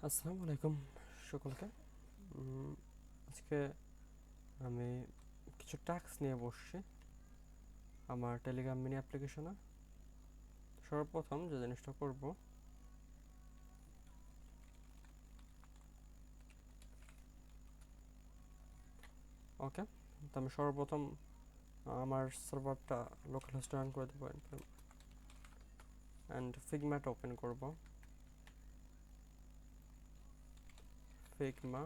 আসসালামু আলাইকুম সকলকে। আজকে আমি কিছু টাস্ক নিয়ে বসছি আমার টেলিগ্রাম মিনি অ্যাপ্লিকেশনে। সর্বপ্রথম যে জিনিসটা করব, ওকে, তো আমি সর্বপ্রথম আমার সার্ভারটা লোকাল হোস্টে রান করে দেবো অ্যান্ড ফিগমাটা ওপেন করব। ফিগমা,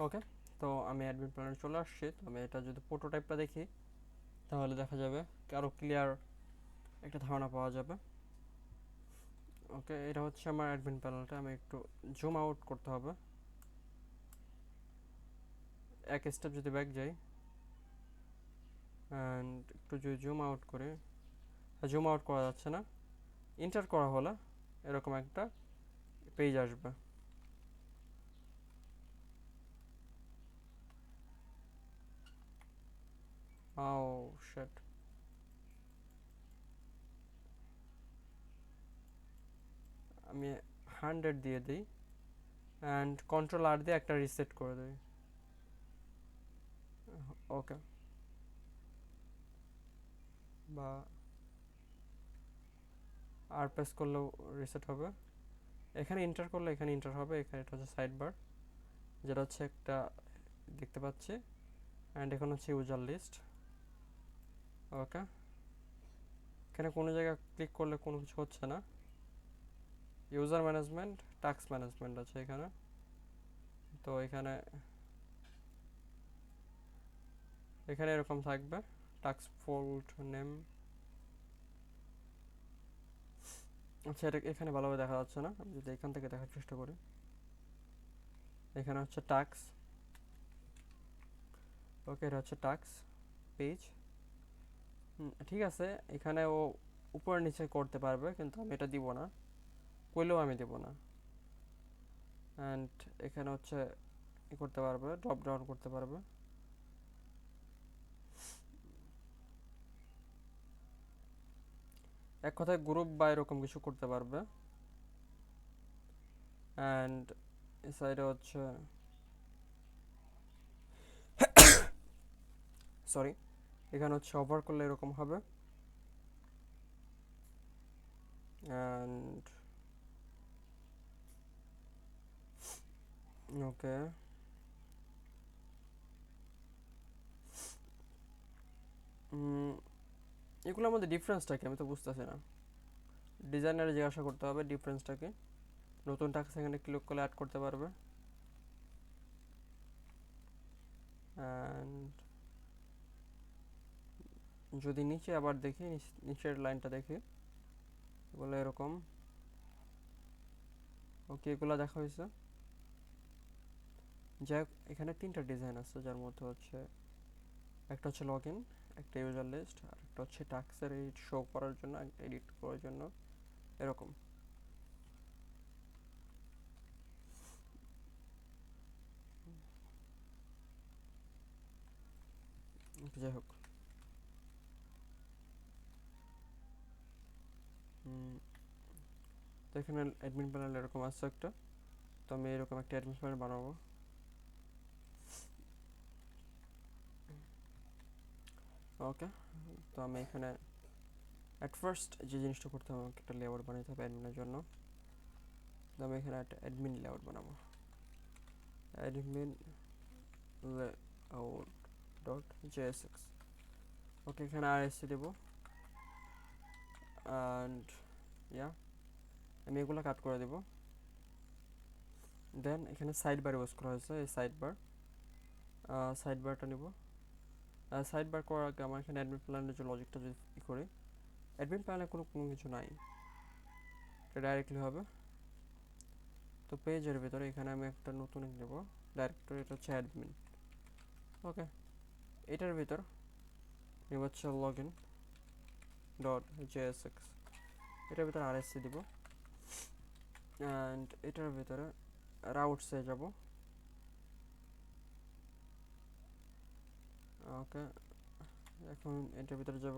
ওকে। তো আমি অ্যাডমিন প্ল্যানে চলে আসছি। তো আমি এটা যদি প্রোটোটাইপটা দেখি তাহলে দেখা যাবে আরও ক্লিয়ার একটা ধারণা পাওয়া যাবে। ওকে, এটা হচ্ছে আমার অ্যাডমিন প্যানেলটা। আমি একটু জুম আউট করতে হবে। এক স্টেপ যদি ব্যাক যাই অ্যান্ড একটু যদি জুম আউট করে, জুম আউট করা যাচ্ছে না, ইন্টার করা হলে এরকম একটা পেজ আসবে। আও শিট, আমি 100 দিয়ে দিই অ্যান্ড কন্ট্রোল আর দিয়ে একটা রিসেট করে দিই। ওকে, বা আর প্রেস করলেও রিসেট হবে। এখানে ইন্টার করলে এখানে ইন্টার হবে। এখানে এটা হচ্ছে সাইড বার, যেটা হচ্ছে একটা দেখতে পাচ্ছি, অ্যান্ড এখন হচ্ছে ইউজার লিস্ট। ওকে, এখানে কোনো জায়গায় ক্লিক করলে কোনো কিছু হচ্ছে না। ইউজার ম্যানেজমেন্ট, টাস্ক ম্যানেজমেন্ট আছে এখানে। তো এখানে এখানে এরকম থাকবে টাস্ক ফোল্ড নেম। আচ্ছা, এটা এখানে ভালোভাবে দেখা যাচ্ছে না, আমি যদি এখান থেকে দেখার চেষ্টা করি। এখানে হচ্ছে টাস্ক। ওকে, এটা হচ্ছে টাস্ক পেজ। ঠিক আছে, এখানে ও উপরে নিচে করতে পারবে, কিন্তু আমি এটা দিব না, কইলেও আমি দেব না। অ্যান্ড এখানে হচ্ছে ই করতে পারবে, ড্রপ ডাউন করতে পারবে। এক কথায় গ্রুপ বা এরকম কিছু করতে পারবে। অ্যান্ড এ সাইডে হচ্ছে, সরি, এখানে হচ্ছে ওভার করলে এরকম হবে। অ্যান্ড ওকে, এগুলোর মধ্যে ডিফারেন্সটা কি আমি তো বুঝতেছি না। ডিজাইনারে জিজ্ঞাসা করতে হবে ডিফারেন্সটা কি। নতুন টাস্ক এখানে ক্লিক করলে অ্যাড করতে পারবে। অ্যান্ড যদি নিচে আবার দেখি, নিচের লাইনটা দেখি, এগুলো এরকম। ওকে, এগুলো দেখা হয়েছে। যাই হোক, এখানে তিনটা ডিজাইন আছে, যার মধ্যে হচ্ছে একটা হচ্ছে লগ ইন, একটা ইউজার লিস্ট, আর একটা হচ্ছে টাস্কের এডিট শো করার জন্য, এডিট করার জন্য এরকম। যাই হোক, তো এখানে অ্যাডমিন প্যানেল এরকম আছে একটা। তো আমি এরকম একটা অ্যাডমিন প্যানেল বানাবো। ওকে, তো আমি এখানে অ্যাট ফার্স্ট যে জিনিসটা করতে হবে, আমাকে একটা লেআউট বানাতে হবে অ্যাডমিনের জন্য। তো আমি এখানে একটা অ্যাডমিন লেআউট বানাবো। Admin layout dot JSX. Okay, এখানে আরএসসি দেবো অ্যান্ড ইয়া, আমি এগুলো কাট করে দেবো। দেন এখানে সাইড বার ইউজ করা হয়েছে, এই সাইড বার, সাইড বারটা নেব। সাইড বার করার আগে আমার এখানে অ্যাডমিন প্ল্যানের যে লজিকটা যদি ই করি, অ্যাডমিন প্ল্যানে কোনো কোনো কিছু নাই, এটা ডাইরেক্টলি হবে। তো পেজের ভিতরে এখানে আমি একটা নতুন নেব ডাইরেক্টরি, এটা হচ্ছে অ্যাডমিন। ওকে, এটার ভিতর নেব হচ্ছে লগ ইন ডট জেএসএক্স। এটার ভিতরে আরএসসি দিব অ্যান্ড এটার ভিতরে রাউটসে যাব। ওকে, এখন এটার ভিতরে যাব।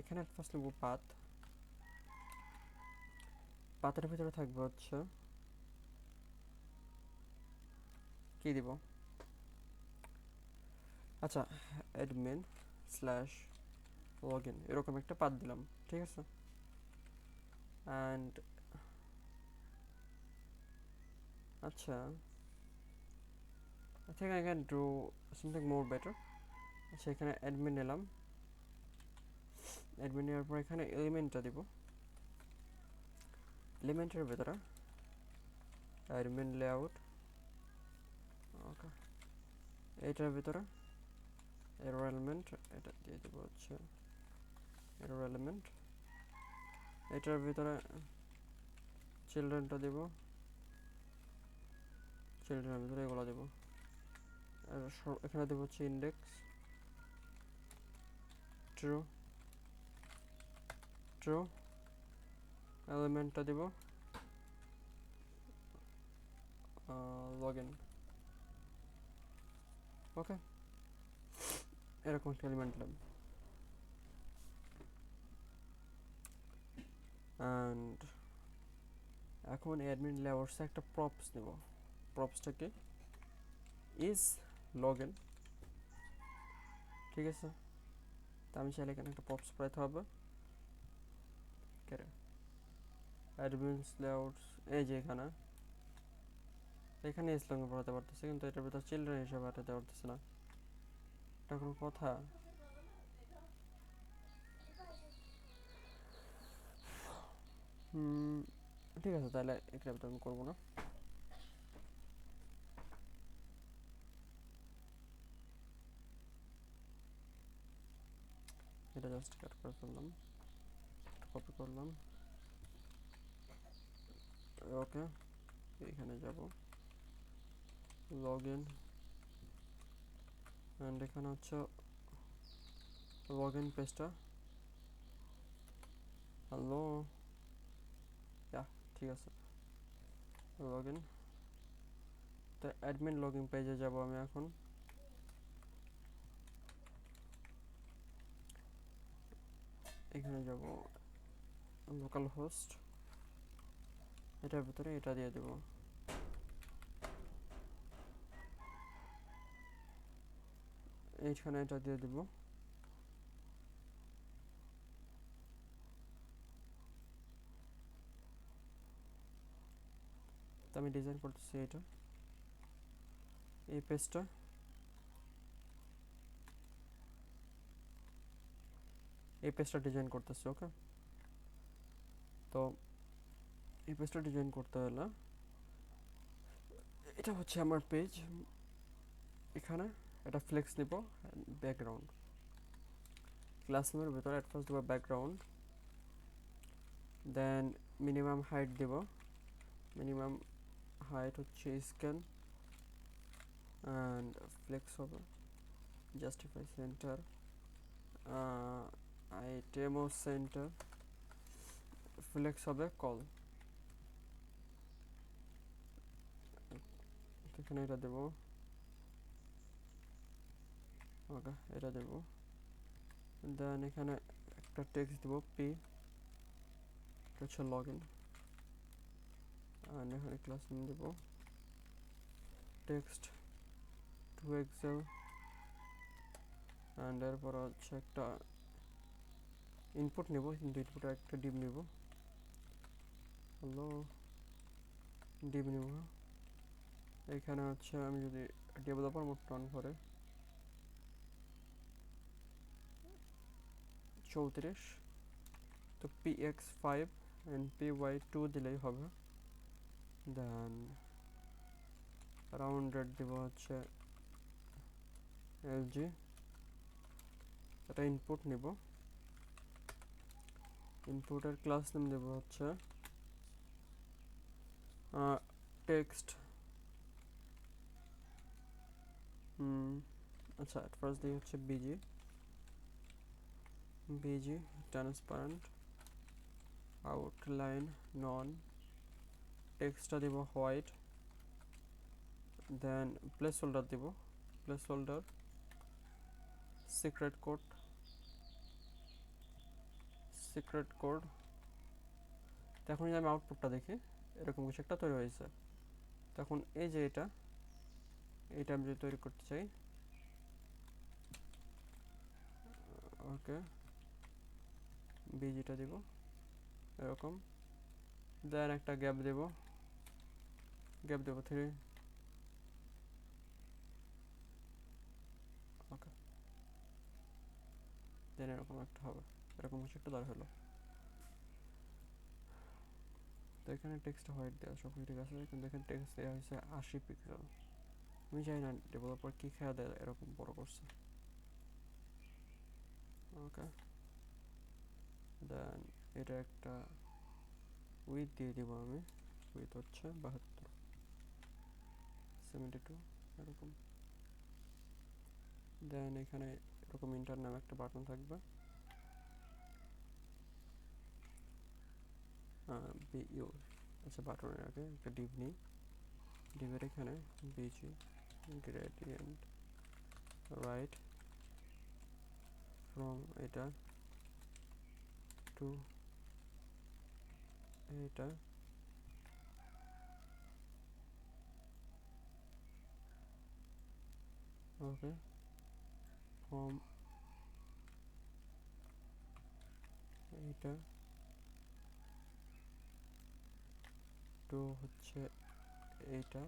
এখানে ফার্স্ট নেব পাথ। পাথের ভিতরে থাকবে হচ্ছে কি দিব, আচ্ছা অ্যাডমিন স্ল্যাশ লগ ইন এরকম একটা পাথ দিলাম, ঠিক আছে। অ্যান্ড আচ্ছা, I think I can do something more better. আচ্ছা, এখানে অ্যাডমিন নিলাম। অ্যাডমিন নেওয়ার পর এখানে এলিমেন্টটা দিব। এলিমেন্টের ভেতরে অ্যাডমিন লেআউট, ওকে, এইটার ভিতরে এরো এলিমেন্ট, এটা দিয়ে দেবো হচ্ছে এরো এলিমেন্ট। এটার ভিতরে চিলড্রেনটা দেব, চিলড্রেনের ভিতরে এগুলো দেব। আর এখানে দেবো হচ্ছে ইন্ডেক্স ট্রু, ট্রু এলিমেন্টটা দেব লগ ইন, ওকে, এরকম একটা এলিমেন্ট দিলাম। অ্যান্ড এখন অ্যাডমিন লেআউটসে একটা প্রপস নেব। প্রপসটাকে ইজ লগ ইন, ঠিক আছে। তা আমি চাইলে এখানে একটা প্রপস পাইতে হবে। অ্যাডমিনস লেআউটস, এই যে এখানে এখানে ইসলামকে পড়াতে পারতেছে, কিন্তু এটার ভিতরে চিলড্রেন হিসেবে পাঠাতে পারতেছে না। এটা কোনো কথা? ঠিক আছে, তাহলে এটার ভিতরে আমি করবো না। এটা জাস্ট কাট করে ফেললাম, কপি করলাম, ওকে। এখানে যাব লগ ইন, অ্যান্ড এখানে হচ্ছে লগ ইন পেজটা, হ্যালো, ইয়া, ঠিক আছে, লগ ইন। তো অ্যাডমিন লগ ইন পেজে যাব আমি এখন। এখানে যাব লোকাল হোস্ট, এটার ভিতরে এটা দিয়ে দেব। এইখানে এটা দিয়ে দেব। তো আমি ডিজাইন করতেছি এটা, এই পেজটা, এই পেজটা ডিজাইন করতেছি, ওকে। তো এই পেজটা ডিজাইন করতে হলে এটা হচ্ছে আমার পেজ। এখানে এটা ফ্লেক্স নিব, ব্যাকগ্রাউন্ড ক্লাসরুমের ভিতরে অ্যাট ফার্স্ট দেবো ব্যাকগ্রাউন্ড, দেন মিনিমাম হাইট দেব। মিনিমাম হাইট হচ্ছে স্ক্যান, অ্যান্ড ফ্লেক্স হবে জাস্টিফাই সেন্টার, আইটেমও সেন্টার, ফ্লেক্স হবে কল। এখানে এটা দেব, ওকে, এটা দেব। দেন এখানে একটা টেক্সট দেব পি, এটা হচ্ছে লগ ইন, অ্যান্ড এখানে ক্লাস নেম দেব টেক্সট টু এক্সেল, অ্যান্ড এরপর হচ্ছে একটা ইনপুট নেব, কিন্তু ইনপুটে একটা ডিভ নেব, হ্যালো, ডিভ নেব। এখানে হচ্ছে আমি যদি ডেভেলপার মোডটা অন করে 34, তো px5 অ্যান্ড py2 দিলেই হবে। দেন রাউন্ডেড দেব হচ্ছে lg, এটা ইনপুট নেব। ইনপুটের ক্লাস নেম দেব হচ্ছে টেক্সট, আচ্ছা অ্যাট ফার্স্ট দিই হচ্ছে BG, BG transparent outline none, টেক্সটটা দেব হোয়াইট, দেন প্লেস হোল্ডার দেব, placeholder secret code, secret code. এখন যদি আমি আউটপুটটা দেখি, এরকম কিছু একটা তৈরি হয়েছে। তখন এই যে এটা আমি যদি তৈরি করতে চাই, ওকে, বিজিটা দিব এরকম, দেন একটা গ্যাপ দেব, গ্যাপ দেবো 3, ওকে, দেন এরকম একটা হবে, এরকম কিছু একটা দাঁড় হলো। তো এখানে টেক্সট হোয়াইট দেওয়া সব কিছু ঠিক আছে, কিন্তু এখানে টেক্সট দেওয়া হয়েছে 80 পিক্সেল। আমি জানি না ডেভেলপার কী খেয়া দেয় এরকম বড় করছে। ওকে, দেন এটা একটা উইথ দিয়ে দিব আমি, উইথ হচ্ছে 72, 72 এরকম। দেন এখানে এরকম ইন্টার নামে একটা বাটন থাকবে, বিইউ, আচ্ছা বাটনের আগে একটা ডিভ নিই, ডিভের এখানে বিজি গ্রেডিয়েন্ট রাইট ফ্রম এটা টু এটা, ওকে, ফ্রম এটা টু হচ্ছে এইটা,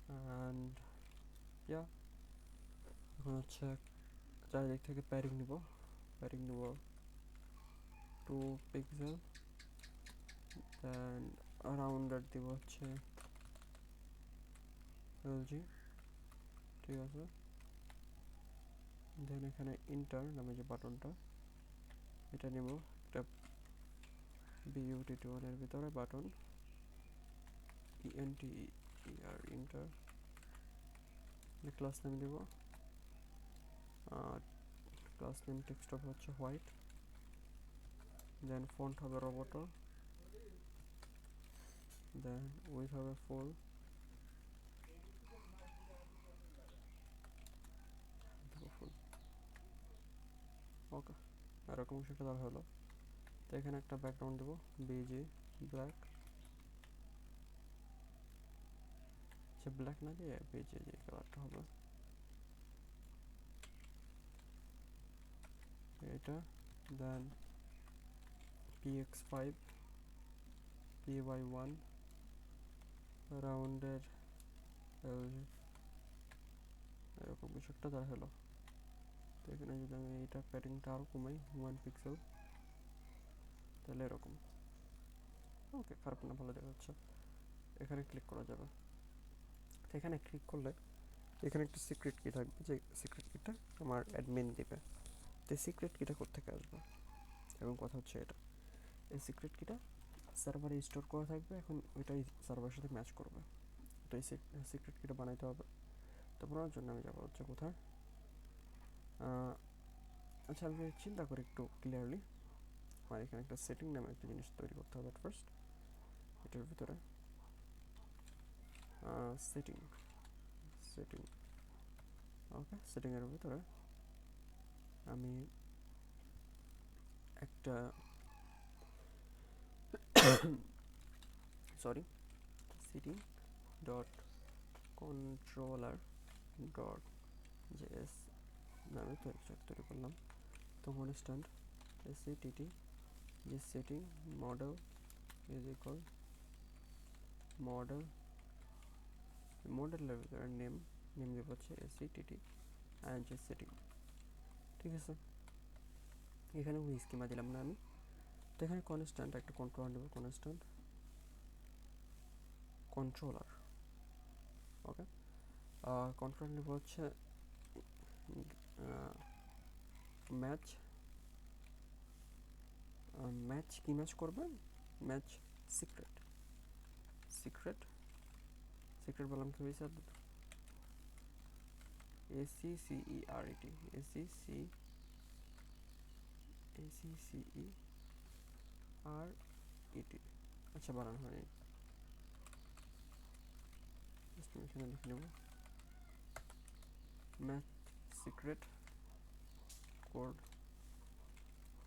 অ্যান্ড ইয়া, এখন হচ্ছে চারিদিক থেকে প্যারিং নিব, প্যারিং নিব 2 পিক্সেল, দেন রাউন্ডার দিব হচ্ছে এলজি, ঠিক আছে। দেন এখানে ইন্টার নামে যে বাটনটা, এটা নিব একটা বিইউটি1 এর ভিতরে বাটন, ইএনটিইআর ইন্টার, ক্লাস নেম দিব, ক্লাস নেম টেক্সট হবে হচ্ছে হোয়াইট, দেন ফন্ট হবে রোবোটো, দেন উইথ হবে ফুল, ফুল, ওকে, এরকম সেটা দেওয়া হলো। তো এখানে একটা ব্যাকগ্রাউন্ড দেবো বিজি ব্ল্যাক, সে ব্ল্যাক না দিয়ে বিজি যে কালারটা হবে এটা, দেন px5 py1 রাউন্ডের এলজি, এরকম কিছু একটা দেওয়া হলো। তো এখানে যদি আমি এইটা প্যাডিংটা আরও কমাই 1 পিক্সেল, তাহলে এরকম, ওকে, খারাপ না, ভালো দেখা যাচ্ছে। এখানে ক্লিক করা যাবে। তো এখানে ক্লিক করলে এখানে একটা সিক্রেট কি থাকবে, যে সিক্রেট কিটা আমার অ্যাডমিন দিবে। তো এই সিক্রেট কিটা কোত্থেকে আসবে, এবং কথা হচ্ছে এটা, এই সিক্রেট কিটা সার্ভারে স্টোর করা থাকবে, এখন ওইটাই সার্ভারের সাথে ম্যাচ করবে। তো এই সিক্রেট কিটা বানাইতে হবে। তো বানানোর জন্য আমি যাবো হচ্ছে কোথায়, আচ্ছা আমি চিন্তা করি একটু ক্লিয়ারলি, আমার এখানে একটা সেটিং নামে একটা জিনিস তৈরি করতে হবে ফার্স্ট, এটার ভিতরে সেটিং, সেটিং, ওকে, সেটিংয়ের ভিতরে আমি একটা sorry, setting dot controller dot JS নামে তৈরি করলাম। তো কনস্ট্যান্ট এসিটিটি যে setting model is equal model, মডেলের ভিতরে নেম, নেম দেবো হচ্ছে এসিটিটি অ্যান্ড যে সেটিং, ঠিক আছে। এখানে কোনো স্কিমা দিলাম না আমি। তো এখানে কনস্ট্যান্ট একটা কন্ট্রোলার নেব, কনস্ট্যান্ট কন্ট্রোলার, ওকে, কন্ট্রোলার নেব হচ্ছে ম্যাচ, ম্যাচ কি ম্যাচ করবেন, ম্যাচ সিক্রেট, সিক্রেট, সিক্রেট বললাম কি হয়েছে, ACCERET, ACCERET, আচ্ছা বানানো হয়নি, এখানে লিখে নেব match secret code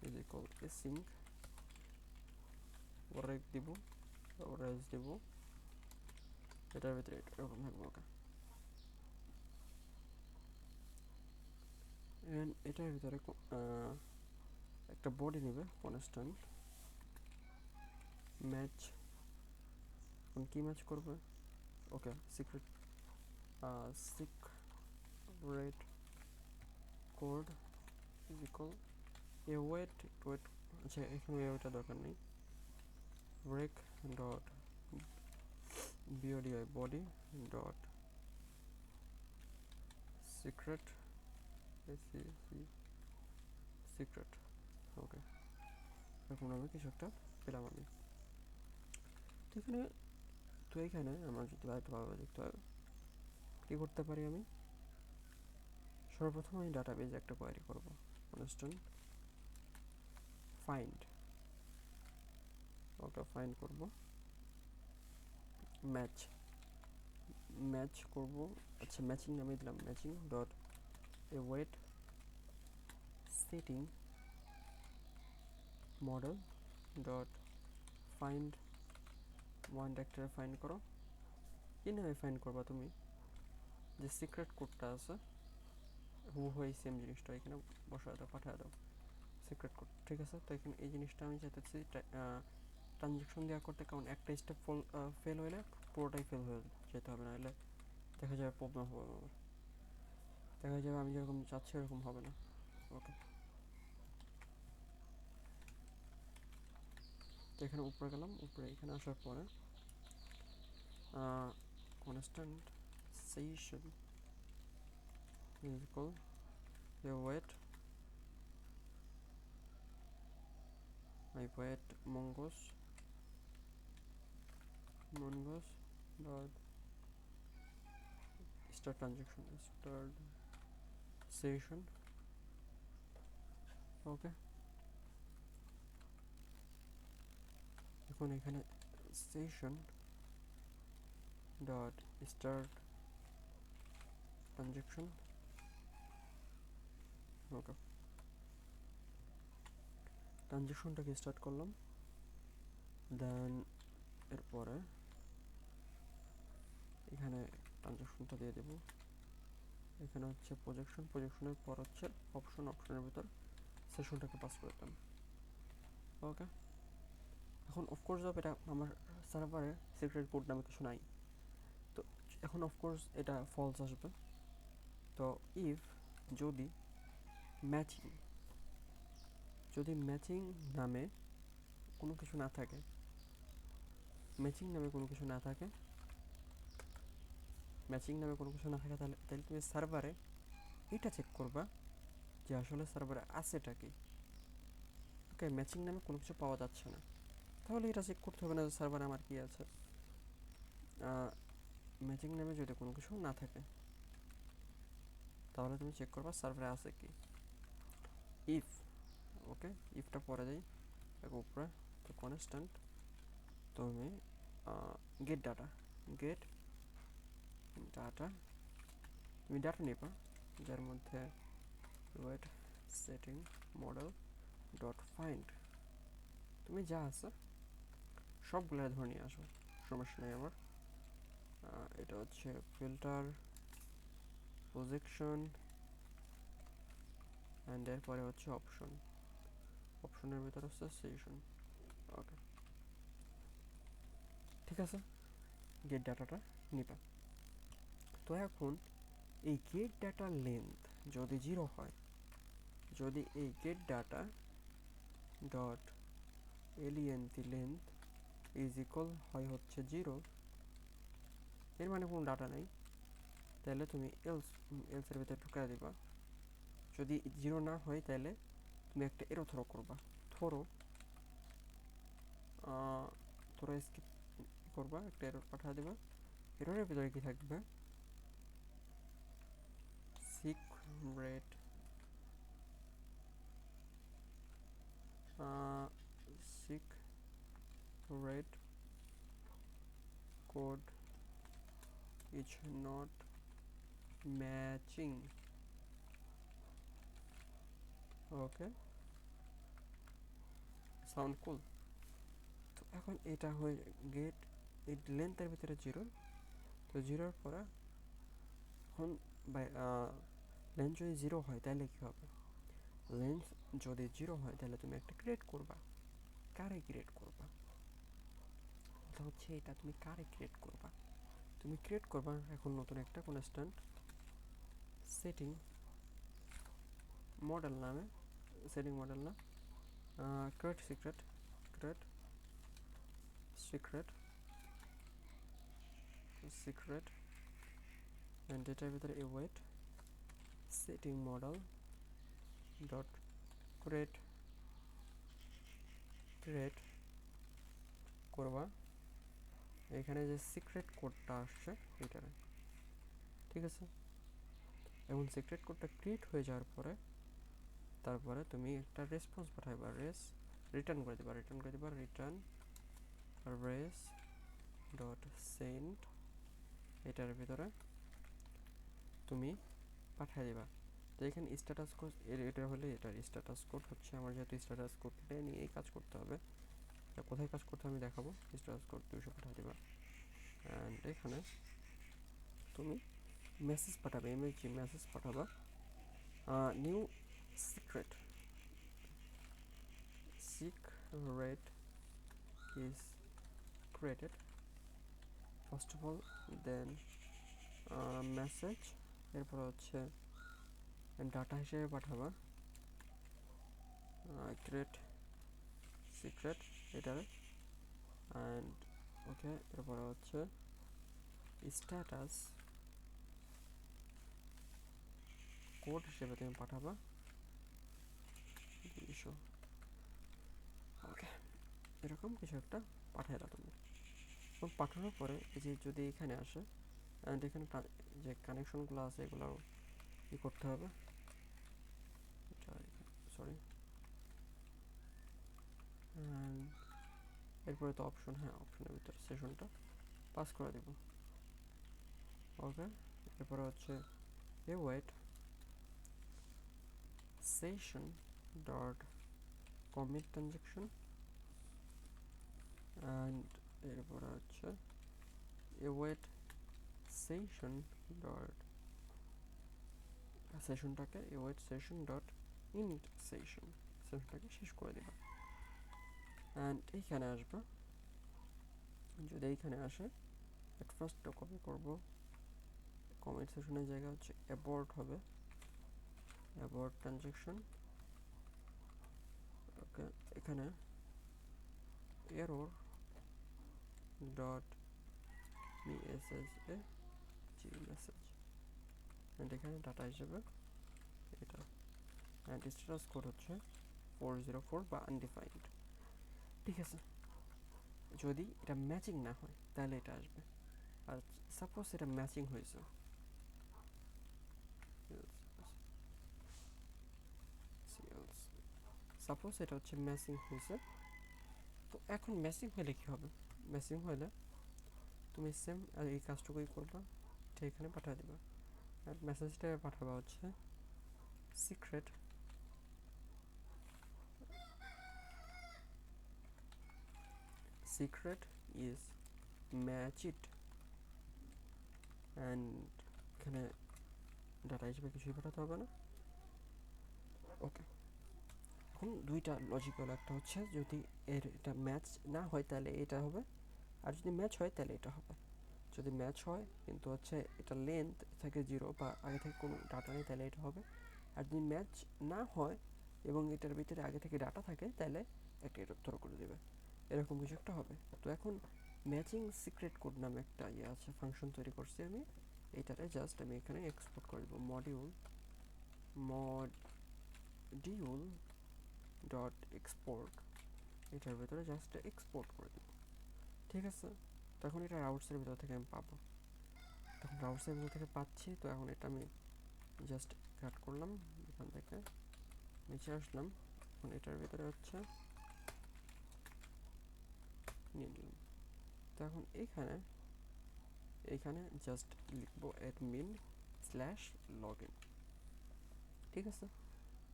is equal async break দিব রেজ দিব এটার ভিতরে এরকম থাকবে ওকে এন্ড এটার ভিতরে একটা বডি নেবে কনস্ট্যান্ট ম্যাচ কোন কি ম্যাচ করবে okay secret secret code is equal a wait আচ্ছা এখানে ওয়েটটা দরকার নেই break dot bodi body dot secret secret ওকে এরকম নামে কিছু একটা পেলাম আমি তো এখানে আমার যদি আরেকটা ভাবে দেখতে হবে কি করতে পারি আমি সর্বপ্রথম আমি ডাটাবেজে একটা কোয়েরি করব কনস্ট্যান্ট ফাইন্ড ওটা ফাইন্ড করব ম্যাচ করব আচ্ছা ম্যাচিং নামে দিলাম matching dot await setting model dot find one ভেক্টরে ফাইন্ড করো কি নামে ফাইন্ড করবা তুমি যে সিক্রেট কোডটা আছে হুবহু সেম জিনিসটা এখানে বসায় দাও পাঠিয়ে দাও সিক্রেট কোড ঠিক আছে তো এখানে এই জিনিসটা আমি চাইতেছি ট্রানজ্যাকশন দেওয়া করতে কারণ একটা স্টেপ ফেল হলে পুরোটাই ফেল হয়ে যেতে হবে নাহলে দেখা যাবে প্রবলেম হবে আমার দেখা যাবে আমি যেরকম চাচ্ছি এরকম হবে না ওকে তো এখানে উপরে গেলাম উপরে এখানে আসার পরে constant session is equal a wait I wait mongoose dot start transaction start session ওকে এখন এখানে session dot start transaction ওকে ট্রানজ্যাকশনটাকে স্টার্ট করলাম দেন এরপরে এখানে ট্রানজ্যাকশনটা দিয়ে দেব এখানে হচ্ছে প্রজেকশনের পর হচ্ছে অপশনের ভিতর সেশনটাকে পাস করে দিলাম ওকে এখন অফকোর্স হবে এটা আমার সার্ভারে সিক্রেট কোড নামে কিছু নাই তো এখন অফকোর্স এটা ফলস আসবে তো ইফ যদি ম্যাচিং নামে কোনো কিছু না থাকে তাহলে তুমি সার্ভারে এটা চেক করবা যে আসলে সার্ভারে আছেটা কি ওকে ম্যাচিং নামে কোনো কিছু পাওয়া যাচ্ছে না তাহলে এটা চেক করতে হবে না যে সার্ভারে আমার কি আছে ম্যাচিং নামে যদি কোনো কিছু না থাকে তাহলে তুমি চেক করবা সার্ভারে আছে কি ইফ ওকে ইফটা পরে যাই উপরে তো কনস্ট্যান্ট তুমি গেট ডাটা তুমি ডাটা নিবা যার মধ্যে wait setting model dot find তুমি যা আছে সবগুলো ধরে নিয়ে আসো সমস্যা নেই আমার এটা হচ্ছে ফিল্টার প্রজেকশন অ্যান্ড এরপরে হচ্ছে অপশনের ভিতরে হচ্ছে সেশন ওকে ঠিক আছে গেট ডাটাটা নিবা তো এখন এই গেট ডাটার লেন্থ যদি 0 হয় যদি এই gate data dot length is equal হয় হচ্ছে 0 এর মানে কোনো ডাটা নেই তাহলে তুমি এলসের ভিতরে ঢুকাই দিবা যদি 0 না হয় তাহলে তুমি একটা এরো থ্রো করবা থ্রো স্কিপ করবা একটা এরর পাঠিয়ে দেবা এররের ভিতরে কি থাকবে secret code is not matching okay, sound cool. তো এখন এটা হয়ে গেট এই লেন্থের ভিতরে 0, তো 0-র পরে এখন লেন্থ যদি 0 হয় তাহলে কী হবে? লেন্থ যদি 0 হয় তাহলে তুমি একটা ক্রিয়েট করবা। কারে ক্রিয়েট করবা? কথা হচ্ছে এটা তুমি কারে ক্রিয়েট করবা? তুমি ক্রিয়েট করবা এখন নতুন একটা কনস্ট্যান্ট সেটিং মডেল নামে, সেটিং মডেল না, create secret, create secret, secret and এটার ভিতরে await setting model dot create, create করবা এখানে যে সিক্রেট কোডটা আসছে এটারে। ঠিক আছে, এখন সিক্রেট কোডটা ক্রিয়েট হয়ে যাওয়ার পরে তারপরে তুমি একটা রেসপন্স পাঠাইবা, রিটার্ন করে দিবা, রিটার্ন রেস ডট সেন্ড, এটার ভিতরে তুমি পাঠিয়ে দিবা। তো এখানে স্ট্যাটাস কোড এটা হলে এটার স্ট্যাটাস কোড হচ্ছে, আমার যেহেতু স্ট্যাটাস কোডটা নিয়েই কাজ করতে হবে, এটা কোথায় কাজ করতে আমি দেখাবো। স্ট্যাটাস কোড 200 পাঠিয়ে দিবা অ্যান্ড এখানে তুমি মেসেজ পাঠাবে, এমএজি মেসেজ পাঠাবা, new secret, secret is created first of all, then message, এরপর হচ্ছে ডাটা হিসেবে পাঠাবা ক্রিয়েট সিক্রেট এটারে অ্যান্ড ওকে, এরপরে হচ্ছে স্ট্যাটাস কোড হিসেবে তুমি পাঠাবা 200। ওকে, এরকম কিছু একটা পাঠিয়ে দাও তুমি। এবং পাঠানোর পরে এই যে যদি এখানে আসে অ্যান্ড এখানে যে কানেকশনগুলো আছে এগুলো ই করতে হবে, সরি, এরপরে তো অপশন, হ্যাঁ অপশনের ভিতরে সেশনটা পাস করে দেব। ওকে, এরপরে হচ্ছে await session dot commit transaction and এরপরে হচ্ছে এ ওয়েট সেশন ডট, সেশনটাকে await session dot end session, সেশনটাকে শেষ করে দেবা অ্যান্ড এইখানে আসবা। যদি এইখানে আসে অ্যাট ফার্স্ট কপি করবো, কমিট সেশনের জায়গা হচ্ছে অ্যাবর্ট হবে, অ্যাবর্ট ট্রানজ্যাকশন। ওকে, এখানে error dot message message and এখানে ডাটা হিসেবে এটা অ্যান্ড স্ট্যাটাস কোড হচ্ছে 404 বা আনডিফাইন্ড। ঠিক আছে, যদি এটা ম্যাচিং না হয় তাহলে এটা আসবে, আর সাপোজ এটা ম্যাচিং হয়েছে, সাপোজ এটা হচ্ছে ম্যাচিং হয়েছে, তো এখন ম্যাচিং হলে কী হবে? ম্যাচিং হলে তুমি সেম এই কাজটুকুই করবা, এটা এখানে পাঠিয়ে দেবা আর মেসেজটা পাঠাবা হচ্ছে সিক্রেট, সিক্রেট ইজ ম্যাচিড অ্যান্ড এখানে ডাটা হিসেবে কিছুই পাঠাতে হবে না। ওকে, এখন দুইটা লজিক হলো, একটা হচ্ছে যদি এর এটা ম্যাচ না হয় তাহলে এটা হবে, আর যদি ম্যাচ হয় তাহলে এটা হবে। যদি ম্যাচ হয় কিন্তু হচ্ছে এটা লেন্থ থাকে 0 বা আগে থেকে কোনো ডাটা নেই তাহলে এটা হবে, আর যদি ম্যাচ না হয় এবং এটার ভিতরে আগে থেকে ডাটা থাকে তাহলে একটা এটা উত্তর করে দেবে, এরকম কিছু একটা হবে। তো এখন ম্যাচিং সিক্রেট কোড নামে একটা ইয়ে আছে, ফাংশন তৈরি করছি আমি, এইটারে জাস্ট আমি এখানে এক্সপোর্ট করে দেবো, মডিউল ডট এক্সপোর্ট, এটার ভিতরে জাস্ট এক্সপোর্ট করে দেবো। ঠিক আছে, তখন এটা রাউটসের ভিতর থেকে আমি পাবো, তখন রাউটসের ভিতর থেকে পাচ্ছি। তো এখন এটা আমি জাস্ট কাট করলাম, এখান থেকে নিচে আসলাম, এখন এটার ভিতরে হচ্ছে নিয়ে নিলাম। তো এখন এইখানে জাস্ট লিখবো অ্যাডমিন স্ল্যাশ লগ ইন। ঠিক আছে,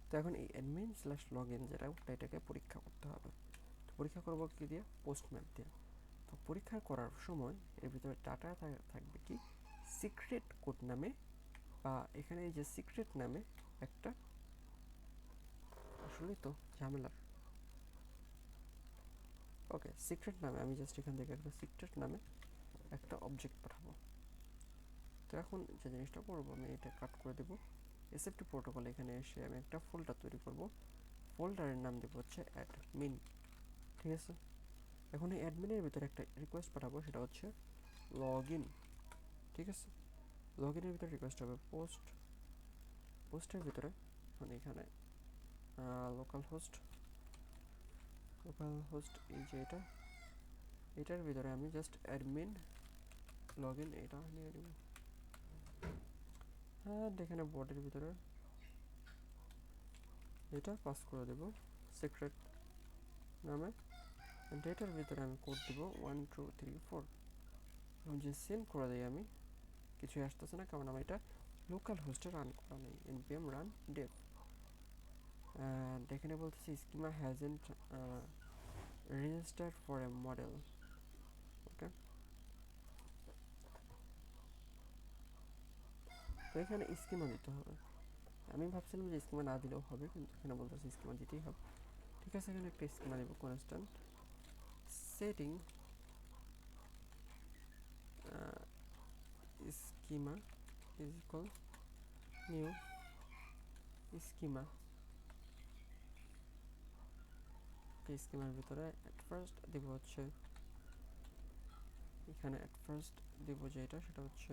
তো এখন এই অ্যাডমিন স্ল্যাশ লগ ইন যেটা ওটা এটাকে পরীক্ষা করতে হবে। তো পরীক্ষা করবো কি দিয়ে? পোস্ট ম্যাপ দিয়ে। তো পরীক্ষা করার সময় এর ভিতরে ডাটা থাকবে কি সিক্রেট কোড নামে, বা এখানে এই যে সিক্রেট নামে একটা, আসলেই তো ঝামেলার। ওকে, সিক্রেট নামে আমি জাস্ট এখান থেকে একটা সিক্রেট নামে একটা অবজেক্ট পাঠাবো। তো এখন যে জিনিসটা করবো, আমি এটা কাট করে দেবো। এসএফটি প্রোটোকল এখানে এসে আমি একটা ফোল্ডার তৈরি করব। ফোল্ডারের নাম দেবো হচ্ছে অ্যাডমিন। ঠিক আছে, এখন এই অ্যাডমিনের ভিতরে একটা রিকোয়েস্ট পাঠাবো, সেটা হচ্ছে লগ ইন। ঠিক আছে, লগ ইনের ভিতরে রিকোয়েস্ট হবে পোস্টের ভিতরে, মানে এখানে লোকাল হোস্ট এই যে এটার ভিতরে আমি জাস্ট অ্যাডমিন লগ ইন এটা নিয়ে নেব। হ্যাঁ, এখানে বোর্ডের ভিতরে এটা পাস করে দেব সিক্রেট নামে। ডেটার ভিতরে আমি কোড দেবো 1 2 3 4। এবং যে সেন্ড করে দিই আমি, কিছুই আসতেছে না, কারণ আমি এটা লোকাল হোস্টে রান করা নেই। npm রান dev, এখানে বলতেছি schema hasn't registered for a model. Okay, তো এখানে স্কিমা দিতে হবে। আমি ভাবছিলাম যে স্কিমা না দিলেও হবে, কিন্তু এখানে বলতেছি স্কিমা দিতেই হবে। ঠিক আছে, এখানে একটা স্কিমা দেবো, constant setting schema is equal new schema. স্কিমার ভিতরে অ্যাট ফার্স্ট দেব হচ্ছে, এখানে অ্যাট ফার্স্ট দেব যেটা সেটা হচ্ছে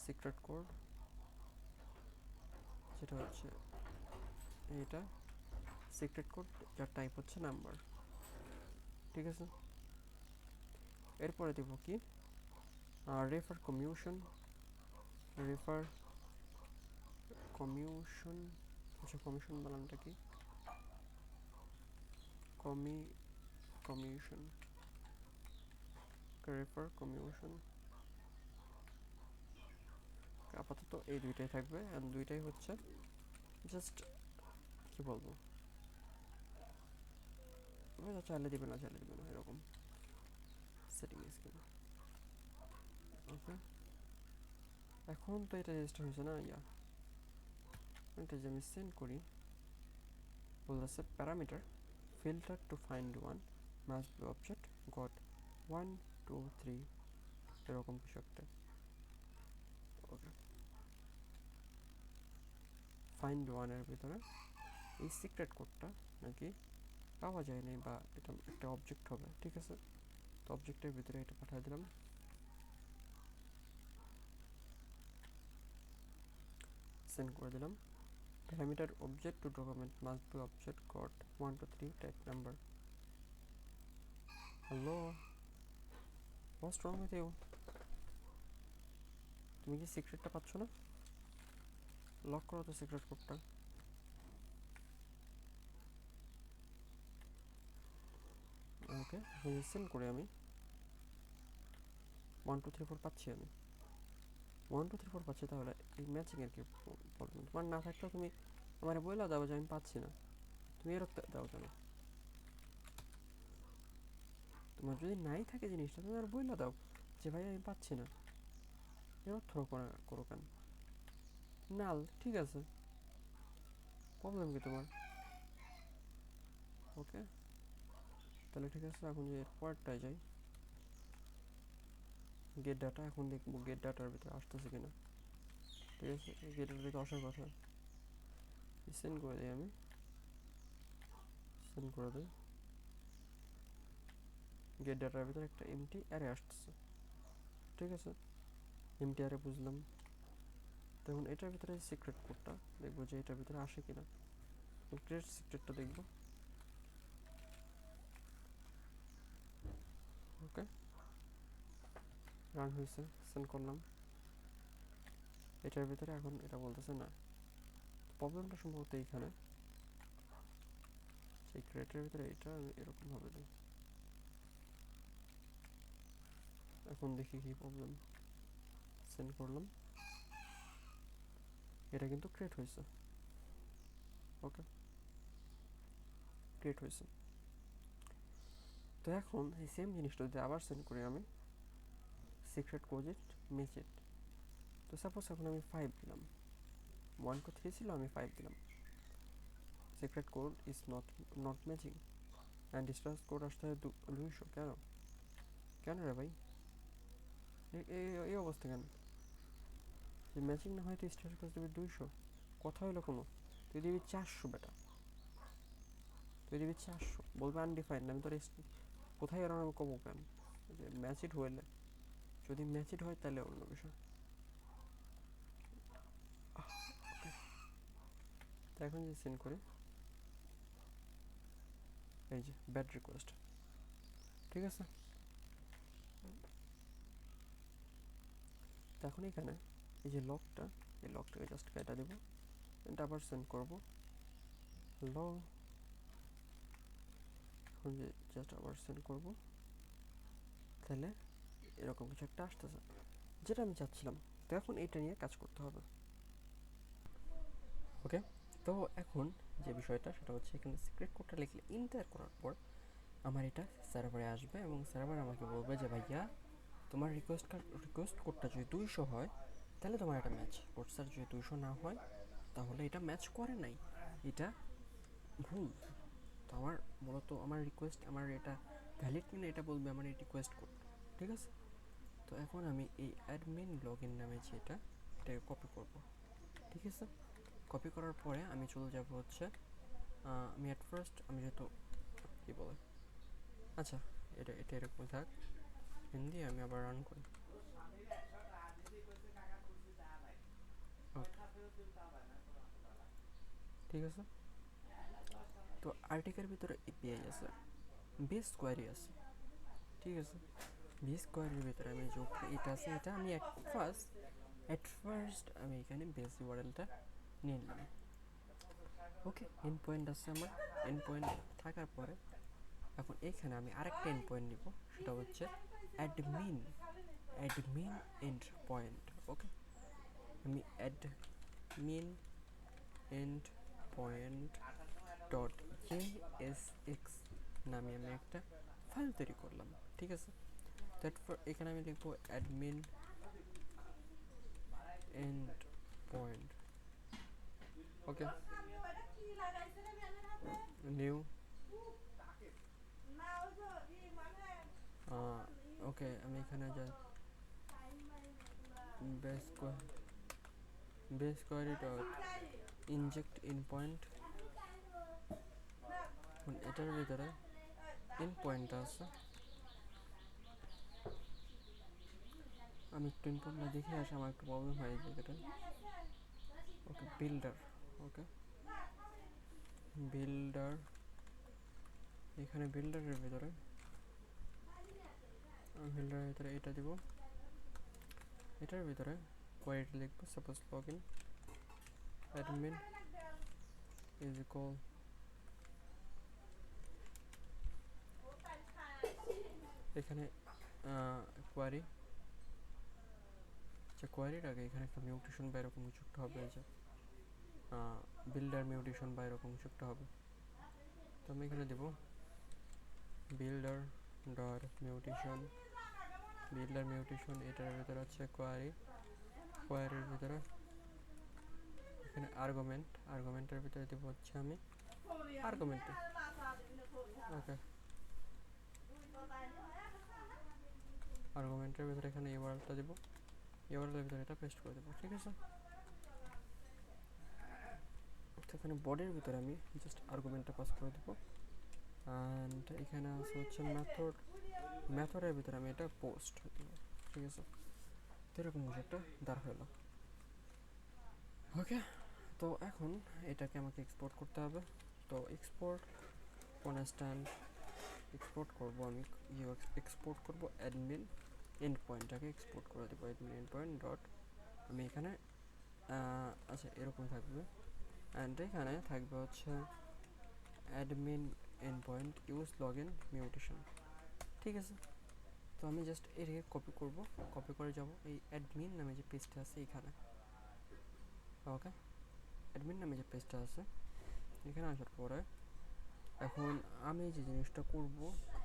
সিক্রেট কোড, যেটা হচ্ছে এইটা সিক্রেট কোড, যার টাইপ হচ্ছে নাম্বার। ঠিক আছে, এরপরে দেব কি রেফার কমিউশন আচ্ছা, কমিশন বানানটা কি? Commission refer commission. আপাতত এই দুইটাই থাকবে, আর দুইটাই হচ্ছে জাস্ট কি বলবো, চাইলে দিবে না এরকম সেটিং স্কিম। ওকে, এখন তো এটা রেজিস্টার হয়েছে না, এটা যে আমি সেন্ড করি, বলতেছে parameter filter to find one must be object got 1 2 3 এরকম কিছু একটা। ওকে, ফাইন্ড ওয়ানের ভিতরে এই সিক্রেট কোডটা নাকি পাওয়া যায়নি, বা এটা একটা অবজেক্ট হবে। ঠিক আছে, তো অবজেক্টের ভিতরে এটা পাঠিয়ে দিলাম, সেন্ড করে দিলাম। Parameter object to document must be object got 1 2 3 type number. Hello, what's wrong with you? তুমি কি সিক্রেটটা পাচ্ছ না? লক করো তো সিক্রেট কোডটা। ওকে, সেন্ড করে আমি 1 2 3 4 পাচ্ছি, আমি 1 2 3 4 পাচ্ছি। তাহলে এই ম্যাচিং এর কি প্রবলেম? তোমার না থাকলেও তুমি আমার বইলা দাও যে আমি পাচ্ছি না, তুমি এর দাও কেন? তোমার যদি নাই থাকে জিনিসটা, তুমি আর বইলা দাও যে ভাই আমি পাচ্ছি না, এর অর্থ করো কেন? নাল, ঠিক আছে, প্রবলেম কি তোমার? ওকে, তাহলে ঠিক আছে, এখন যে পরেরটায় যাই, গেট ডাটা। এখন দেখবো গেট ডাটার ভিতরে আসতেছে কিনা। ঠিক আছে, গেটের ভিতরে আসার কথা, সেন্ড করে দিই আমি, সেন্ড করে দিই। গেট ডাটার ভিতরে একটা এমটি অ্যারে আসতেছে। ঠিক আছে, এমটি অ্যারে বুঝলাম। তখন এটার ভিতরে সিক্রেট কোডটা দেখবো যে এটার ভিতরে আসে কিনা। ক্রিয়েট সিক্রেটটা দেখবো। ওকে, রান হয়েছে, সেন্ড করলাম। এটার ভিতরে এখন এটা বলতেছে না। প্রবলেমটা সম্ভবত এইখানে, সিক্রেটের ভিতরে এটা আমি এরকম ভাবে দিই। এখন দেখি কি প্রবলেম। সেন্ড করলাম, এটা কিন্তু ক্রিয়েট হয়েছে। ওকে, ক্রিয়েট হয়েছে। তো এখন এই সেম জিনিসটা যদি আবার সেন্ড করি আমি, সিক্রেট কোজিট মেচেট, তো সাপোজ এখন আমি 5 দিলাম, 1 2 3 ছিল, আমি 5 দিলাম, secret code is not matching and stars code আসতে হয় 200। কেন কেন রে ভাই, এই অবস্থা কেন? যে ম্যাচিং না হয় তো স্টার্স কোড দেবে 200, কথা হলো কোনো? তুই দিবি 400 বেটা, তুই দিবি 400, বলবে আনডিফাইন্ড। আমি তোর কোথায় এর আমি কমো কেন? যে ম্যাচিড হইলে, যদি ম্যাচিড হয় তাহলে অন্য বিষয়। তো এখন যে সেন্ড করি, এই যে ব্যাড রিকোয়েস্ট, ঠিক আছে। তো এখন এখানে এই যে লকটা, এই লকটাকে জাস্ট কেটে দেবো, এটা আবার সেন্ড করবো হ্যালো। এখন যে জাস্ট আবার সেন্ড করবো, তাহলে এরকম কিছু একটা আসতেছে, যেটা আমি চাচ্ছিলাম। তো এখন এটা নিয়ে কাজ করতে হবে। ওকে, তো এখন যে বিষয়টা সেটা হচ্ছে, এখানে সিক্রেট কোডটা লিখলে ইন্টার করার পর আমার এটা সার্ভারে আসবে এবং সার্ভার আমাকে বলবে যে ভাইয়া তোমার রিকোয়েস্ট কোডটা যদি 200 হয় তাহলে তোমার এটা ম্যাচ করছে, আর যদি 200 না হয় তাহলে এটা ম্যাচ করে নাই, এটা ভুল। তো আমার মূলত আমার রিকোয়েস্ট, আমার এটা ভ্যালিড কিনা এটা বলবে আমার এই রিকোয়েস্ট কোড, ঠিক আছে। তো এখন আমি এই অ্যাডমিন লগ ইন নামে যেটা, এটাকে কপি করব, ঠিক আছে। কপি করার পরে আমি চলে যাব হচ্ছে, আমি অ্যাট ফার্স্ট আমি যেহেতু কী বলে, আচ্ছা এটা এটা এরকম থাক, হিন্দি আমি আবার রান করি। ঠিক আছে, তো আর্টিকের ভিতরে এপিআই আছে, বেস কোয়ারি আছে, ঠিক আছে। বেস কোয়ারির ভিতরে আমি যে এটা আছে, এটা আমি অ্যাট ফার্স্ট আমি এখানে বেস ইউআরএলটা নিয়ে নিলাম। ওকে, এন্ড পয়েন্ট আছে আমার, এন্ড পয়েন্ট থাকার পরে এখন এখানে আমি আরেকটা এন্ড পয়েন্ট নিব, সেটা হচ্ছে অ্যাডমিন এন্ড পয়েন্ট। ওকে, আমি admin end point dot JSX নামে আমি একটা ফাইল তৈরি করলাম, ঠিক আছে। তারপর এখানে আমি লিখবো admin end point, okay, new, okay. আমি এখানে যা base query dot inject in point, এটার ভিতরে ইন পয়েন্ট আছে, আমি একটু ইন পয়েন্টটা দেখে আসি, আমার একটু প্রবলেম হয় এই জায়গাটা। ওকে, বিল্ডার, ওকে বিল্ডার, এখানে বিল্ডারের ভিতরে এটা দিব, এটার ভিতরে কোয়ারিটা লিখবো, suppose log in admin is equal, এখানে কোয়ারি, আচ্ছা কোয়ারির আগে এখানে একটা মিউটেশন বা এরকম কিছু একটা হবে, এই যে বিল্ডার মিউটেশন বা এরকম কিছু একটা হবে। তো আমি এখানে দেবো বিল্ডার ডট মিউটেশন, এটার ভিতরে হচ্ছে কোয়ারির ভিতরে এখানে আর্গুমেন্টের ভিতরে দেবো হচ্ছে আমি আর্গুমেন্ট, ওকে। আর্গুমেন্টের ভিতরে এখানে ইউআরএলটা দেবো, ইউআরএলের ভিতরে এটা পেস্ট করে দেবো, ঠিক আছে। এখানে বডির ভিতরে আমি জাস্ট আর্গুমেন্টটা পাস করে দেবো, অ্যান্ড এখানে আছে হচ্ছে মেথডের ভিতরে আমি এটা পোস্ট দেবো, ঠিক আছে। তো এরকম কিছু একটা দাঁড় হলো, ওকে। তো এখন এটাকে আমাকে এক্সপোর্ট করতে হবে। তো এক্সপোর্ট কনস্ট্যান্ট এক্সপোর্ট করবো আমি, এক্সপোর্ট করবো অ্যাডমিন এন্ড পয়েন্টটাকে এক্সপোর্ট করে দেবো, অ্যাডমিন এন্ড পয়েন্ট ডট, আমি এখানে আচ্ছা এরকম থাকবে, অ্যান্ড এখানে থাকবে হচ্ছে admin end point use log in mutation, ঠিক আছে। তো আমি জাস্ট এটাকে কপি করে যাব এই অ্যাডমিন নামে যে পেজটা আছে এখানে, ওকে। অ্যাডমিন নামে যে পেজটা আছে এখানে আসার পরে এখন আমি যে জিনিসটা করব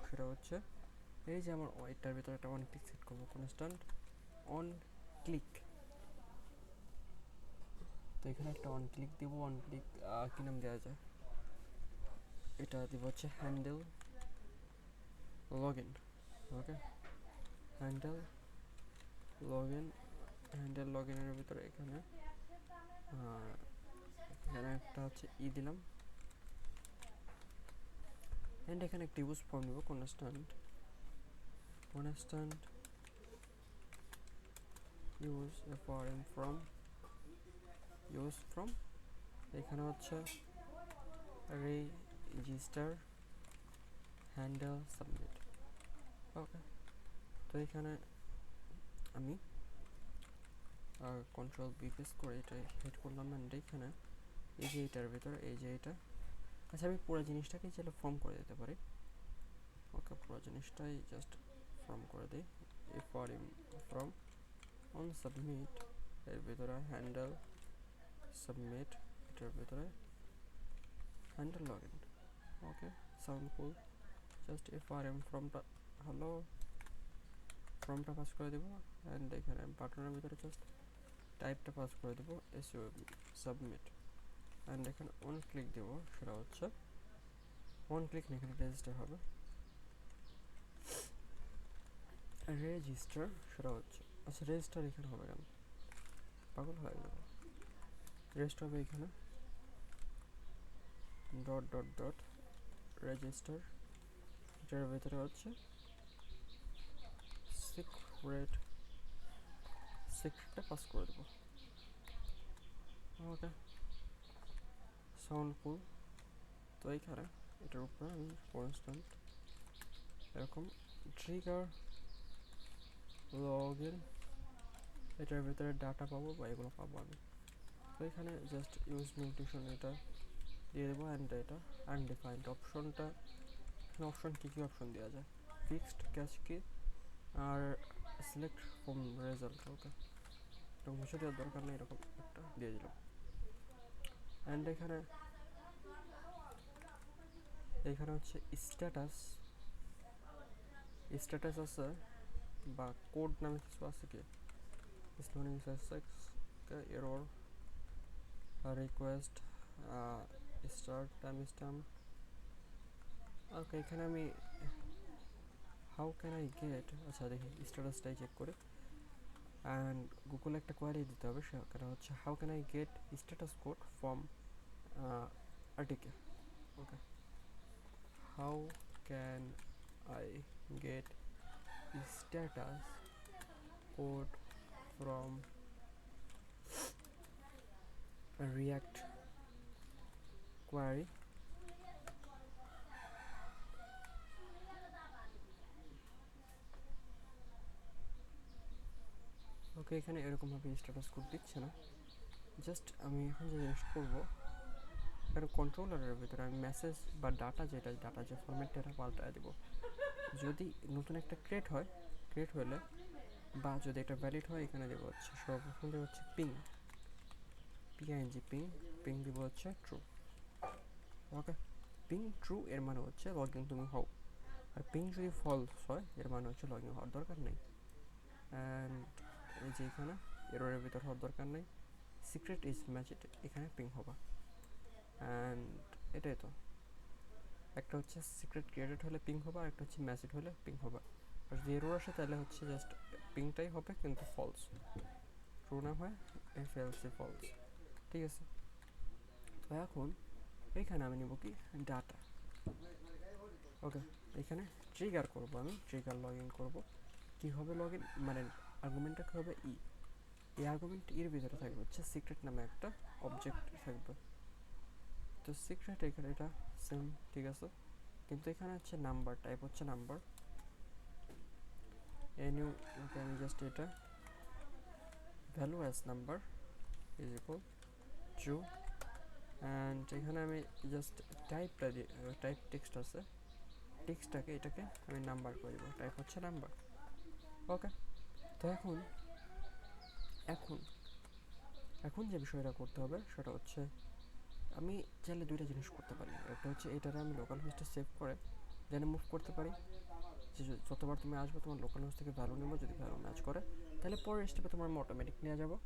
সেটা হচ্ছে এই যে আমার এটার ভিতরে একটা অন ক্লিক সেট করবো, কনস্ট্যান্ট অন ক্লিক। তো এখানে একটা অন ক্লিক দিব। অন ক্লিক কি নাম দেওয়া যায়, এটা দিব হচ্ছে handle log in. Okay, handle login. Handle লগ ইনের ভিতরে এখানে এখানে একটা হচ্ছে দিলাম। অ্যান্ড এখানে একটা ইউজ ফর্ম নিব, constant use form from use from. এখানে হচ্ছে রেজিস্টার হ্যান্ডেল সাবমিট। ওকে, তো এখানে আমি কন্ট্রোল বি প্রেস করে এটা হিট করলাম। অ্যান্ড এখানে এই যে এটার ভিতরে এই যে এটা, আচ্ছা আমি পুরো জিনিসটাকে চাইলে ফর্ম করে দিতে পারি। ওকে, পুরো জিনিসটাই জাস্ট ফর্ম করে দিই। ফর ফ্রম অন সাবমিট এর ভিতরে হ্যান্ডেল সাবমিট, এটার ভিতরে handle log in. Okay, sound cool. Just ফ্রমটা হ্যালো ফর্মটা পাস করে দেবো। অ্যান্ড এখানে বাটনের ভিতরে জাস্ট টাইপটা পাস করে দেবো, সাবমিট। অ্যান্ড এখানে অন ক্লিক দেবো, সেটা হচ্ছে অন ক্লিক এখানে রেজিস্টার হবে। রেজিস্টার সেটা হচ্ছে, আচ্ছা রেজিস্টার এখানে হবে কেন, পাগল হয়ে যাবে। রেজিস্টার হবে এখানে ডট ডট ডট রেজিস্টার, এটার ভিতরে হচ্ছে সিক্রেটটা পাস করে দেবো। ওকে, সাউন্ড কুল। তো এইখানে এটার উপরে আমি কনস্ট্যান্ট এরকম ট্রিগার লগ ইন, এটার ভিতরে ডাটা পাবো বা এগুলো পাবো আমি। তো এখানে জাস্ট ইউজ নিউট্রিশন এটা দিয়ে দেবো। অ্যান্ড এটা আনডিফাইন্ড অপশনটা, এখানে অপশন কী কী অপশন দেওয়া যায়, ফিক্সড, ক্যাশ কি, আর সিলেক্ট ফ্রম রেজাল্ট। ওকে, এরকম কিছু দেওয়ার দরকার নেই, এরকম একটা দিয়ে দিলাম। অ্যান্ড এখানে হচ্ছে স্ট্যাটাস আছে বা কোড নামে কিছু আছে কি, স্লোনিং success error request start timestamp. Okay, এখানে আমি হাউ ক্যান আই গেট, আচ্ছা দেখি স্ট্যাটাসটাই চেক করে। অ্যান্ড গুগলে একটা কোয়ারি দিতে হবে, সেখানে হচ্ছে how can I get status code from article. Okay, how can I get status code from React query. Okay, এখানে এরকমভাবে স্ট্যাটাস কোড দিচ্ছে না। জাস্ট আমি এখন যে জিনিস করবো, এখানে কন্ট্রোলারের ভিতরে আমি মেসেজ বা ডাটা যে ফরম্যাটটা এটা পাল্টায় দেবো। যদি নতুন একটা ক্রিয়েট হলে বা যদি এটা ভ্যালিড হয়, এখানে দেবো হচ্ছে সর্বপ্রথম দেবো হচ্ছে পিং দিব হচ্ছে ট্রু। ওকে, পিং ট্রু এর মানে হচ্ছে লগ ইন তুমি হও, আর পিং যদি ফলস হয় এর মানে হচ্ছে লগ ইন হওয়ার দরকার নেই। অ্যান্ড এই যে এখানে এররের ভিতর হওয়ার দরকার নেই, সিক্রেট ইজ ম্যাজিক এখানে পিং হবা। অ্যান্ড এটাই তো, একটা হচ্ছে সিক্রেট ক্রিয়েটেড হলে পিং হবা, আর একটা হচ্ছে ম্যাজিক হলে পিং হবা। আর যদি এরর আসে তাহলে হচ্ছে জাস্ট পিংটাই হবে কিন্তু ফলস, ট্রু না হয় এফএলসি ফলস। ঠিক আছে, তো এখন এইখানে আমি নেব কি ডাটা। ওকে, এখানে ট্রিগার করবো, আমি ট্রিগার লগ ইন করবো। কী হবে লগ ইন, মানে আর্গুমেন্টটা কী হবে এই আর্গুমেন্ট এর ভিতরে থাকবে হচ্ছে সিক্রেট নামে একটা অবজেক্ট থাকবে। তো সিক্রেট এখানে এটা সেম, ঠিক আছে, কিন্তু এখানে হচ্ছে নাম্বার, টাইপ হচ্ছে নাম্বার। এনিউ, ওকে আমি জাস্ট এটা value as number is equal true. And এখানে আমি জাস্ট টাইপটা দিয়ে, টাইপ টেক্সট আছে, টেক্সটটাকে এটাকে আমি নাম্বার করে দেবো, টাইপ হচ্ছে নাম্বার। ওকে, তো এখন যে বিষয়টা করতে হবে সেটা হচ্ছে আমি চাইলে দুইটা জিনিস করতে পারি। একটা হচ্ছে এটারে আমি লোকাল হোস্টে সেভ করে দেন মুভ করতে পারি, যে যতবার তুমি আসবে তোমার লোকাল হোস্ট থেকে ভ্যালু নেবো, যদি ভ্যালু ম্যাচ করে তাহলে পরের স্টেপে তোমার অটোমেটিক নিয়ে যাবো।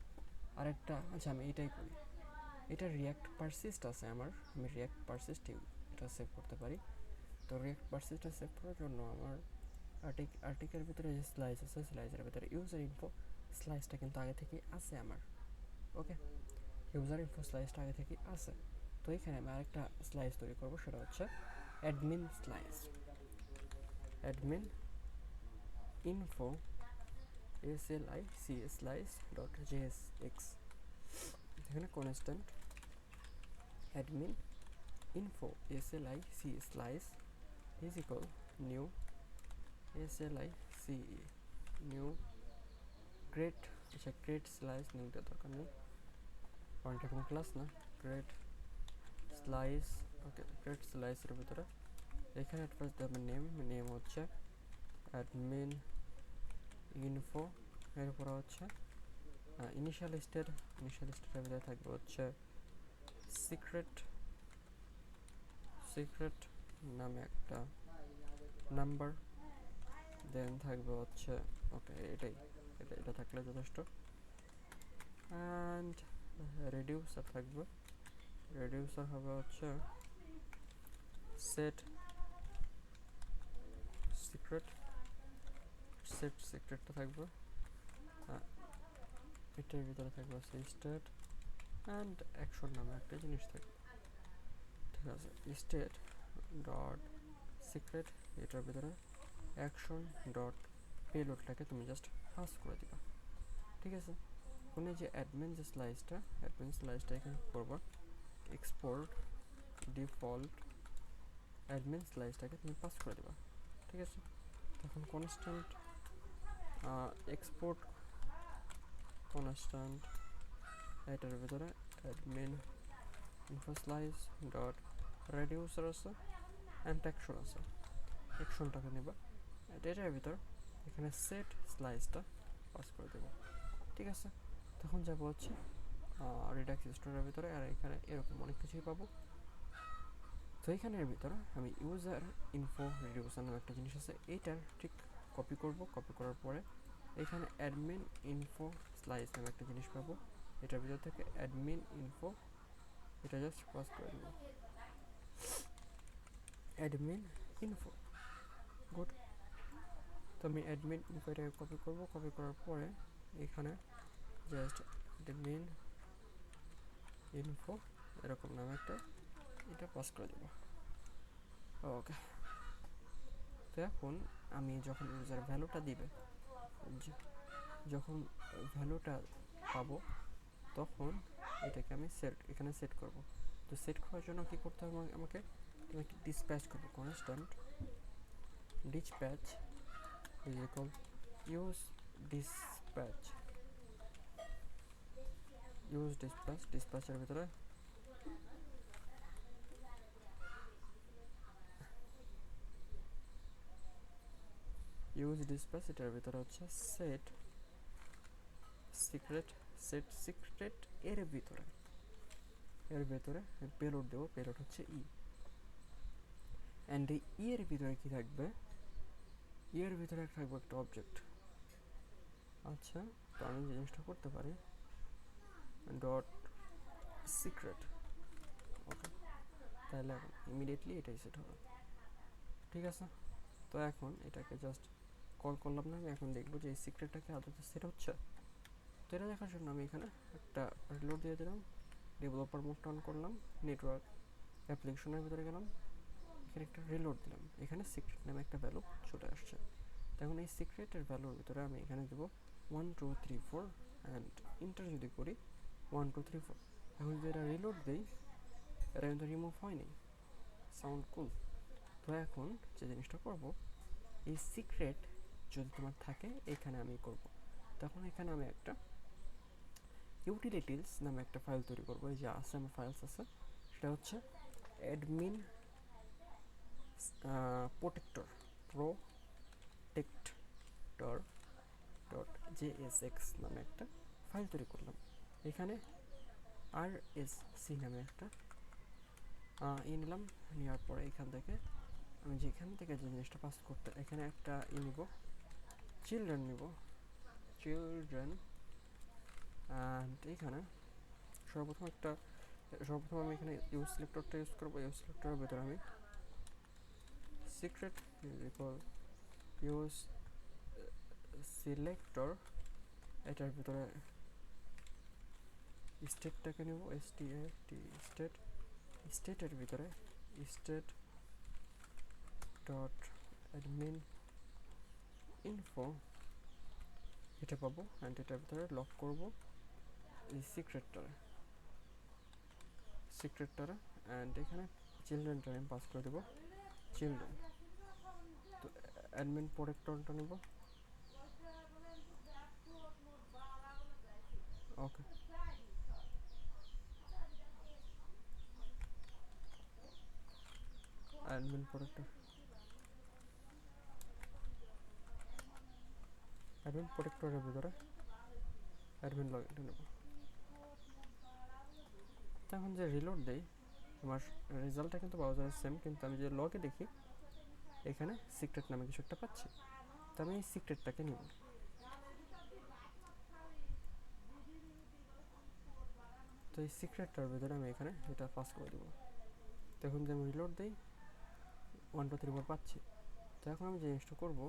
আরেকটা আচ্ছা আমি এটাই করি, এটা রিয়াক্ট পারসিস্ট আছে আমার, আমি রিয়াক্ট পারসিস্ট এটা সেভ করতে পারি। তো রিয়াক্ট পারসিস্টটা সেভ করার জন্য আমার আর্টিকের ভিতরে যে স্লাইস আছে স্লাইসের ভিতরে ইউজার ইনফো স্লাইসটা কিন্তু আগে থেকেই আছে আমার। ওকে, ইউজার ইনফো স্লাইসটা আগে থেকেই আছে। তো এখানে আমি আরেকটা স্লাইস তৈরি করবো, সেটা হচ্ছে admin slice. Admin info slic slice dot jsx, এখানে constant admin info slic slice is equal new slice new create, আচ্ছা create slice নিউটা দরকার নেই কারণ এটা কোনো ক্লাস না। create slice, ওকে create slice এর ভিতরে এখানে ফার্স্ট দেবে নেম হচ্ছে অ্যাডমিন ইনফো, এরপর হচ্ছে ইনিশিয়াল স্টেটের ভিতরে থাকবে হচ্ছে সিক্রেট নামে একটা নাম্বার, দেন থাকবে হচ্ছে ওকে এটা থাকলে যথেষ্ট। অ্যান্ড রেডিউসার থাকবে, রেডিউসার হবে হচ্ছে সেট সিক্রেটটা থাকবে, এটার ভিতরে থাকবে হচ্ছে স্টেট অ্যান্ড অ্যাকশন নামে একটা জিনিস থাকবে। ঠিক আছে, স্টেট ডট সিক্রেট, এটার ভিতরে অ্যাকশন ডট পেলোডটাকে তুমি জাস্ট পাস করে দিবা। ঠিক আছে, এখন এই যে অ্যাডমিন স্লাইসটা এখানে করবা এক্সপোর্ট ডিফল্ট অ্যাডমিন স্লাইসটাকে তুমি পাস করে দিবা। ঠিক আছে, তখন কনস্ট্যান্ট এক্সপোর্ট কনস্ট্যান্ট এটার ভিতরে admin info slice dot reducer আছে অ্যান্ড অ্যাকশন আছে, অ্যাকশনটাকে নেবা এটার ভিতর এখানে সেট স্লাইসটা পাস করে দেবো। ঠিক আছে, তখন যাবো হচ্ছে রিডাক্স স্টোরের ভিতরে, আর এখানে এরকম অনেক কিছুই পাবো। তো এখানের ভিতরে আমি ইউজার ইনফো রিডিউসার নামে একটা জিনিস আছে, এইটার ঠিক কপি করব, কপি করার পরে এখানে অ্যাডমিন ইনফো স্লাইস নামে একটা জিনিস পাবো, এটার ভিতর থেকে অ্যাডমিন ইনফো এটা জাস্ট পাস করে দেবো অ্যাডমিন ইনফো। গুড, তো আমি অ্যাডমিন ইনফো এটাকে কপি করব, কপি করার পরে এখানে জাস্ট অ্যাডমিন ইনফো এরকম নামে একটা এটা পাস করে দেবো। ওকে, তো এখন আমি যখন ইউজার ভ্যালুটা দিবে, যখন ভ্যালুটা পাবো তখন এটাকে আমি এখানে সেট করব। তো সেট করার জন্য কী করতে হবে আমাকে ডিসপ্যাচ করবো, constant dispatch is equal use ডিসপ্যাচের ভিতরে এটার ভিতরে হচ্ছে সেট সিক্রেট এর ভিতরে পেলোড দেবো, পেলোড হচ্ছে অ্যান্ড এই এর ভিতরে কি থাকবে, এর ভিতরে থাকবে একটা অবজেক্ট। আচ্ছা, তো আমি জিনিসটা করতে পারি ডট সিক্রেট, ওকে, তাহলে এখন ইমিডিয়েটলি এটাই সেট হবে। ঠিক আছে, তো এখন এটাকে জাস্ট কল করলাম না, আমি এখন দেখবো যে এই সিক্রেটটাকে আদতে সেট হচ্ছে। তো এটা দেখার জন্য আমি এখানে একটা রিলোড দিয়ে দিলাম, ডেভেলপার মোডটা অন করলাম, নেটওয়ার্ক অ্যাপ্লিকেশনের ভিতরে গেলাম, এখানে একটা রিলোড দিলাম, এখানে সিক্রেট নামে একটা ভ্যালু চলে আসছে। তখন এই সিক্রেটের ভ্যালুর ভিতরে আমি এখানে দেবো 1 2 3 4 অ্যান্ড ইন্টার যদি করি 1 2 3 4। এখন যদি এটা রিলোড দিই এটা কিন্তু রিমুভ হয়নি, সাউন্ড কুল। তো এখন যে জিনিসটা করব, এই সিক্রেট যদি তোমার থাকে এখানে আমি করব, তখন এখানে আমি একটা ইউটিলিটিস নামে একটা ফাইল তৈরি করবো, এই যে আছে আমার ফাইলস আছে, সেটা হচ্ছে অ্যাডমিন প্রোটেক্টর ডট জেএসএক্স নামে একটা ফাইল তৈরি করলাম। এখানে আর এস সি নামে একটা নিলাম। নেওয়ার পরে এখান থেকে আমি যেখান থেকে যে জিনিসটা পাস করতে এখানে একটা নিব, চিলড্রেন নিব, চিলড্রেন। অ্যান্ড এখানে সর্বপ্রথম আমি এখানে ইউজ সিলেক্টরটা ইউজ করবো। ইউজ সিলেক্টরের ভিতরে আমি সিক্রেট ইউজ সিলেক্টর, এটার ভিতরে স্টেটটাকে নেব, স্টেট, স্টেটের ভিতরে স্টেট ডট অ্যাডমিন ইনফো এটা পাবো। অ্যান্ড এটার ভিতরে লক করব এই সিক্রেটটারে। অ্যান্ড এখানে চিলড্রেনটা আমি পাস করে দেবো, চিলড্রেন। তো অ্যাডমিন প্রোটেক্টরটা নেব, ওকে। অ্যাডমিন প্রোটেক্টরের ভিতরে অ্যাডমিন লগইনটা নেব। এখন যে রিলোড দেই আমার রেজাল্টটা কিন্তু ব্রাউজারের সেম, কিন্তু আমি যে লগে দেখি এখানে সিক্রেট নামে কিছু একটা পাচ্ছি। তো আমি এই সিক্রেটটাকে নিব। তো এই সিক্রেটটার ভিতরে আমি এখানে এটা পাস করে দেবো। তো এখন যে আমি রিলোড দিই 1 2 3 4 পাচ্ছি। তো এখন আমি যে জিনিসটা করবো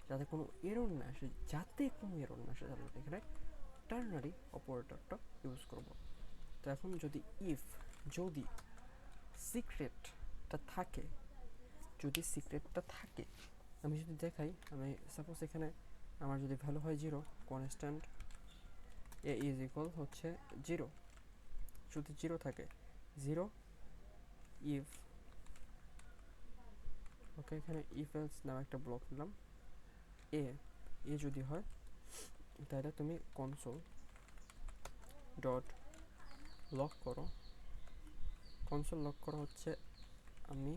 যাতে কোনো এরর না আসে, তাহলে এখানে টার্নারি অপারেটরটা ইউজ করব। তো এখন যদি যদি সিক্রেটটা থাকে, আমি যদি দেখাই, আমি সাপোজ এখানে আমার যদি ভ্যালু হয় 0, কনস্ট্যান্ট এ ইজ ইকুয়াল হচ্ছে 0, যদি 0 থাকে 0 ইফ, ওকে। এখানে ইফ এলস নামে একটা ব্লক নিলাম। এ যদি হয় তাহলে তুমি কনসোল ডট লক করো, কনসোল লক করা হচ্ছে আমি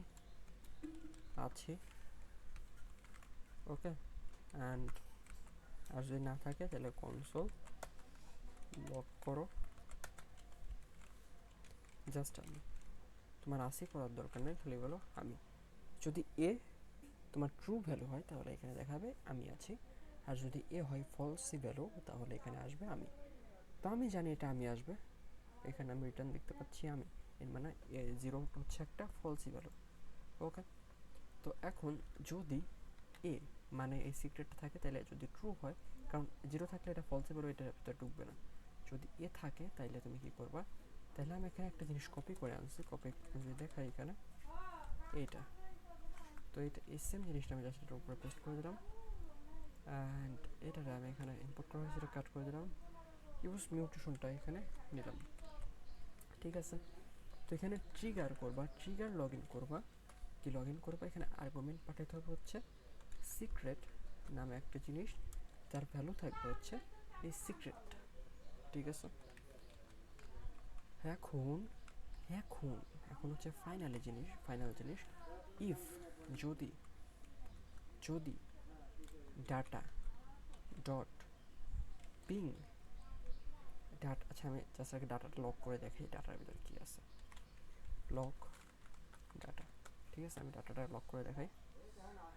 আছি, ওকে। অ্যান্ড আর যদি না থাকে তাহলে কনসোল লক করো জাস্ট আমি। তোমার আসি করার দরকার নেই, খালি বলো আমি। যদি এ তোমার ট্রু ভ্যালু হয় তাহলে এখানে দেখাবে আমি আছি, আর যদি এ হয় ফলসি ভ্যালু তাহলে এখানে আসবে আমি। তো আমি জানি এটা আমি আসবে, এখানে আমি রিটার্ন দেখতে পাচ্ছি আমি, এর মানে এ 0 হচ্ছে একটা ফলসি ভ্যালু, ওকে। তো এখন যদি এ মানে এই সিক্রেটটা থাকে তাহলে যদি ট্রু হয়, কারণ 0 থাকলে এটা ফলসি ভ্যালু, এটার ভিতরে ঢুকবে না। যদি এ থাকে তাহলে তুমি কি করবা, তাহলে আমি এখানে একটা জিনিস কপি করে আনছি, কপি যদি দেখাই এখানে এইটা, তো এটা এই সেম জিনিসটা আমি জাস্ট এটার উপরে পেস্ট করে দিলাম। অ্যান্ড এটারে আমি এখানে ইম্পোর্ট করা হয়েছে, এটা কাট করে দিলাম, ইউজ মিউটেশনটা এখানে নিলাম, ঠিক আছে। তো এখানে ট্রিগার লগ ইন করবা, এখানে আর্গুমেন্ট পাঠাতে হবে হচ্ছে সিক্রেট নামে একটা জিনিস, তার ভ্যালু থাকবে হচ্ছে এই সিক্রেট, ঠিক আছে। এখন এখন এখন হচ্ছে ফাইনাল জিনিস, ইফ যদি ডাটা ডট পিং ডাটা, আচ্ছা আমি জাস্ট আগে ডাটাটা লক করে দেখি ডাটার ভিতরে কি আছে, লক ডাটা, ঠিক আছে। আমি ডাটাটা লক করে দেখাই।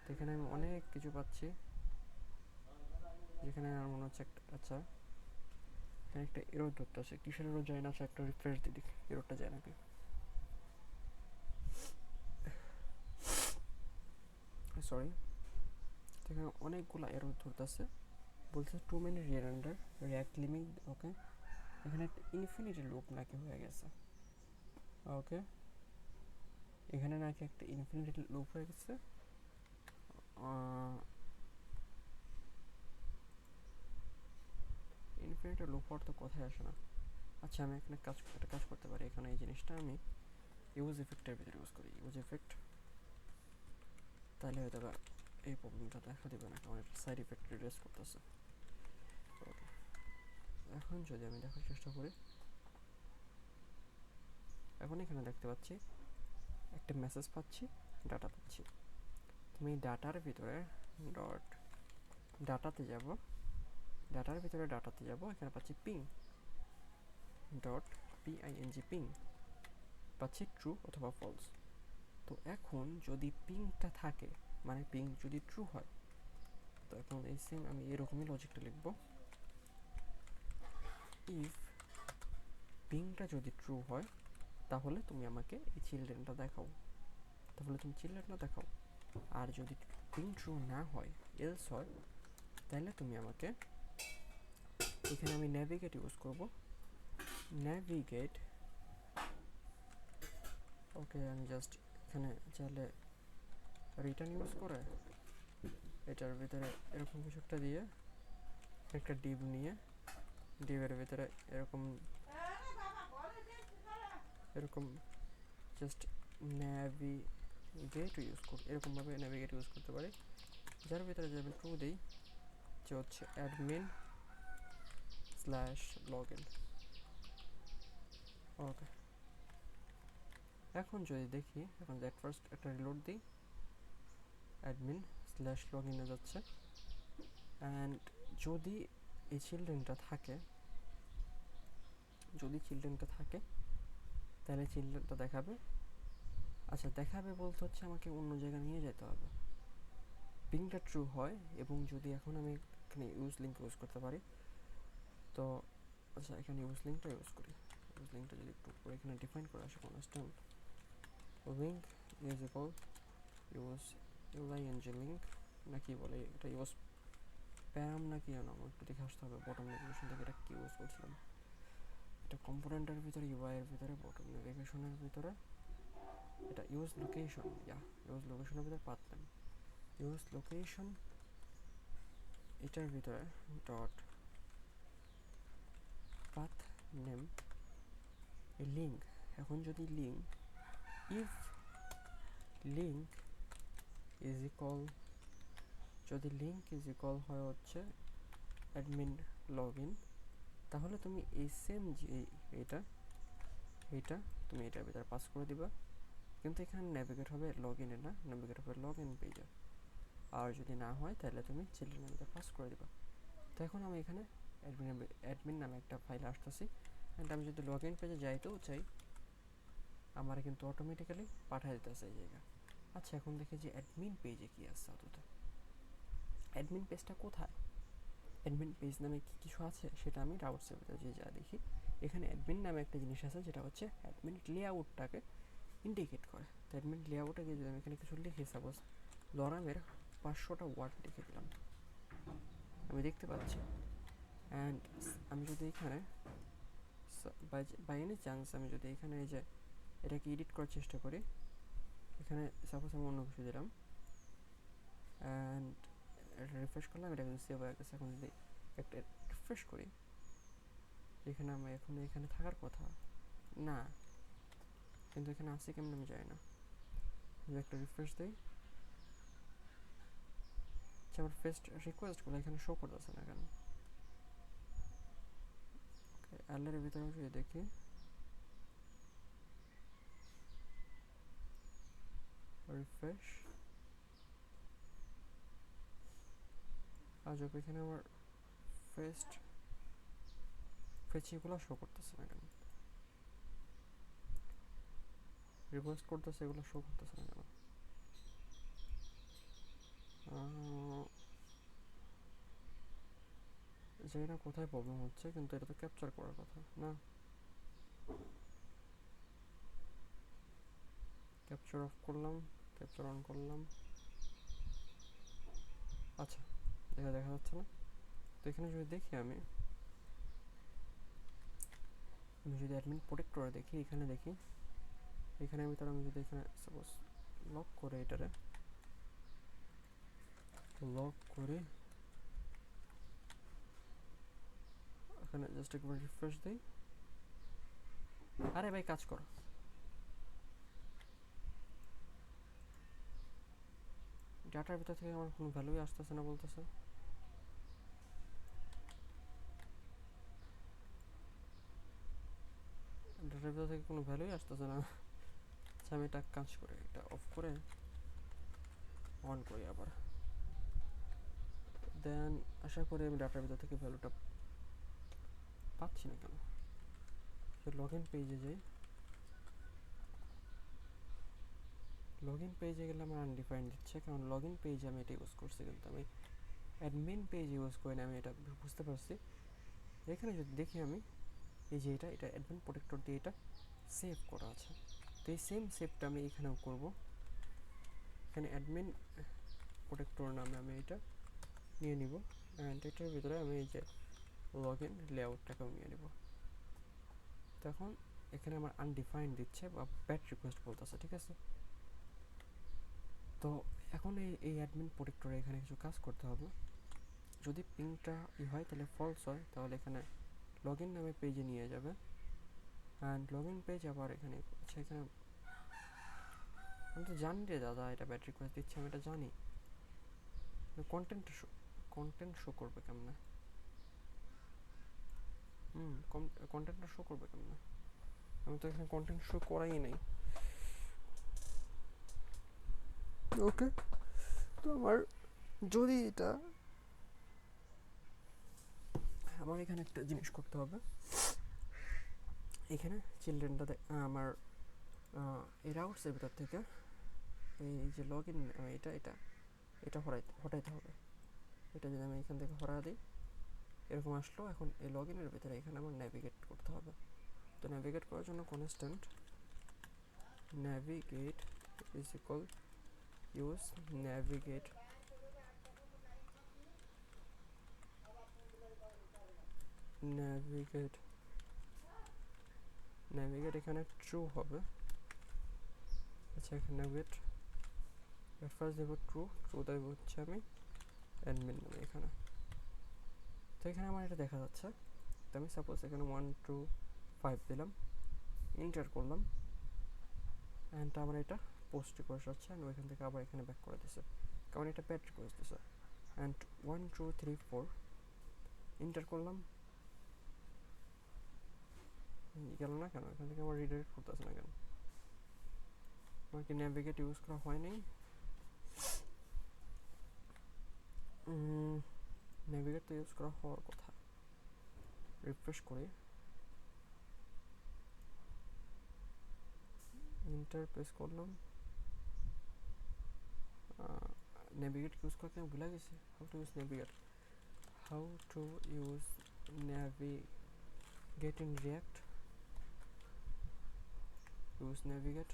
তো এখানে আমি অনেক কিছু পাচ্ছি, যেখানে আমার মনে হচ্ছে একটা, আচ্ছা এখানে একটা এরর ধরতে আছে, কিসের এরর যায় না, আচ্ছা একটা রিফ্রেশ দিয়ে দেখি এররটা যায় নাকি। সরি, এখানে অনেকগুলো এরর ধরতেছে, বলছে টু মেনি রিরেন্ডার রিয়াক্ট লিমিট, ওকে। এখানে একটা ইনফিনিটি লুপ নাকি হয়ে গেছে, ওকে। এখানে নাকি একটা ইনফিনিটি লুপ হয়ে গেছে, ইনফিনিটি লুপ হওয়ার তো কথাই আসে না। আচ্ছা আমি এখানে একটা কাজ করতে পারি, এখানে এই জিনিসটা আমি ইউজ ইফেক্টের ভিতরে ইউজ করি, ইউজ ইফেক্ট, তাহলে হয়তো এই প্রবলেমটা দেখা দেবে না, কারণ এটা সাইড ইফেক্ট রিডিউস করতেছে, ওকে। এখন যদি আমি দেখার চেষ্টা করি, এখন এখানে দেখতে পাচ্ছি একটা মেসেজ পাচ্ছি, ডাটা পাচ্ছি। তুমি ডাটার ভিতরে ডাটাতে যাব, এখানে পাচ্ছি পিং ডট পিং, পাচ্ছি ট্রু অথবা ফলস। তো এখন যদি পিংটা থাকে, মানে পিং যদি ট্রু হয়, তো এখন এই সেম আমি এরকমই লজিকটা লিখব। ইফ পিংটা যদি ট্রু হয় তাহলে তুমি আমাকে এই চিলড্রেনটা দেখাও, তাহলে তুমি চিলড্রেনটা দেখাও। আর যদি পিং ট্রু না হয়, এলস হয়, তাহলে তুমি আমাকে, এখানে আমি ন্যাভিগেট ইউজ করব। ন্যাভিগেট, ওকে আমি জাস্ট এখানে চাইলে রিটার্ন ইউজ করে এটার ভিতরে এরকম কিছু একটা দিয়ে একটা ডিভ নিয়ে ডিভের ভিতরে এরকম এরকম জাস্ট ন্যাভিগেট ইউজ করি, এরকমভাবে ন্যাভিগেট ইউজ করতে পারি, যার ভিতরে যে আমি ট্রু দিই যে হচ্ছে অ্যাডমিন স্ল্যাশ লগ ইন। ওকে, এখন যদি দেখি, এখন দ্যাট ফার্স্ট একটা রিলোড দিই, অ্যাডমিন স্ল্যাশ লগ ইনে যাচ্ছে। অ্যান্ড যদি এই চিলড্রেনটা থাকে, যদি চিলড্রেনটা থাকে তাহলে চিলড্রেনটা দেখাবে। আচ্ছা, দেখাবে বলতে হচ্ছে আমাকে অন্য জায়গায় নিয়ে যেতে হবে। পিংটা ট্রু হয় এবং যদি এখন আমি এখানে ইউজ লিঙ্ক ইউজ করতে পারি, তো আচ্ছা এখানে ইউজ লিঙ্কটা ইউজ করি। ইউজ লিঙ্কটা যদি একটু করে এখানে ডিফাইন করে আসে constant link is equal use link নাকি বলে এটা, ইউজ প্যাম নাকি জানো, আমার একটু দেখে আসতে হবে বটম নেভিগেশন থেকে এটা কি ইউজ করছিলাম। এটা কম্পোনেন্টের ভিতরে, ইউআই এর ভিতরে, বটম নেভিগেশনের ভিতরে, এটা ইউজ লোকেশন, ইউজ লোকেশনের ভিতরে পাথ নেম, ইউজ লোকেশন এটার ভিতরে ডট পাথ নেম লিঙ্ক। এখন যদি link, if link is equal, যদি লিঙ্ক ইজ ইকুয়াল হয় হচ্ছে অ্যাডমিন লগ ইন, তাহলে তুমি এই সেম যে এটা এটা তুমি এটার ভিতরে পাস করে দিবা, কিন্তু এখানে ন্যাভিগেট হবে লগ ইনে না, ন্যাভিগেট হবে লগ ইন পেজে। আর যদি না হয় তাহলে তুমি চিলড্রেনের ভিতরে পাস করে দিবা। তো এখন আমি এখানে অ্যাডমিন নামে একটা ফাইল আসতেছি, অ্যান্ড আমি যদি লগ ইন পেজে যাইতেও চাই আমার কিন্তু অটোমেটিক্যালি পাঠিয়ে দিতেছে এই জায়গা। আচ্ছা, এখন দেখি যে অ্যাডমিন পেজে কি আছে আদতে, অ্যাডমিন পেজটা কোথায়, অ্যাডমিন পেজ নামে কি কিছু আছে সেটা আমি রাউটসের ভিতরে যে যা দেখি, এখানে অ্যাডমিন নামে একটা জিনিস আছে যেটা হচ্ছে অ্যাডমিন লেআউটটাকে ইন্ডিকেট করে। তো অ্যাডমিন লেআউটে গিয়ে যদি আমি এখানে কিছু লিখি, সাপোজ লরামের 500টা ওয়ার্ড লিখে দিলাম, আমি দেখতে পাচ্ছি। অ্যান্ড আমি যদি এখানে বাই এনি চান্স আমি যদি এখানে এই যে এটাকে এডিট করার চেষ্টা করি, এখানে সাপোজ আমি অন্য কিছু দিলাম অ্যান্ড রিফ্রেশ করলাম, এটা কিন্তু সেভ হয়ে গেছে। এখন যদি একটা রিফ্রেশ করি, এখানে আমি এখন এখানে থাকার কথা না, কিন্তু এখানে আসি কেমন আমি জানি না। যদি একটা রিফ্রেশ দিই, আচ্ছা আমার ফেস্ট রিকোয়েস্টগুলো এখানে শো করতেছে না কেন। অ্যালের ভিতরে যদি দেখি, রিফ্রেশ, আজব এখানে আমার ফেচিগুলো শো করতেছে না কেন, রিকোয়েস্ট করতেছে এগুলো শো করতেছে না কেন। জানি না কোথায় প্রবলেম হচ্ছে, কিন্তু এটা তো ক্যাপচার করার কথা না। ক্যাপচার অফ করলাম, ক্যাপচার অন করলাম, আচ্ছা দেখা যাচ্ছে না। তো এখানে যদি দেখি আমি যদি অ্যাডমিন প্রোটেক্টরে দেখি, এখানে দেখি, এখানে ভিতরে আমি যদি এখানে সাপোজ লক করে এটারে লক করে এখানে জাস্ট একবার রিফ্রেশ দিই, আরে ভাই কাজ করো, ডাটার ভিতর থেকে আমার কোনো ভ্যালুই আসতেছে না বলতেছে। ডাটার ভিতর থেকে কোনো ভ্যালুই আসতেছে না। আচ্ছা আমি এটা কাজ করে এটা অফ করে অন করি আবার, দেন আশা করি আমি ডাটার ভিতর থেকে ভ্যালুটা পাচ্ছি না কেন। লগ ইন পেজে যাই, লগইন পেজে গেলে আমার আনডিফাইন্ড দিচ্ছে, কারণ লগইন পেজে আমি এটা ইউজ করছি, কিন্তু আমি অ্যাডমিন পেজ ইউজ করি না। আমি এটা বুঝতে পারছি। এখানে যদি দেখি আমি এই যে এটা অ্যাডমিন প্রোটেক্টর দিয়ে এটা সেভ করা আছে, তো এই সেম সেভটা আমি এখানেও করব। এখানে অ্যাডমিন প্রোটেক্টর নামে আমি এটা নিয়ে নিব, অ্যান্ড এটার ভিতরে আমি এই যে লগ ইন লেআউটটাকেও নিয়ে নেব। তখন এখানে আমার আনডিফাইন্ড দিচ্ছে বা ব্যাট রিকোয়েস্ট বলতেছে, ঠিক আছে। তো এখন এই অ্যাডমিন প্রোটেক্টরে এখানে কিছু কাজ করতে হবে। যদি পিংটা হয় তাহলে ফলস হয়, তাহলে এখানে লগ ইন নামে পেজে নিয়ে যাবে, অ্যান্ড লগ ইন পেজ আবার এখানে সেখানে আমি তো জানি রে দাদা এটা ব্যাট রিকোয়েস্ট দিচ্ছে, আমি এটা জানি। কন্টেন্ট শো করবে কেমনে? কন্টেন্টটা শো করবে কেমনে? আমি তো এখানে কন্টেন্ট শো করাই নাই। ওকে, তো যদি এটা আমার এখানে একটা জিনিস করতে হবে। এখানে চিলড্রেনটা আমার এই রাউটসের ভিতর থেকে এই যে লগ ইন এটা এটা এটা হটাইতে হবে। এটা যদি আমি এখান থেকে হরা দিই, এরকম আসলো। এখন এই লগ ইনের ভিতরে এখানে আমার ন্যাভিগেট করতে হবে। তো ন্যাভিগেট করার জন্য constant navigate is equal use navigate navigate এখানে ট্রু হবে। আচ্ছা, এখানে ন্যাভিগেট ফার্স্ট দেবো ট্রু দেবো হচ্ছে আমি অ্যাডমিন নামে এখানে। তো এখানে আমার এটা দেখা যাচ্ছে। তো আমি সাপোজ এখানে 1 2 5 দিলাম, এন্টার করলাম, অ্যান্ড আমার এটা পোস্ট রিকোয়েস্ট হচ্ছে, অ্যান্ড ওইখান থেকে আবার এখানে ব্যাক করে দিছে, কারণ এটা ব্যাট রিকোয়েস্ট দিছে। অ্যান্ড 1 2 3 4 এন্টার করলাম, গেল না কেন? এখান থেকে আমার রিডাইরেক্ট করতেছে না কেন? আমার কি ন্যাভিগেট ইউজ করা হয় নাই? ন্যাভিগেট তো ইউজ করা হওয়ার কথা। রিফ্রেশ করে এন্টার প্রেস করলাম, ন্যাভিগেট ইউজ করতে আমি ভুলে গেছি। How to use navigate in react, use navigate.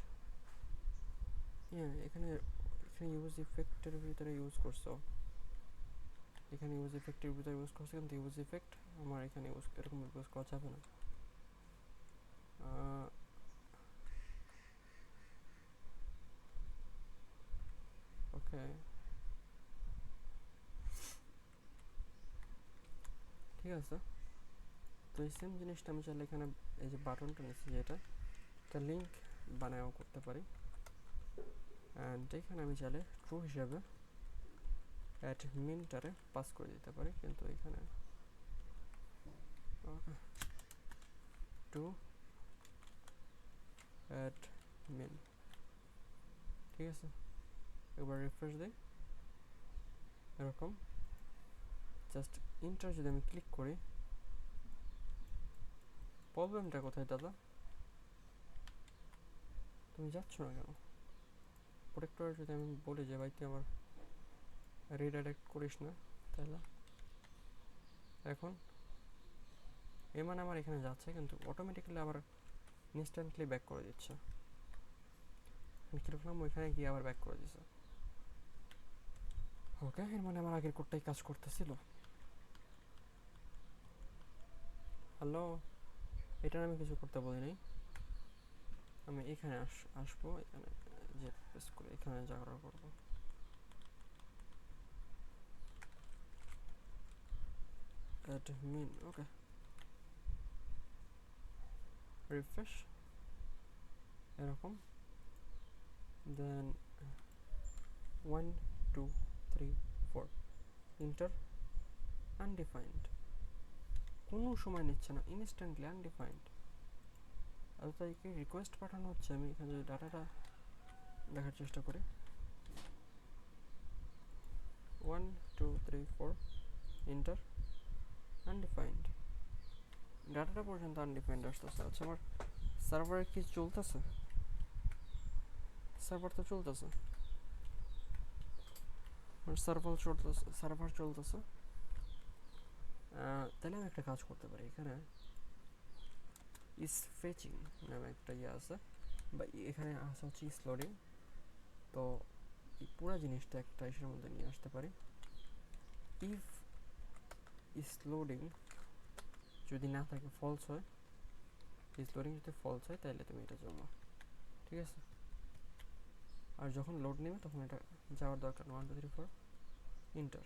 হ্যাঁ, এখানে ইউজ ইফেক্টের ভিতরে ইউজ করছো, এখানে ইউজ ইফেক্টের ভিতরে ইউজ করছো, কিন্তু ইউজ ইফেক্ট আমার এখানে এরকম ইউজ করা যাবে না। ওকে, ঠিক আছে। তো এই সেম জিনিসটা আমি চাইলে এখানে এই যে বাটনটা নিচ্ছি, যেটা একটা লিঙ্ক বানায়ও করতে পারি, অ্যান্ড এখানে আমি চাইলে ট্রু হিসাবে অ্যাডমিনটারে পাস করে দিতে পারি, কিন্তু এখানে ওকে টু অ্যাডমিন, ঠিক আছে। এবার রিফ্রেশ দিই, এরকম জাস্ট ইন্টার যদি আমি ক্লিক করি, প্রবলেমটা কোথায় দাদা? তুমি যাচ্ছ না কেন? প্রোটেক্টর যদি আমি বলি যে ভাই তুই আমার রিডাইরেক্ট করিস না, তাহলে এখন মানে আমার এখানে যাচ্ছে, কিন্তু অটোমেটিক্যালি আবার ইনস্ট্যান্টলি ব্যাক করে দিচ্ছে। আমি কি করলাম, ওইখানে গিয়ে আবার ব্যাক করে দিচ্ছে। ওকে, এর মানে আমার আগের কোডটাই কাজ করতেছিল। হ্যালো, এটা আমি কিছু করতে বলি নাই। আমি এখানে আসবো, এখানে যে প্রেস করে এখানে যা করার করবো। অ্যাডমিন, ওকে, রিফ্রেশ, এরকম, দেন 1 2 3 4 ইন্টার, আনডিফাইন্ড, কোনো সময় নিচ্ছে না, ইনস্ট্যান্টলি আনডিফাইন্ড। আর তাই কি রিকোয়েস্ট পাঠানো হচ্ছে, আমি এখানে যদি ডাটাটা দেখার চেষ্টা করি, 1 2 3 4 ইন্টার, আনডিফাইন্ড, ডাটাটা পর্যন্ত আনডিফাইন্ড আসতেছে। আচ্ছা, আমার সার্ভারে কি চলতেছে? সার্ভার তো চলতেছে, সার্ভার চলতেছে। তাহলে আমি একটা কাজ করতে পারি, এখানে ইস ফেচিং নামে একটা ইয়ে আছে, বা এখানে আছে হচ্ছে ইস লোডিং। তো এই পুরো জিনিসটা একটা ইসের মধ্যে নিয়ে আসতে পারি। ইফ ইস লোডিং যদি না থাকে ফলস হয়, ইস লোডিং যদি ফলস হয় তাহলে তুমি এটা জমা, ঠিক আছে। আর যখন লোড নেবে তখন এটা যাওয়ার দরকার 1 2 3 4 ইন্টার।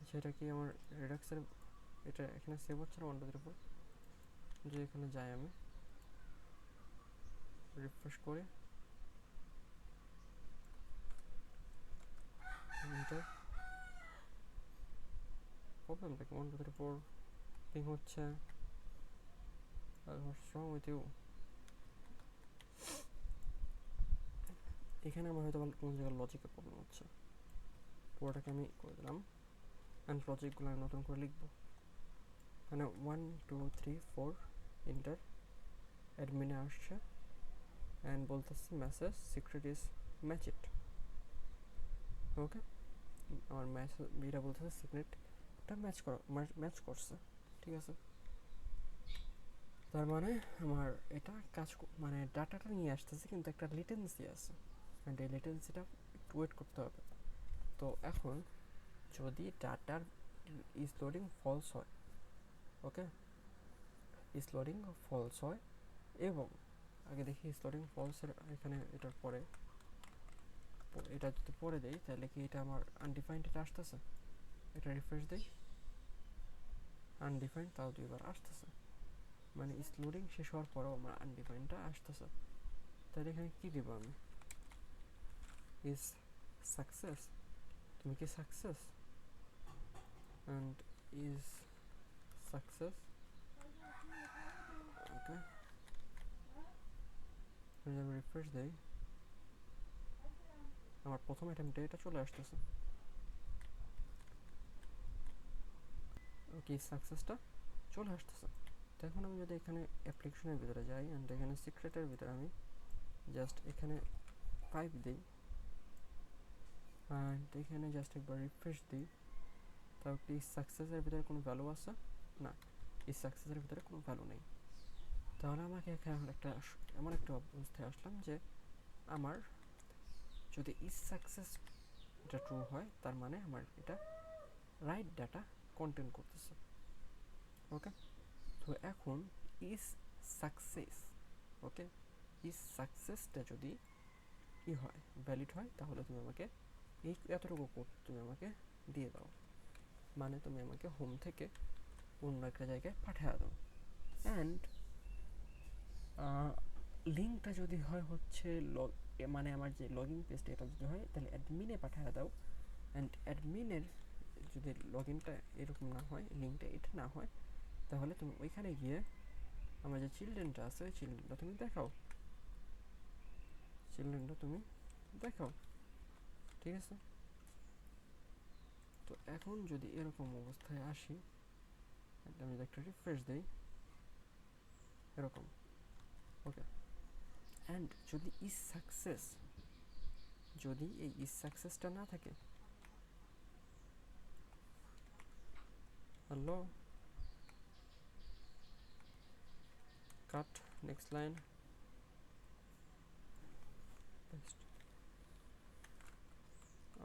সেটা কি আমার রেডাক্সের এটা এখানে সেভ হচ্ছে না 1 2 3 4। যে এখানে যাই আমি রিফ্রেশ করে ইন্টার, প্রবলেমটা কি 1 2 3 4 পিং হচ্ছে। হোয়াটস রং উইথ ইউ? এখানে আমার হয়তো কোনো জায়গায় লজিকের প্রবলেম হচ্ছে। পুরোটাকে আমি করে দিলাম অ্যান্ড লজিকগুলো আমি নতুন করে লিখবো। মানে 1 2 3 4 ইন্টার, অ্যাডমিনে আসছে অ্যান্ড বলতেছে মেসেজ সিক্রেট ইজ ম্যাচ ইট। ওকে, আমার মেসেজ এটা বলতেছে সিক্রেটটা ম্যাচ করছে, ঠিক আছে। তার মানে আমার এটা মানে ডাটাটা নিয়ে আসতেছে, কিন্তু একটা লিটেন্সি আছে অ্যান্ড এই লিটেন্সিটা একটু ওয়েট করতে হবে। তো এখন যদি ডাটার ইজ লোডিং ফলস হয়, ওকে, ইজ লোডিং ফলস হয়, এবং আগে দেখি ইজ লোডিং ফলসের এখানে এটার পরে এটা যদি পরে দেই তাহলে কি এটা আমার আনডিফাইন্ড এটা আসতেছে। এটা রিফ্রেশ দেই, আনডিফাইন্ড তাও দুইবার আসতেছে, মানে ইজ লোডিং শেষ হওয়ার পরেও আমার আনডিফাইন্ডটা আসতেছে। তাহলে এখানে কী দেবো আমি? ইজ সাকসেস, তুমি কি সাকসেস? অ্যান্ড ইজ সাকসেস, ওকে। যদি আমি রিফ্রেশ দেই আমার প্রথম অ্যাটেম্পটে এটা চলে আসতেছে, ওকে, সাকসেসটা চলে আসতেছে। তো এখন আমি যদি এখানে অ্যাপ্লিকেশনের ভিতরে যাই অ্যান্ড এখানে সিক্রেটের ভিতরে আমি জাস্ট এখানে 5 দিই অ্যান্ড এখানে জাস্ট একবার রিফ্রেশ দিই, তাও কি সাকসেসের ভিতরে কোনো ভ্যালু আছে? না, এই সাকসেসের ভিতরে কোনো ভ্যালু নেই। তাহলে আমাকে এখানে এমন একটা অবস্থায় আসলাম যে আমার যদি ইজ সাকসেস এটা ট্রু হয় তার মানে আমার এটা রাইট ডাটা কন্টেন্ট করতেছে, ওকে। তো এখন ইজ সাকসেস, ওকে, ইজ সাকসেসটা যদি কি হয়, ভ্যালিড হয়, তাহলে তুমি আমাকে এই এতটুকু কোড তুমি আমাকে দিয়ে দাও, মানে তুমি আমাকে হোম থেকে অন্য একটা জায়গায় পাঠিয়ে দাও। অ্যান্ড লিঙ্কটা যদি হয় হচ্ছে মানে আমার যে লগ ইন পেজটা এটা যদি হয় তাহলে অ্যাডমিনে পাঠিয়ে দাও। অ্যান্ড অ্যাডমিনের যদি লগ ইনটা এরকম না হয়, লিঙ্কটা এটা না হয়, তাহলে তুমি ওইখানে গিয়ে আমার যে চিলড্রেনটা আছে ওই চিলড্রেনটা তুমি দেখাও, ঠিক আছে। তো এখন যদি এরকম অবস্থায় আসি, আমি যদি একটা রিফ্রেশ দিই এরকম, ওকে। অ্যান্ড যদি এই ইজ সাকসেসটা না থাকে, hello, cut, next line, paste,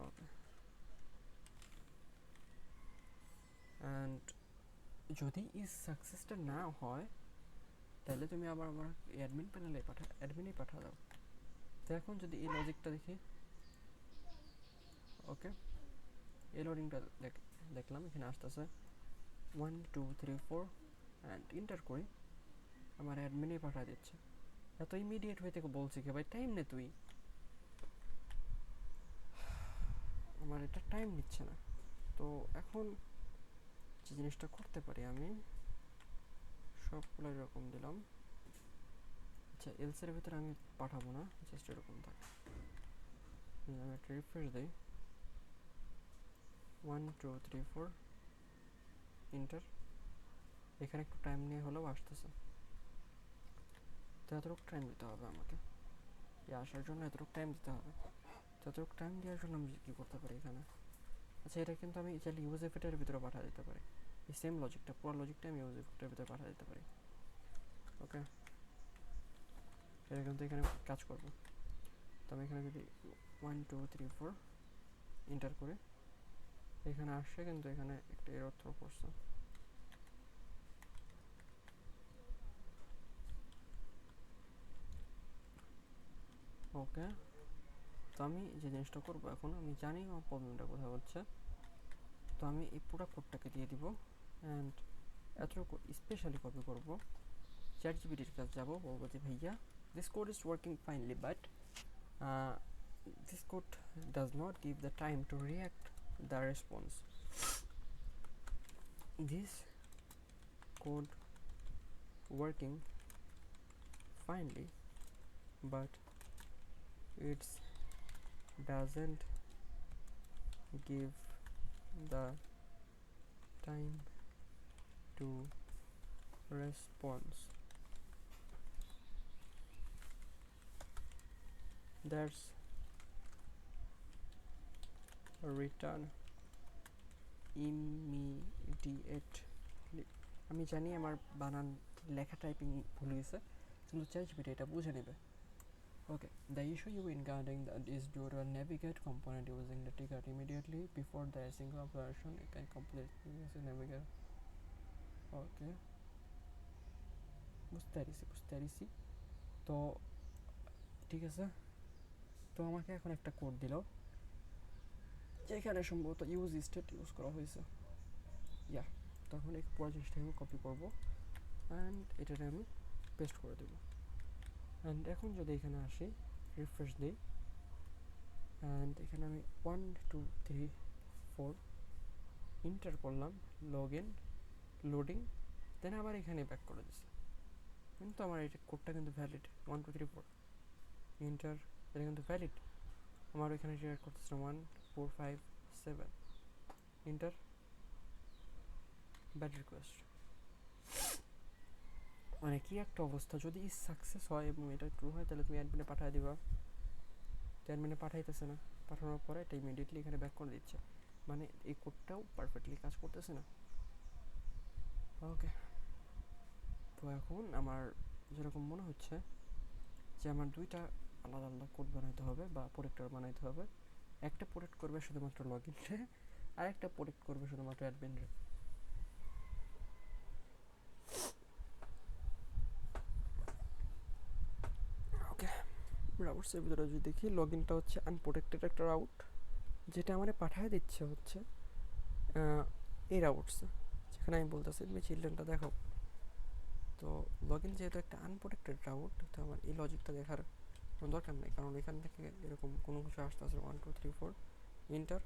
okay. And যদি ইজ সাকসেসটা না হয় তাহলে তুমি আবার আমার অ্যাডমিনে পাঠা দাও। তো এখন যদি এই লজিকটা দেখি, ওকে, এই লোডিংটা দেখলাম এখানে আসতেছে 1 2 3 4 অ্যান্ড ইন্টার করি, আমার অ্যাডমিনে পাঠা দিচ্ছে। এত ইমিডিয়েট হইতে বলছি কি ভাই, টাইম নে তুই, আমার এটা টাইম নিচ্ছে না। তো এখন যে জিনিসটা করতে পারি আমি সবগুলো এরকম দিলাম, আচ্ছা এলসের ভিতরে আমি পাঠাবো না, জাস্ট এরকম থাকে। আমি একটা রিফ্রেশ দিই 1 2 3 4 ইন্টার, এখানে একটু টাইম নিয়ে হলেও আসতেছে। তো এতটুকু টাইম দিতে হবে আমাকে, আসার জন্য এতটুকু টাইম দিতে হবে। তো এতটুকু টাইম দেওয়ার জন্য আমি কী করতে পারি এখানে? আচ্ছা, এটা কিন্তু আমি চাইলে ইউজ এফেক্টের ভিতরে পাঠিয়ে দিতে পারি। এই সেম লজিকটা, পুরো লজিকটা আমি ইউজ এফেক্টের ভিতরে পাঠিয়ে দিতে পারি। ওকে, এটা কিন্তু এখানে কাজ করবে। তো আমি এখানে যদি 1 2 3 4 এন্টার করে এখানে আসছে, কিন্তু এখানে একটা এরর থ্রো করছে। ওকে, তো আমি যে জিনিসটা করবো এখন, আমি জানি আমার প্রবলেমটা কোথায় হচ্ছে। তো আমি এই পুরো কোডটাকে দিয়ে দিব অ্যান্ড এতটুকু স্পেশালি কপি করবো, ChatGPTর কাছে যাবো, বলবো যে ভাইয়া this code is working finely, but this code does not give the time to react the response. This code working finely, but it doesn't give the time to response. That's return immediately. আমি জানি আমার বানান লেখা typing ভুল হয়েছে, কিন্তু ChatGPT এটা বুঝে নেবে। Okay, the issue you encountering is due to a navigate component using the ticket immediately before the async operation. You can complete using navigate. Okay, বুঝতে পারছি। তো ঠিক আছে, তো আমাকে এখন একটা কোড দিল যেখানে সম্ভবত ইউজ স্টেট ইউজ করা হয়েছে। তখন এই পুরো জিনিসটাকে আমি কপি করবো অ্যান্ড এটাকে আমি পেস্ট করে দেবো। অ্যান্ড এখন যদি এখানে আসি, রিফ্রেশ দিই, অ্যান্ড এখানে আমি 1 2 3 4 এন্টার করলাম, লগ ইন, লোডিং, দেন আবার এখানে ব্যাক করে দিচ্ছে। কিন্তু আমার এই কোডটা কিন্তু ভ্যালিড, 1 2 3 4 এন্টার, এটা কিন্তু ভ্যালিড। আমার এখানে শেয়ার করতেছে 1 4 5 7 এন্টার, ব্যাড রিকোয়েস্ট। মানে কি একটা অবস্থা! যদি সাকসেস হয় এবং এটা ট্রু হয় তাহলে তুমি অ্যাডমিনে পাঠিয়ে দিবা, অ্যাডমিনে পাঠাইতেছে না, পাঠানোর পরে এটা ইমিডিয়েটলি এখানে ব্যাক করে দিচ্ছে। মানে এই কোডটাও পারফেক্টলি কাজ করতেছে না। ওকে, তো এখন আমার যেরকম মনে হচ্ছে যে আমার দুইটা আলাদা আলাদা কোড বানাইতে হবে বা প্রোটেক্টর বানাইতে হবে। একটা প্রোটেক্ট করবে শুধুমাত্র লগ ইনরে, আর একটা প্রোটেক্ট করবে শুধুমাত্র অ্যাডমিনরে। ওকে, রাউটসের ভিতরে যদি দেখি, লগ ইনটা হচ্ছে আনপ্রোটেক্টেড একটা রাউট, যেটা আমার পাঠিয়ে দিচ্ছে হচ্ছে এই রাউটসে, যেখানে আমি বলতেছি তুমি চিলড্রেনটা দেখো। তো লগ ইন যেহেতু একটা আনপ্রোটেক্টেড রাউট, তো আমার এই লজিকটা দেখার কোনো দরকার নেই, কারণ এখান থেকে এরকম কোনো কিছু আসতে আসে 1 2 3 4 এন্টার,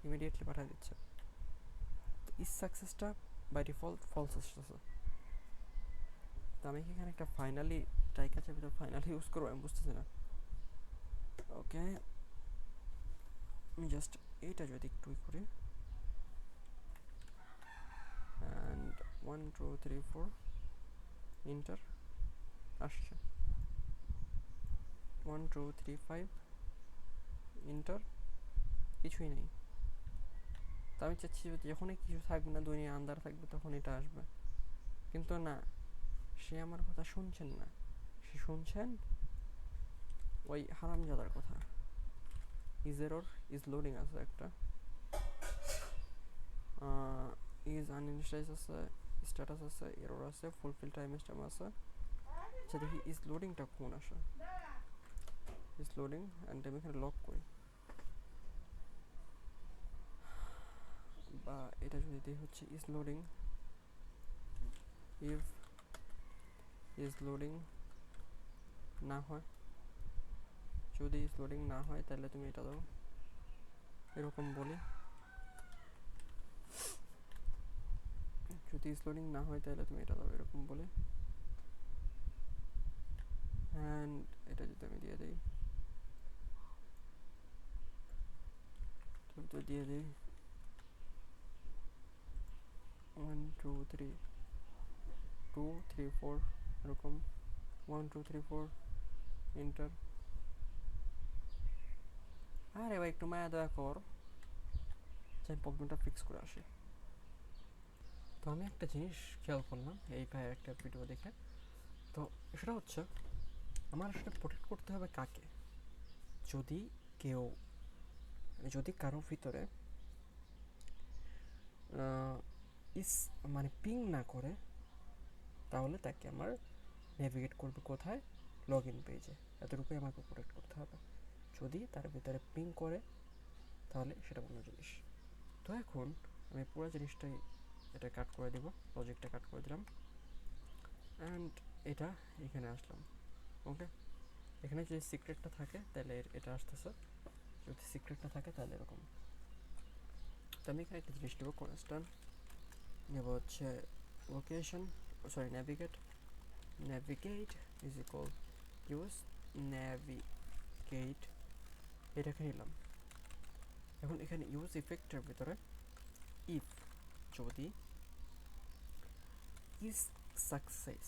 ইমিডিয়েটলি পাঠিয়ে দিচ্ছে। তো ইস সাকসেসটা বাই ডিফল্ট ফলস আসতেছে। তো আমি কি এখানে একটা ফাইনালি ট্রাই কাছে ভিতরে ফাইনালি ইউজ করবো, আমি বুঝতেছি না। ওকে, আমি জাস্ট এইটা যদি একটু করি, অ্যান্ড 1 2 3 4 এন্টার আসছে, 1 2 3 5 এন্টার, কিছুই নেই। তো আমি চাচ্ছি যখনই কিছু থাকবে না, দুনিয়া আন্ধার থাকবে, তখন এটা আসবে। কিন্তু না, সে আমার কথা শুনছেন না, সে শুনছেন ওই হারামজাদার কথা। ইজ এরর, ইজ লোডিং আছে একটা, ইজ আনইনিশিয়ালাইজ আছে, স্ট্যাটাস আছে, এরর আছে, ফুলফিল টাইম স্ট্যাম্প আছে। আচ্ছা দেখি ইজ লোডিংটা কোন আসে, ইজ লোডিং, অ্যান্ড আমি এখানে লক করি, বা এটা যদি দিই হচ্ছে is loading, if is loading না হয়, যদি ইজ লোডিং না হয় তাহলে তুমি এটা দাও, এরকম বলি। যদি ইজ লোডিং না হয় তাহলে তুমি এটা দাও, এরকম বলে। অ্যান্ড এটা যদি আমি দিয়ে দিই, তো দিয়ে দিই 1 2 3 2 3 4 এরকম, 1 2 3 4 এন্টার। আরে ভাই একটু মায়া দয়া কর, আমি প্রবলেমটা ফিক্স করে আসি। তো আমি একটা জিনিস খেয়াল করলাম এই ভাইয়ের একটা ভিডিও দেখে, তো সেটা হচ্ছে আমার আসলে প্রোটেক্ট করতে হবে কাকে? যদি কেউ, যদি কারো ভিতরে ইস মানে পিং না করে, তাহলে তাকে আমার নেভিগেট করবে কোথায়? লগ ইন পেজে। এতটুকুই আমাকে প্রোটেক্ট করতে হবে। যদি তার ভিতরে পিং করে তাহলে সেটা অন্য জিনিস। তো এখন আমি পুরো জিনিসটাই এটা কাট করে দিব, লজিকটা কাট করে দিলাম, অ্যান্ড এটা এখানে আসলাম। ওকে, এখানে যদি সিক্রেটটা থাকে তাহলে এটা আসতেছে, যদি সিক্রেটটা থাকে তাহলে এরকম। তো আমি এখানে একটা জিনিস নেব, কনস্ট্যান্ট নেব হচ্ছে location, sorry navigate, navigate is equal use navigate, এটাকে নিলাম। এখন এখানে ইউজ ইফেক্টের ভিতরে ইফ যদি ইজ সাকসেস,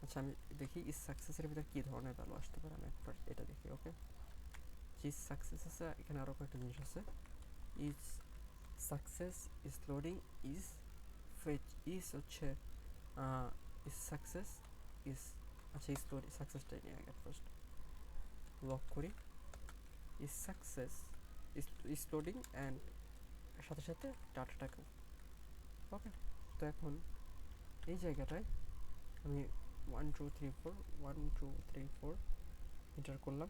আচ্ছা আমি দেখি ইজ সাকসেসের ভিতরে কী ধরনের ভ্যালু আসতে পারে, আমি একবার এটা দেখি। ওকে, ইজ সাকসেস আছে, এখানে আরও কয়েকটা জিনিস আছে। Is success, is loading, is fetch, is হচ্ছে ইজ সাকসেস, ইজ, আচ্ছা ইজ লোডিং, সাকসেসটাই নিয়ে আগে ফার্স্ট লক করি। Is success, is loading and সাথে সাথে ডাটাটাকেও। ওকে, তো এখন এই জায়গাটায় আমি 1 2 3 4 1 2 3 4 এন্টার করলাম।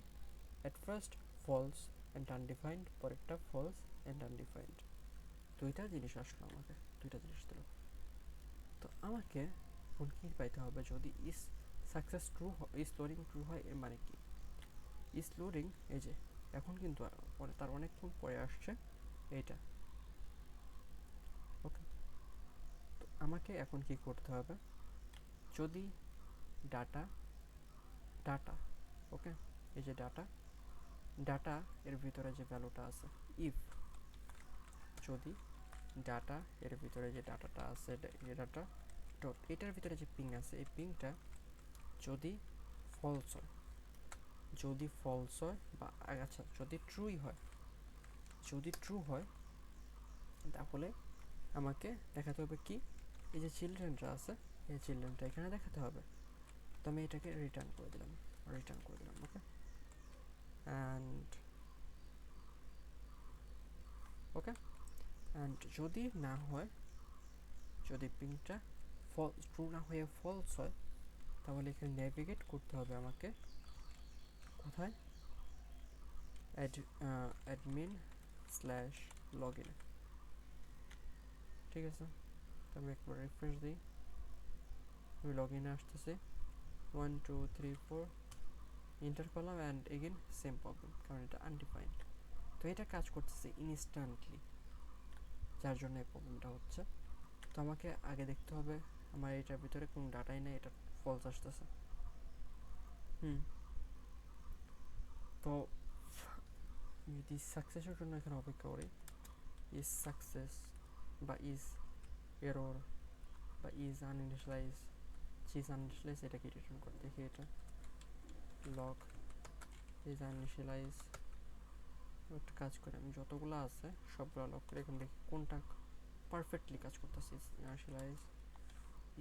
At first false and undefined, পরেরটা ফলস অ্যান্ড আনডিফাইন্ড, দুইটা জিনিস আসলো, আমাকে দুইটা জিনিস দিল। তো আমাকে এখন কী পাইতে হবে? যদি is success true, is loading true হয়, এর মানে কি? ইজ লোডিং, এই যে এখন কিন্তু তার অনেকক্ষণ পরে আসছে এইটা। ওকে, তো আমাকে এখন কি করতে হবে? যদি ডাটা, ডাটা, ওকে, এই যে ডাটা, ডাটা এর ভিতরে যে ভ্যালুটা আছে, ইফ যদি ডাটা এর ভিতরে যে ডাটাটা আছে, এই ডাটা ডট এটার ভিতরে যে পিং আছে, এই পিংটা যদি ফলস হয়, যদি ফলস হয় বা আচ্ছা যদি ট্রুই হয়, যদি ট্রু হয় তাহলে আমাকে দেখাতে হবে কি? এই যে চিলড্রেনটা আছে, এই চিলড্রেনটা এখানে দেখাতে হবে। তো আমি এটাকে রিটার্ন করে দিলাম, রিটার্ন করে দিলাম। ওকে, অ্যান্ড ওকে, অ্যান্ড যদি না হয়, যদি পিংটা ট্রু না হয়ে ফলস হয়, তাহলে এখানে নেভিগেট করতে হবে আমাকে কোথায়? Admin slash log in. ঠিক আছে, তো আমি একবার রিফ্রেশ দিই, আমি লগ ইনে আসতেছি। 1 2 3 4 এন্টার করলাম, অ্যান্ড এগেন সেম প্রবলেম, কারণ এটা আনডিফাইন্ড। তো এটা কাজ করতেছে ইনস্ট্যান্টলি, যার জন্য এই প্রবলেমটা হচ্ছে। তো আমাকে আগে দেখতে হবে আমার এটার ভিতরে কোনো ডাটাই নেই, এটা ফলস আসতেছে। তো যদি সাকসেসের জন্য এখানে অপেক্ষা করি, ইজ সাকসেস বা ইজ এরর বা ইজ আনইনিশিয়ালাইজ, ইজ আনইনিশিয়ালাইজ এটাকে রিটার্ন করে দেখি। এটা লগ ইজ আনইনিশিয়ালাইজ, একটা কাজ করে আমি যতগুলো আছে সবগুলো লক করে এখন দেখি কোনটা পারফেক্টলি কাজ করতেছে। Is initialize,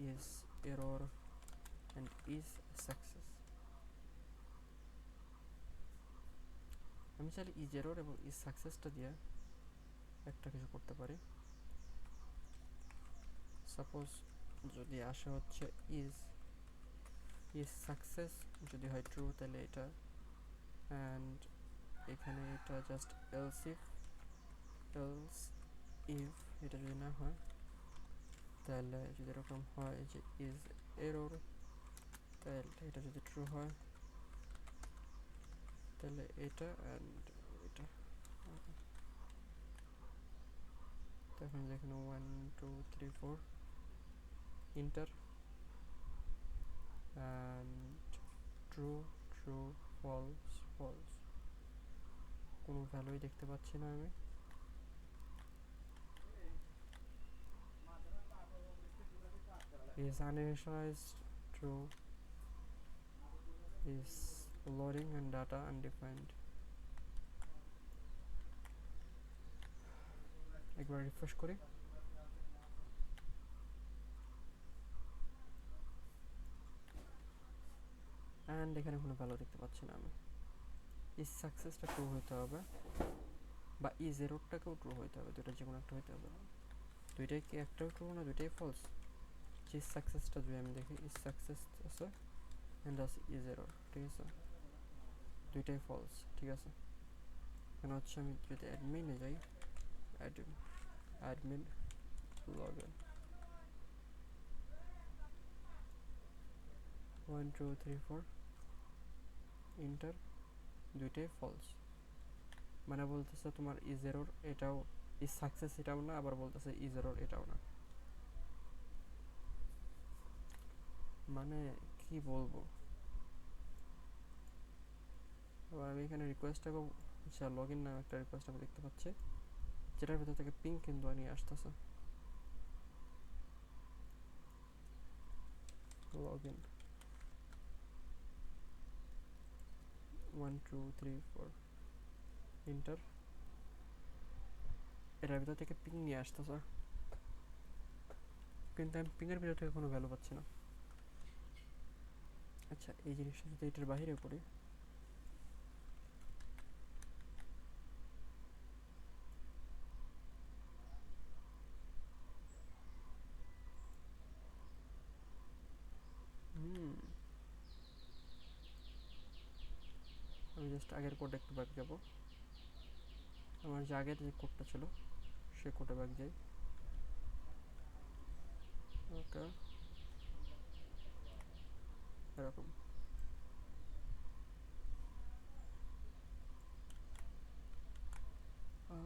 is error and is success. আমি চাইলে ইজ এরর এবং ইজ সাকসেসটা দিয়ে একটা কিছু করতে পারি। সাপোজ যদি আসে হচ্ছে ইজ, ইজ সাকসেস যদি হয় ট্রু তাহলে এটা, অ্যান্ড এখানে এটা just else if, else if এটা যদি না হয়, তাহলে যদি এরকম হয় যে ইজ এরর, তাহলে এটা যদি ট্রু হয় তাহলে এটা, অ্যান্ড এটা। তখন যেখানে 1 2 3 4 enter, and true true false false, কোনো ভ্যালুই দেখতে পাচ্ছি না আমি। Is uninitialised true, is loading and data undefined. একবার রিফ্রেশ করি। অ্যান্ড এখানে কোনো ভ্যালু দেখতে পাচ্ছি না আমি। ইজ সাকসেসটা ট্রু হইতে হবে, বা ইজ এররটাকেও ট্রু হইতে হবে, দুটো যে কোনো একটা হইতে হবে। দুইটাই কি একটাও ট্রু না দুইটাই ফলস? ইজ সাকসেসটা যদি আমি দেখি, ইজ সাকসেস আছে অ্যান্ড আছে ইজ এরর, ঠিক আছে, দুইটাই ফলস, ঠিক আছে। এখানে হচ্ছে আমি যদি অ্যাডমিনে যাই, অ্যাডমিন লগ ইন 1 2 3 4 ইন্টার, দুইটাই ফলস। মানে বলতেছে তোমার ইজ এরর এটাও, ইজ সাকসেস এটাও না, আবার বলতেছে ইজ এরর এটাও না। মানে কি বলবো। আবার আমি এখানে রিকোয়েস্টটাকেও, আচ্ছা লগ ইন নামে একটা রিকোয়েস্ট আমি দেখতে পাচ্ছি, যেটার ভিতর থেকে পিং কিন্তু নিয়ে আসতেছে। লগ ইন 1 2 3 4 ইন্টার, এটার ভিতর থেকে পিং নিয়ে আসতেছে, কিন্তু আমি পিংয়ের ভিতর থেকে কোনো ভ্যালু পাচ্ছি না। আচ্ছা এই জিনিসটা যদি এটার বাইরে করি, আমি জাস্ট আগের কোডে একটু ব্যাক যাব। আমার যে আগের যে কোডটা ছিল সে কোডে ব্যাক যাই। ওকে, এরকম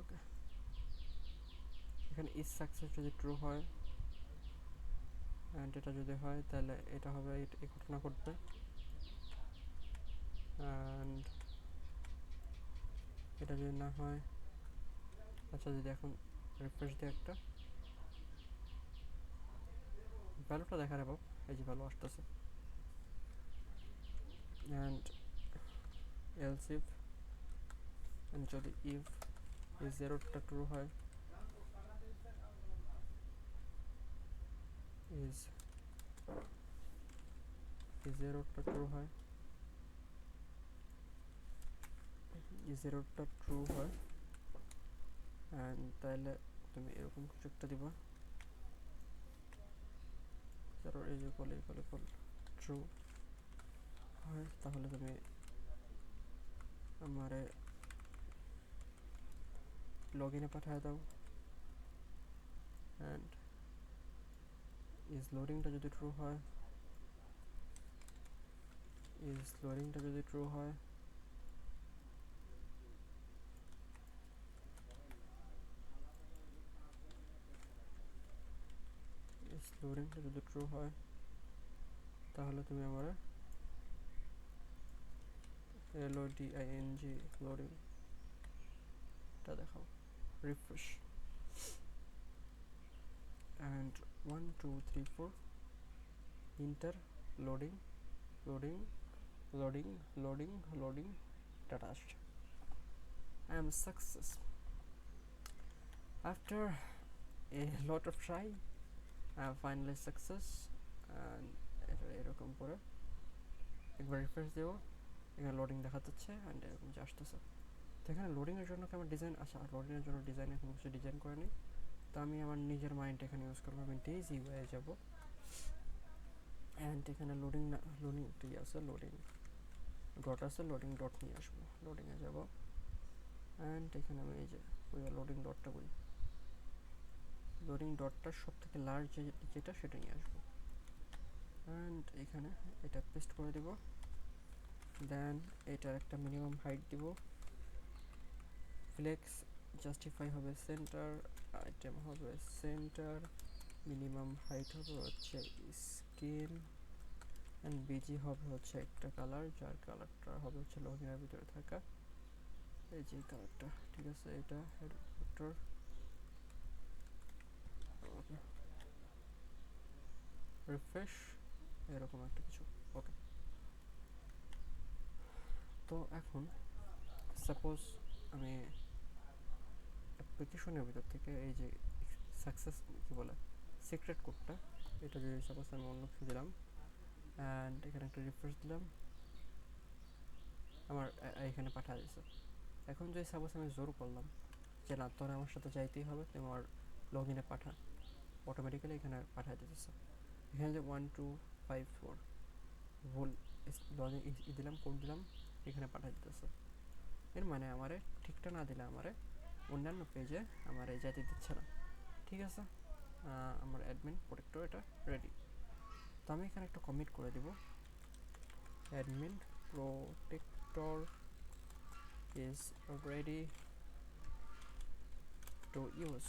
ওকে। এখানে ইজ সাকসেস যদি ট্রু হয় অ্যান্ড এটা যদি হয় তাহলে এটা হবে, এই ঘটনা ঘটবে। অ্যান্ড এটা যদি না হয়, আচ্ছা যদি এখন রিফ্রেশ দিয়ে একটা ভ্যালুটা দেখা যাবো, এই যে ভ্যালু আসতেছে। অ্যান্ড এলস ইফ, যদি ইফ এই জিরোটা ট্রু হয়, ইজ এই জিরোটা ট্রু হয়, এই জিরোটা ট্রু হয়, অ্যান্ড তাহলে তুমি এরকম কিছু একটা দিবা, zero is equal equal equal true হয়, তাহলে তুমি আমারে লগ ইনে পাঠিয়ে দাও। অ্যান্ড ইজ লোডিংটা যদি ট্রু হয়, ইজ লোডিংটা যদি ট্রু হয়, ইজ লোডিংটা যদি ট্রু হয়, তাহলে তুমি আমার LODING লোডিংটা দেখাও। Refresh and 1 2 3 4 inter, loading loading loading loading loading, data আসছে। I am success. After a lot of try, I am finally success. And এটা এরকম করে একবার রিফ্রেশ দেবো, এখানে লোডিং দেখা যাচ্ছে অ্যান্ড এরকম যে আসতেছে। তো এখানে লোডিংয়ের জন্য কি আমার ডিজাইন, আচ্ছা লোডিংয়ের জন্য ডিজাইন এখন কিছু ডিজাইন করে নিই। তো আমি আমার নিজের মাইন্ড এখানে ইউজ করবো, আমি ডেইজি ইউআই যাবো অ্যান্ড এখানে লোডিং না, লোডিং আছে, লোডিং ডট আছে, লোডিং ডট নিয়ে আসবো, লোডিংয়ে যাবো অ্যান্ড এখানে আমি এই যে ওই লোডিং ডটটা করি, লোডিং ডটটার সব থেকে লার্জ যেটা সেটা নিয়ে আসবো অ্যান্ড এখানে এটা পেস্ট করে দেব। দেন এটার একটা মিনিমাম হাইট দিব, ফ্লেক্স জাস্টিফাই হবে সেন্টার, আইটেম হবে সেন্টার, মিনিমাম হাইট হবে হচ্ছে স্কিন অ্যান্ড বিজি হবে হচ্ছে একটা কালার, যার কালারটা হবে হচ্ছে লগইনের ভিতরে থাকা এই যে কালারটা, ঠিক আছে। এটা হেডফোটার, ওকে রিফ্রেশ, এরকম একটা কিছু, ওকে। তো এখন সাপোজ আমি অ্যাপ্লিকেশনের ভিতর থেকে এই যে সাকসেস কী বলে সিক্রেট কোডটা, এটা যদি সাপোজ আমি অন্য কিছু দিলাম অ্যান্ড এখানে একটা রিফ্রেশ দিলাম, আমার এখানে পাঠা দিয়েছে। এখন যদি সাপোজ আমি জোর করলাম যে না তোরা আমার সাথে যাইতেই হবে, তুমি আমার লগ ইনে পাঠা, অটোমেটিক্যালি এখানে পাঠা দিতেছে। এখানে যে 1254 ভুল লগ ইন দিলাম, কোড দিলাম, এখানে পাঠা দিতেছে। এর মানে আমারে ঠিকটা না দিলে আমারে অন্যান্য পেজে আমারে যেতে দিচ্ছে না। ঠিক আছে, আমার অ্যাডমিন প্রোটেক্টর এটা রেডি। তো আমি এখানে একটা কমিট করে দিব, admin protector is ready to use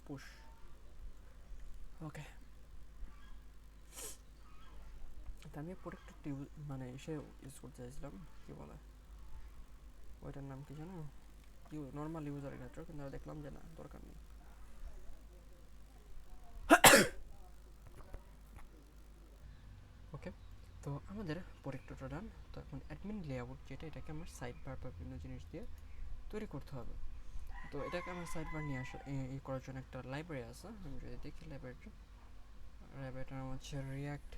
push. Okay, তো আমি প্রোটেক্টরটি মানে এসে ইউজ করতে চাইছিলাম, কী বলে ওইটার নাম কি জানো, নর্মাল ইউজারের ক্ষেত্রে, কিন্তু দেখলাম যে না দরকার নেই। ওকে, তো আমাদের প্রোটেক্টরটা ডান। তো এখন অ্যাডমিন লেআউট যেটা, এটাকে আমার সাইড বার বা বিভিন্ন জিনিস দিয়ে তৈরি করতে হবে। তো এটাকে আমার সাইড বার নিয়ে আসা এই করার জন্য একটা লাইব্রেরি আছে। আমি যদি দেখি লাইব্রেরিটার নাম হচ্ছে react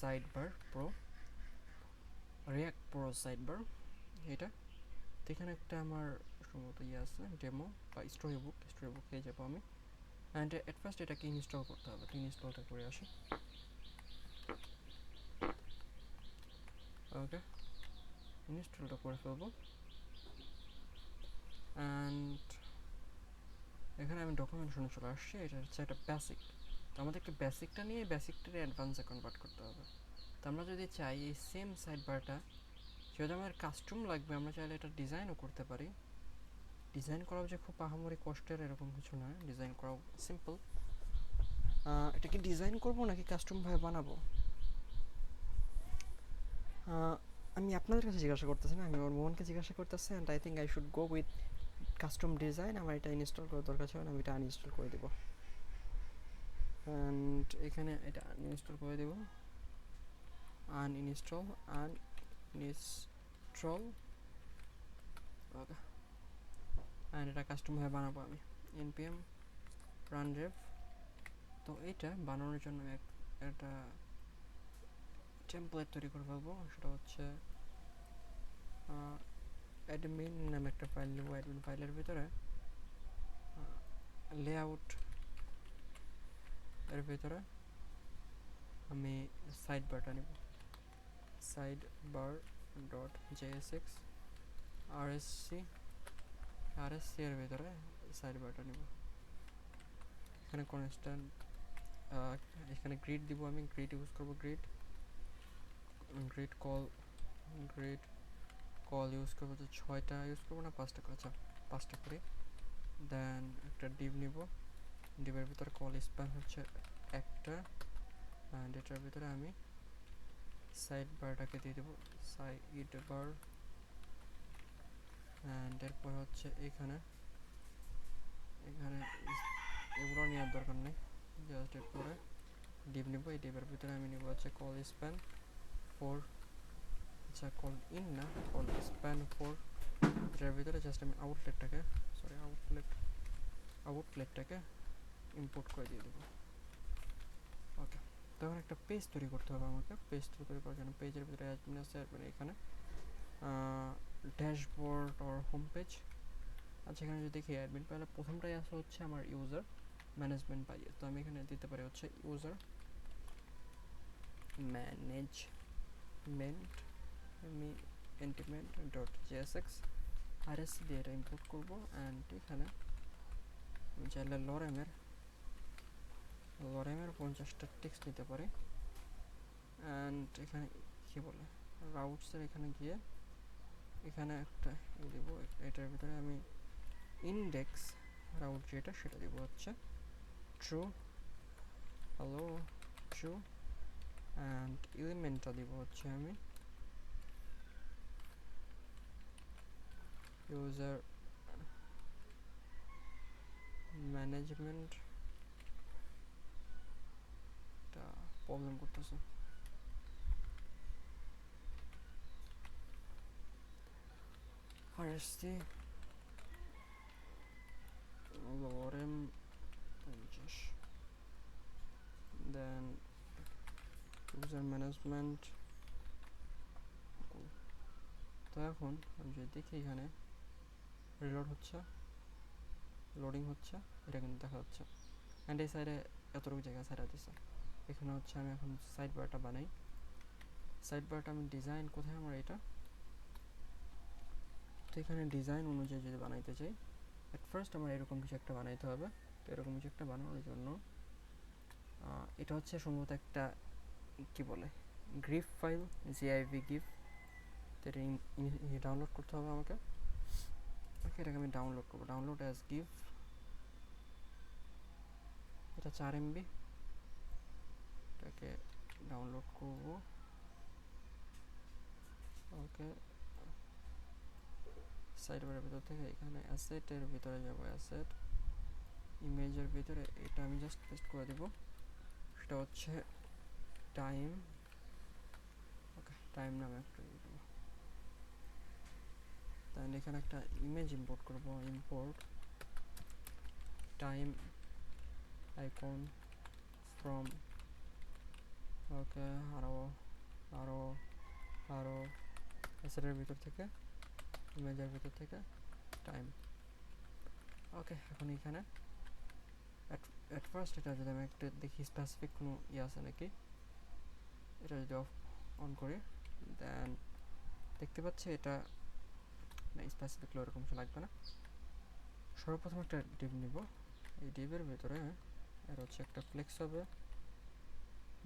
side bar pro, react pro side bar. এটা তো এখানে একটা আমার সম্ভবত ইয়ে আছে ডেমো বা স্টোরি বুক পেয়ে যাবো আমি। অ্যান্ড অ্যাট ফার্স্ট এটাকে ইনস্টল করতে হবে, তো ইনস্টলটা করে আসি। ওকে, ইনস্টলটা করে ফেলবো। অ্যান্ড এখানে আমি ডকুমেন্টেশনে চলে আসছি। এটা হচ্ছে একটা বেসিক, তো আমাদেরকে বেসিকটা নিয়ে বেসিকটারে অ্যাডভান্সে কনভার্ট করতে হবে। তো আমরা যদি চাই এই সেম সাইড বারটা যেহেতু আমাদের কাস্টম লাগবে, আমরা চাইলে এটা ডিজাইনও করতে পারি। ডিজাইন করাও যে খুব আহামরি কষ্টের এরকম কিছু নয়, ডিজাইন করাও সিম্পল। এটা কি ডিজাইন করবো নাকি কাস্টমভাবে বানাবো, আমি আপনাদের কাছে জিজ্ঞাসা করতেছি না, আমি আমার মোহনকে জিজ্ঞাসা করতেছি। And I think I should go with custom design. আমার এটা ইনস্টল করার দরকার ছিল না, আমি এটা আনইনস্টল করে দেবো। অ্যান্ড এখানে এটা আনইনস্টল করে দেবো, আনইনস্টল ওকে। অ্যান্ড এটা কাস্টমভাবে বানাবো আমি, npm run rev। তো এইটা বানানোর জন্য একটা টেমপ্লেট তৈরি করে ফেলবো, সেটা হচ্ছে অ্যাডমিন নামে একটা ফাইল নেবো। অ্যাডমিন ফাইলের ভিতরে লেআউট এর ভিতরে আমি সাইড বারটা নেব, side bar dot jsx RSC এর ভিতরে সাইড বারটা নেব। এখানে কনস্ট্যান্ট, এখানে গ্রিড দিব, আমি গ্রিড ইউজ করবো, গ্রিড কল ইউজ করবো। তো 6টা ইউজ করবো না 5টা করে, আচ্ছা 5টা করে। দেন একটা ডিভ নিব, ডিভের ভিতরে কল স্প্যান হচ্ছে একটা, অ্যান্ড এটার ভিতরে আমি সাইড বারটাকে দিয়ে দেবো, সাইড বার। অ্যান্ড এরপর হচ্ছে এখানে এগুলো নেওয়ার দরকার নেই, জাস্ট এরপরে ডিভ নিব। এই ডিভের ভিতরে আমি নিব হচ্ছে কল স্প্যান 4, আচ্ছা কল ইন না, কল স্প্যান 4। এটার ভিতরে জাস্ট আমি আউটলেটটাকে ইম্পোর্ট করে দিয়ে দেবো। ওকে, তখন একটা পেজ তৈরি করতে হবে আমাকে। পেজ তৈরি করার জন্য পেজের ভিতরে অ্যাডমিন আছে, মানে এখানে ড্যাশবোর্ড অর হোম পেজ। আচ্ছা, এখানে যদি দেখি অ্যাডমিন প্যানেলে প্রথমটাই আসে হচ্ছে আমার ইউজার ম্যানেজমেন্ট পাই। তো আমি এখানে দিতে পারি হচ্ছে user management dot jsx RSC দিয়ে এটা ইম্পোর্ট করবো। অ্যান্ড এখানে আমি চাইলে লরেমের 50টা টেক্সট নিতে পারি। অ্যান্ড এখানে কী বলে রাউটসের এখানে গিয়ে এখানে একটা দেবো, এটার ভিতরে আমি ইন্ডেক্স রাউট যেটা সেটা দিব হচ্ছে ট্রু, হ্যালো ট্রু। অ্যান্ড এলিমেন্টটা দিব হচ্ছে আমি ইউজার ম্যানেজমেন্টটা প্রবলেম করতেছে। RSC lorem 50, then user management. তো এখন আমি যদি দেখি এখানে রিলোড হচ্ছে, লোডিং হচ্ছে, এটা কিন্তু দেখা যাচ্ছে। অ্যান্ড এই সাইডে এতটুকু জায়গা সাইডা দিচ্ছে। এখানে হচ্ছে আমি এখন সাইড বারটা বানাই। সাইড বারটা আমি ডিজাইন কোথায় আমার এটা, তো এখানে ডিজাইন অনুযায়ী যদি বানাইতে চাই, অ্যাট ফার্স্ট আমার এরকম কিছু একটা বানাইতে হবে। তো এরকম কিছু একটা বানানোর জন্য এটা হচ্ছে সম্ভবত একটা কি বলে গ্রিফ ফাইল, জিআইভি গিফ। তো এটা ডাউনলোড করতে হবে আমাকে। ওকে, এটাকে আমি ডাউনলোড করবো, ডাউনলোড অ্যাজ গিফ। এটা 4 MB, এটাকে ডাউনলোড করব। ওকে, সাইড বারের ভিতর থেকে এখানে অ্যাসেটের ভিতরে যাব, অ্যাসেট ইমেজের ভিতরে এটা আমি জাস্ট পেস্ট করে দেব। সেটা হচ্ছে টাইম। ওকে, টাইম নামে একটা দিয়ে দেবো। তাহলে এখানে একটা ইমেজ ইম্পোর্ট করব, ইম্পোর্ট টাইম আইকন ফ্রম। ওকে, আরও আরও আরও অ্যাসেটের ভিতর থেকে, ইমেজের ভিতর থেকে টাইম। ওকে, এখন এখানে অ্যাট ফার্স্ট এটা যদি আমি একটা দেখি স্পেসিফিক কোনো ইয়ে আছে নাকি, এটা যদি অফ অন করি, দেন দেখতে পাচ্ছি এটা না, স্পেসিফিক ওরকম কিছু লাগবে না। সর্বপ্রথম একটা ডিভ নিব, এই ডিভের ভিতরে এর হচ্ছে একটা ফ্লেক্স হবে,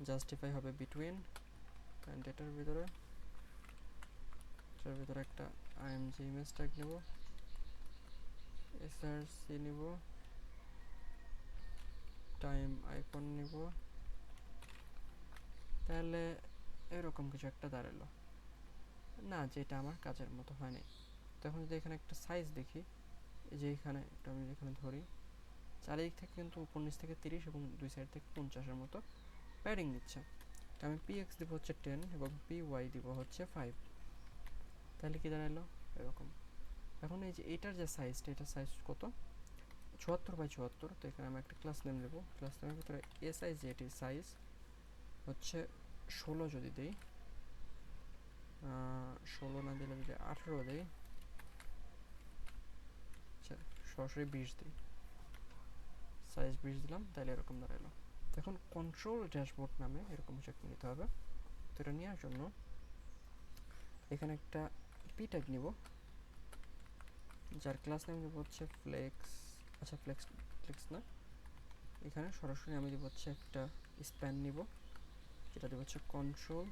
জাস্টিফাই হবে বিটুইন, অ্যান্ড এটার ভিতরে একটা আইএমজি ইমেজ ট্যাগ নেব, এসআরসি নিব, টাইম আইকন নিব। তাহলে এরকম কিছু একটা দাঁড়ালো না, যেটা আমার কাজের মতো হয় নাই। তো এখন যদি এখানে একটা সাইজ দেখি, এই যে এখানে একটা আমি এখানে ধরি, চারিদিক থেকে কিন্তু উপর নিচ থেকে 30 এবং দুই সাইড থেকে 50-এর মতো প্যাডিং দিচ্ছে। তো আমি পিএক্স দিব হচ্ছে 10 এবং পিওয়াই দিব হচ্ছে 5। তাহলে কি দাঁড়ালো এরকম। এখন এই যে এটার যে সাইজটা, এটার সাইজ কত, 74x74। তো এখানে আমি একটা ক্লাস নেম দেবো, ক্লাস নেমের ভিতরে এসআই যে এটির সাইজ হচ্ছে 16 যদি দেই, 16 না দিলে যদি 18 দেই, আচ্ছা সরাসরি 20 দিই, সাইজ 20 দিলাম, তাহলে এরকম দাঁড়ালো। এখন কন্ট্রোল ড্যাশবোর্ড নামে এরকম কিছু একটা নিতে হবে। তো এটা নেওয়ার জন্য এখানে একটা পি ট্যাগ নিব, যার ক্লাস নেম দেবো হচ্ছে ফ্লেক্স। আচ্ছা ফ্লেক্স ফ্লেক্স না, এখানে সরাসরি আমি দেবো হচ্ছে একটা স্প্যান নিব, যেটা দেবো হচ্ছে কন্ট্রোল,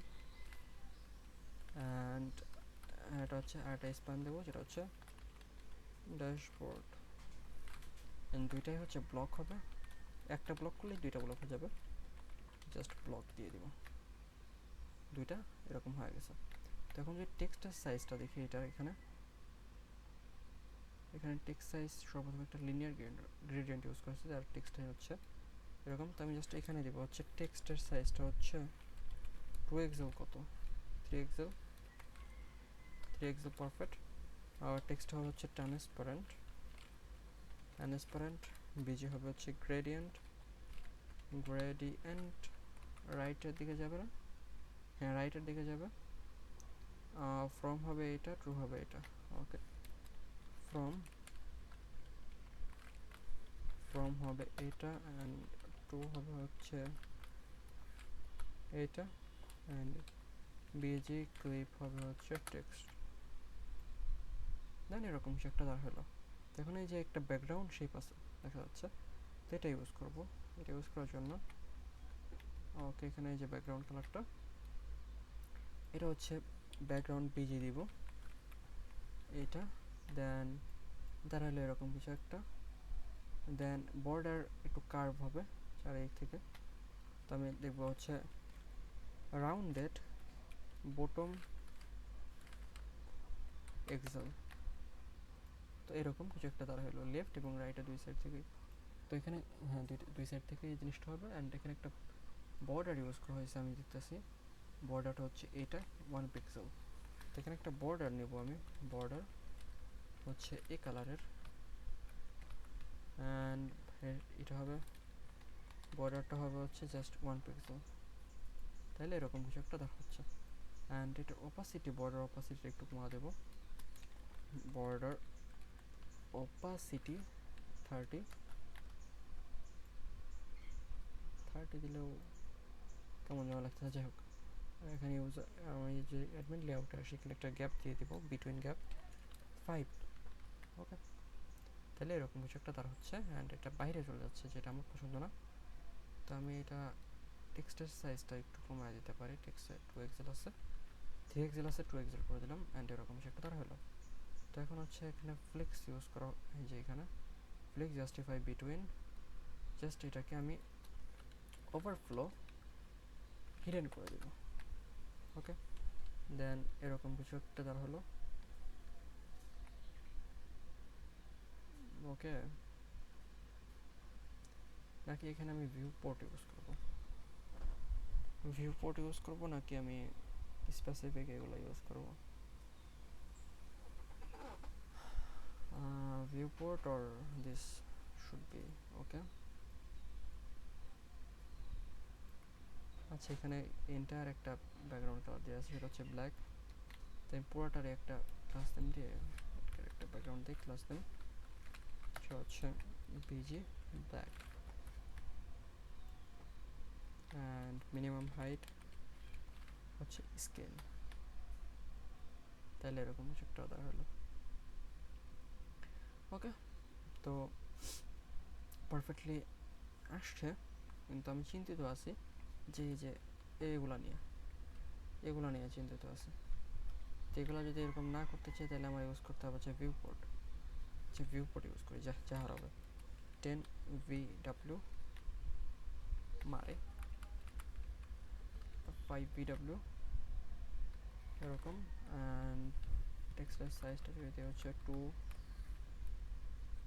অ্যান্ড এটা হচ্ছে আরেকটা স্প্যান দেবো যেটা হচ্ছে ড্যাশবোর্ড। অ্যান্ড দুইটাই হচ্ছে ব্লক হবে, একটা ব্লক করলে দুইটা ব্লক হয়ে যাবে, জাস্ট ব্লক দিয়ে দিব, দুইটা এরকম হয়ে গেছে। তো এখন যদি টেক্সটের সাইজটা দেখি, এটা এখানে টেক্সট সাইজ সর্বপ্রথম একটা লিনিয়ার গ্রেডিয়েন্ট ইউজ করেছে, যার টেক্সটাই হচ্ছে এরকম। তো আমি জাস্ট এখানে দিব হচ্ছে টেক্সটের সাইজটা হচ্ছে 2 এক্সেল, কত 3 এক্সেল, 3 এক্সেল পারফেক্ট। আর টেক্সট হবে হচ্ছে ট্রান্সপারেন্ট, বিজি হবে হচ্ছে গ্রেডিয়েন্ট, রাইটের দিকে যাবে না, হ্যাঁ রাইটের দিকে যাবে। ফ্রম হবে এটা, ট্রু হবে এটা। ওকে, ফ্রম হবে এটা, অ্যান্ড ট্রু হবে হচ্ছে এটা, অ্যান্ড বিজি ক্লিপ হবে হচ্ছে টেক্সট। দেন এরকম কিছু একটা দাঁড় হলো। এখন এই যে একটা ব্যাকগ্রাউন্ড শেপ আছে দেখা যাচ্ছে, তো এটা ইউজ করব। এটা ইউজ করার জন্য ওকে, এখানে এই যে ব্যাকগ্রাউন্ড কালারটা, এটা হচ্ছে ব্যাকগ্রাউন্ড বিজি দিব এইটা। দেন দাঁড়ালো এরকম কিছু একটা। দেন বর্ডার একটু কার্ভ হবে চারিদিক থেকে, তো আমি দেখবো হচ্ছে রাউন্ডেড বটম এক্সেল। তো এরকম কিছু একটা দ্বারা হলো লেফট এবং রাইটের দুই সাইড থেকে। তো এখানে হ্যাঁ দুই সাইড থেকে এই জিনিসটা হবে। অ্যান্ড এখানে একটা বর্ডার ইউজ করা হয়েছে, আমি দেখতেছি বর্ডারটা হচ্ছে এটা 1 পিক্সেল। তো এখানে একটা বর্ডার নেব আমি, বর্ডার হচ্ছে এই কালারের, অ্যান্ড এটা হবে বর্ডারটা হবে হচ্ছে জাস্ট 1 পিক্সেল, তাহলে এরকম কিছু একটা দেখাচ্ছে। অ্যান্ড এটা অপাসিটি, বর্ডার অপাসিটি একটু কমা দেবো, বর্ডার অপাসিটি 30 দিলেও কেমন যেন লাগছে না, যাই হোক। এখানে ইউজার আমি যে অ্যাডমিন লেআউটে সেখানে একটা গ্যাপ দিয়ে দিব, বিটুইন গ্যাপ 5। ওকে, তাহলে এরকম কিছু একটা তার হচ্ছে, অ্যান্ড এটা বাইরে চলে যাচ্ছে যেটা আমার পছন্দ না। তো আমি এটা টেক্সটের সাইজটা একটু কমায় দিতে পারি। টেক্সটে 2 এক্সেল আছে, 3 এক্সেল আছে, 2 এক্সেল করে দিলাম, অ্যান্ড এরকম কিছু একটা তার হলো। তো এখন হচ্ছে এখানে ফ্লেক্স ইউজ করা, এই যে এখানে ফ্লেক্স জাস্টিফাই বিটুইন, জাস্ট এটাকে আমি ওভারফ্লো হিডেন করে দেব। ওকে, দেন এরকম কিছু একটা তার হলো। ওকে, নাকি এখানে আমি ভিউ পোর্ট ইউজ করব, নাকি আমি স্পেসিফিক এগুলো ইউজ করব, viewport or this should be okay. আচ্ছা, এখানে এন্টায়ার একটা ব্যাকগ্রাউন্ড কালার দেওয়া আছে, সেটা হচ্ছে ব্ল্যাক। তাই পুরোটারে একটা ক্লাস নেম দিয়ে একটা ব্যাকগ্রাউন্ড দিয়ে ক্লাস নেম সেটা হচ্ছে busy black, and minimum height হচ্ছে স্কেল। তাহলে এরকম কিছু একটা দেওয়া হলো। ওকে, তো পারফেক্টলি আসছে, কিন্তু আমি চিন্তিত আছি যে এগুলা নিয়ে চিন্তিত আছি। তো এগুলো যদি এরকম না করতে চাই তাহলে আমার ইউজ করতে হবে হচ্ছে ভিউপোর্ট। ভিউপোর্ট ইউজ করি, যা হবে 10 VW মারে 5 VW এরকম, অ্যান্ড টেক্সটের সাইজটা যদি দেওয়া হচ্ছে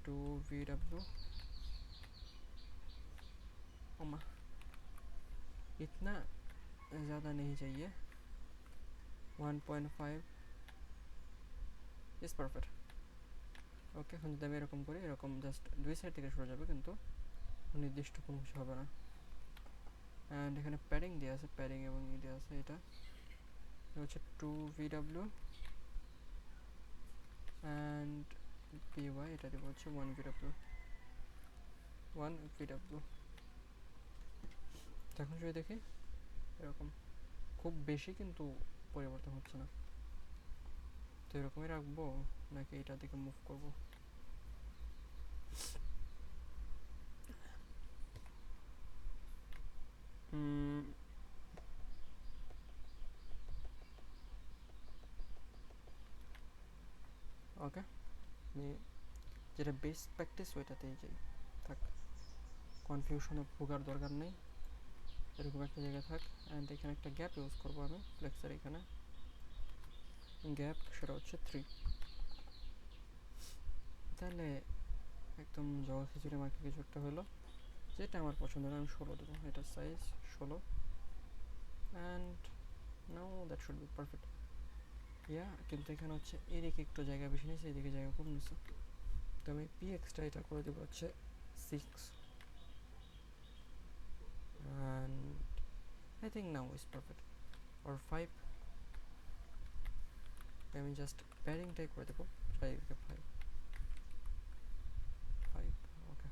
2 VW। ओमा इतना ज़्यादा नहीं चाहिए, 1.5 इज़ परफेक्ट। ওকে, এখন যদি আমি এরকম করি, এরকম জাস্ট দুই সাইড থেকে সরে যাবে, কিন্তু নির্দিষ্ট কোনো কিছু হবে না। অ্যান্ড এখানে প্যাডিং দেওয়া আছে, প্যাডিং এবং দেওয়া আছে, এটা হচ্ছে 2 VW, অ্যান্ড PY এটা দেবো হচ্ছে 1 VW। এখন যদি দেখি এরকম খুব বেশি কিন্তু পরিবর্তন হচ্ছে না, তো এরকমই রাখবো নাকি এটার দিকে মুভ করবো? ওকে, আমি যেটা বেস্ট প্র্যাকটিস ওইটাতেই যাই, থাক, কনফিউশনে ভোগার দরকার নেই, এরকম একটা জায়গায় থাক। অ্যান্ড এখানে একটা গ্যাপ ইউজ করবো আমি, ফ্লেক্সের এখানে গ্যাপ, সেটা হচ্ছে 3। তাহলে একদম জগৎ খিচুড়ি মার্কে কিছু একটা হলো, যেটা আমার পছন্দ না। আমি 16 দেবো, এটার size 16, and now that should be perfect. Yeah, কিন্তু এখানে হচ্ছে এদিকে একটু জায়গা বেশি নিয়েছে, এদিকে জায়গা কম নিচ্ছে, তো আমি PXটা এটা করে দেবো হচ্ছে 6, and I think now is perfect, or 5। আমি জাস্ট প্যাডিংটাই করে দেবো, 5 ওকে।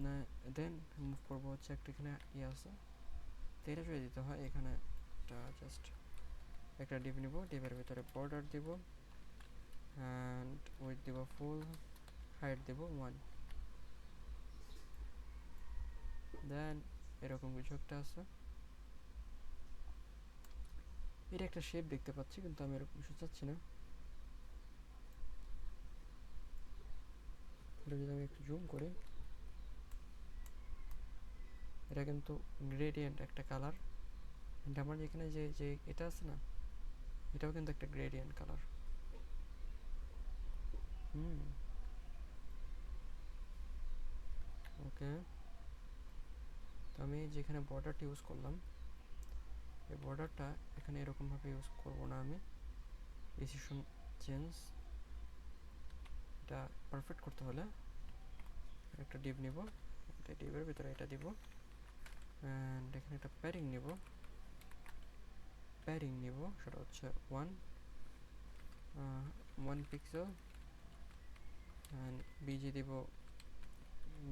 না, দেন মুভ করবো হচ্ছে একটা, এখানে ইয়ে আছে, তো এটা যদি দিতে হয় এখানে একটা জাস্ট একটা ডিপ নিব, ডিপের ভিতরে বর্ডার দিব, অ্যান্ড উইথ দিব ফুল, হাইট দিব 1, দেন এরকম কিছু একটা আছে। এটা একটা শেপ দেখতে পাচ্ছি, কিন্তু আমি এরকম কিছু চাচ্ছি না। এটা যদি আমি একটু জুম করি, এটা কিন্তু গ্রেডিয়েন্ট একটা কালার, আমার যেখানে যে যে এটা আছে না, এটাও কিন্তু একটা গ্রেডিয়েন্ট কালার। ওকে, তো আমি যেখানে বর্ডারটা ইউজ করলাম, এই বর্ডারটা এখানে এরকমভাবে ইউজ করব না আমি, প্রিসিশন চেঞ্জ এটা পারফেক্ট করতে হলে একটা ডিভ নিব, এটা ডিভের ভিতরে এটা দিব, অ্যান্ড এখানে একটা প্যাডিং নিব, সেটা হচ্ছে 1 পিক্সেল, অ্যান্ড বিজি দিব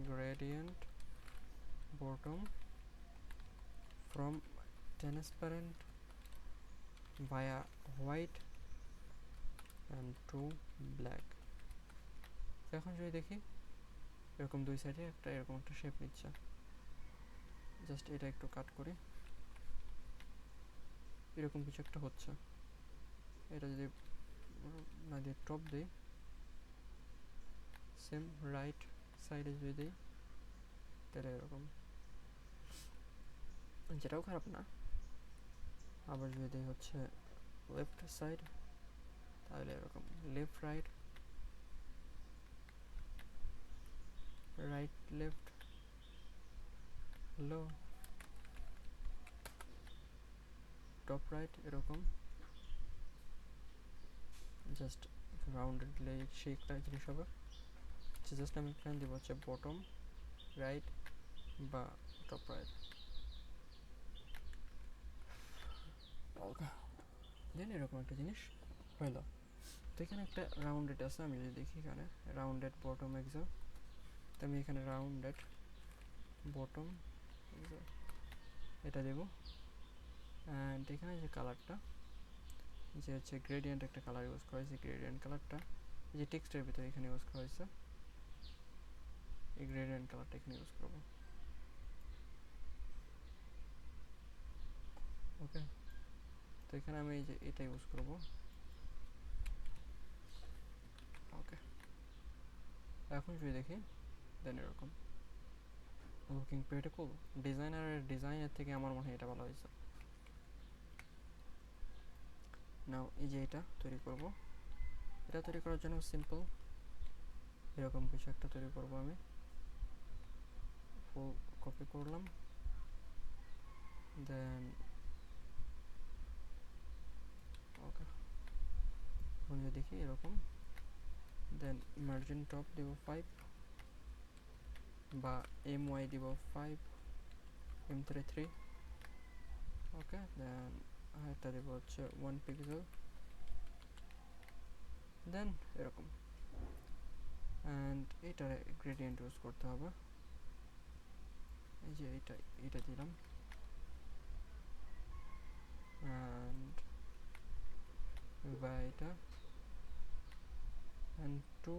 gradient bottom from transparent via white and to black. এখন যদি দেখি এরকম দুই সাইডে একটা এরকম একটা শেপ নিচ্ছে, জাস্ট এটা একটু কাট করি, এরকম কিছু একটা হচ্ছে। এটা যদি না দিয়ে টপ দিই, সেম রাইট সাইডে যদি দিই তাহলে এরকম, যেটাও খারাপ না। আবার যদি দিই হচ্ছে লেফট সাইড তাহলে এরকম, লেফট রাইট, রাইট লেফট, লো, টপ রাইট, এরকম জাস্ট রাউন্ডেড দিলে সেই একটা জিনিস হবে। জাস্ট আমি এখানে দেবো হচ্ছে বটম রাইট বা টপ রাইট, ওকে। দেন এরকম একটা জিনিস হইলো। তো এখানে একটা রাউন্ডেড আছে, আমি যদি দেখি এখানে রাউন্ডেড বটম এক্সাম, তো আমি এখানে রাউন্ডেড বটম এটা দেবো। অ্যান্ড এখানে যে কালারটা, যে হচ্ছে গ্রেডিয়েন্ট একটা কালার ইউজ করা হয়েছে, গ্রেডিয়েন্ট কালারটা যে টেক্সটের ভিতরে এখানে ইউজ করা হয়েছে, এই গ্রেডিয়েন্ট কালারটা এখানে ইউজ করবো, ওকে। তো এখানে আমি এই যে এটা ইউজ করবো, ওকে। এখন যদি দেখি দেন এরকম লুকিং প্রিটি কুল। ডিজাইনের থেকে আমার মনে হয় এটা ভালো হয়েছে। নাও এই যে এটা তৈরি করব, এটা তৈরি করার জন্য সিম্পল এরকম কিছু একটা তৈরি করব। আমি ফুল কপি করলাম, দেন ওকে। এখন যদি দেখি এরকম, দেন মার্জিন টপ দিব 5 বা my দিব 5, m33, ওকে। দেন হাইটটা দিব হচ্ছে 1 পিক্সেল, দেন এরকম। অ্যান্ড এটার গ্রেডিয়েন্ট ইউজ করতে হবে, এই যে এটা দিলাম, অ্যান্ড বা এটা, অ্যান্ড টু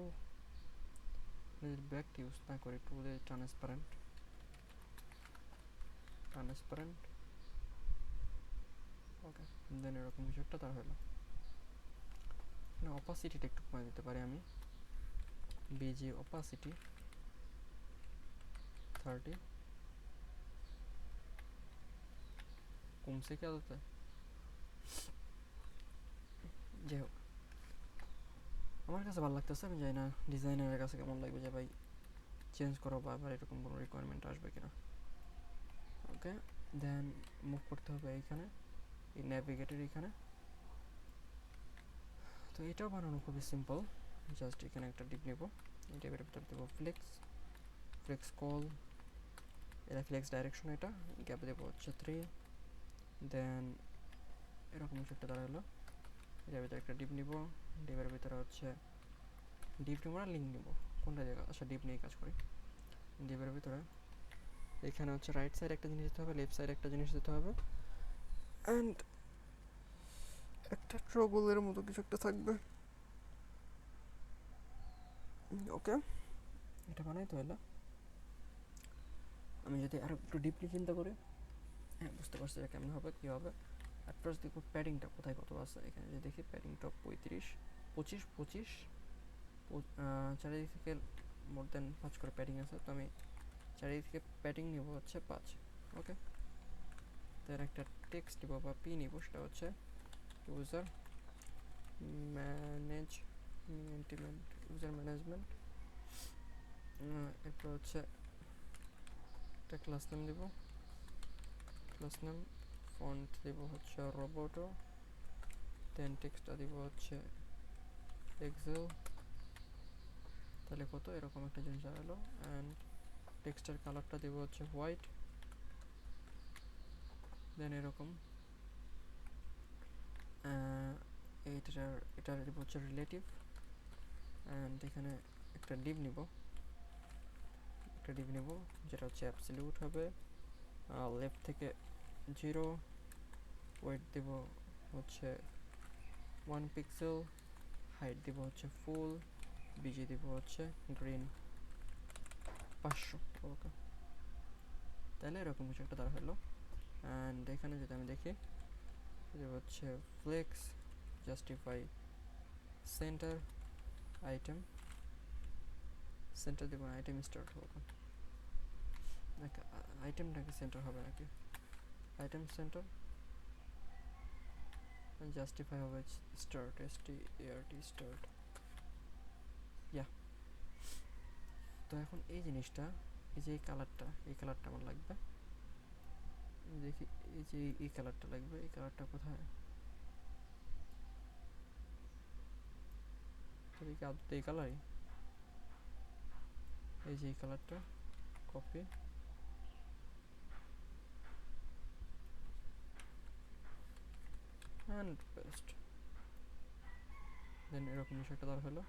ব্যাক ইউজ না করি, টু দিয়ে ট্রান্সপারেন্ট, ওকে। দেন এরকম কিছু একটা তার হলো। অপাসিটিটা একটু কমে দিতে পারি আমি, বিজি অপাসিটি 30, কমছে কি আদতে, যাই হোক আমার কাছে ভালো লাগতেছে। আমি জানি না ডিজাইনারের কাছে কেমন লাগবে, যে ভাই চেঞ্জ করো বা আবার এরকম কোনো রিকোয়ারমেন্ট আসবে কিনা, ওকে। দেন মুভ করতে হবে এইখানে, এই ন্যাভিগেটের এখানে। তো এটাও বানানো খুবই সিম্পল, জাস্ট এখানে একটা ডিপ নেব, এই ডিপের ভিতর দেবো ফ্লেক্স কল, এটা ফ্লেক্স ডাইরেকশন, এটা গ্যাপ দেবো হচ্ছে 3, দেন এরকম কিছু একটা দাঁড়ালো। এটার ভিতরে একটা ডিপ নিব, ডিপের ভিতরে হচ্ছে ডিপ নিব না লিঙ্ক নিব, কোনটা জায়গা, আচ্ছা ডিপ নিয়ে কাজ করি। ডিপের ভিতরে এখানে হচ্ছে রাইট সাইড একটা জিনিস দিতে হবে, লেফট সাইড একটা জিনিস দিতে হবে, অ্যান্ড একটা ট্রগলের মতো কিছু একটা থাকবে, ওকে। এটা বানাইতে হলো। আমি যদি আরো একটু ডিপলি চিন্তা করি, হ্যাঁ বুঝতে পারছি এটা কেমন হবে, কী হবে। অ্যাট ফার্স্ট দেখবো প্যাডিংটা কোথায় কত আছে, এখানে যদি দেখি প্যাডিংটা 25 চারিদিক থেকে মোর দেন 5 করে প্যাডিং আছে, তো আমি চারিদিক থেকে প্যাডিং নিব হচ্ছে 5, ওকে। তার একটা টেক্সট নিব বা পি নিব, সেটা হচ্ছে ইউজার ম্যানেজমেন্ট, এরপর হচ্ছে একটা ক্লাস নেম দিব, ক্লাস নেম ফন্ট দিব হচ্ছে রোবোটো, দেন টেক্সটটা দিব হচ্ছে এক্সেল, তাহলে কত এরকম একটা জিনিস দাঁড়ালো। অ্যান্ড টেক্সটের কালারটা দেবো হচ্ছে হোয়াইট, দেন এরকম এটার দেবো হচ্ছে রিলেটিভ। অ্যান্ড এখানে একটা ডিভ নিব, যেটা হচ্ছে অ্যাবসলিউট হবে, লেফট থেকে 0, ওয়েট দেব হচ্ছে 1 পিক্সেল, হাইট দেব হচ্ছে ফুল, বিজি দেব হচ্ছে গ্রিন 500। ওকে, তাহলে এরকম কিছু একটা দাঁড়া হলো। অ্যান্ড এখানে যদি আমি দেখি দেব হচ্ছে flex, justify center, item center দেবো, আইটেম স্টার্ট হবে নাকি আইটেমটাকে সেন্টার হবে নাকি, আইটেম সেন্টার, জাস্টিফাই হবে স্টার্ট, START স্টার্ট। ইয়া, তো এখন এই জিনিসটা, এই যে এই কালারটা আমার লাগবে, দেখি এই যে এই কালারটা লাগবে, এই কালারটা কোথায়, কি আদতে এই কালারই, এই যে এই কালারটা কপি অ্যান্ড পেস্ট, দেন এরকম কিছু একটা দাঁড় হলো।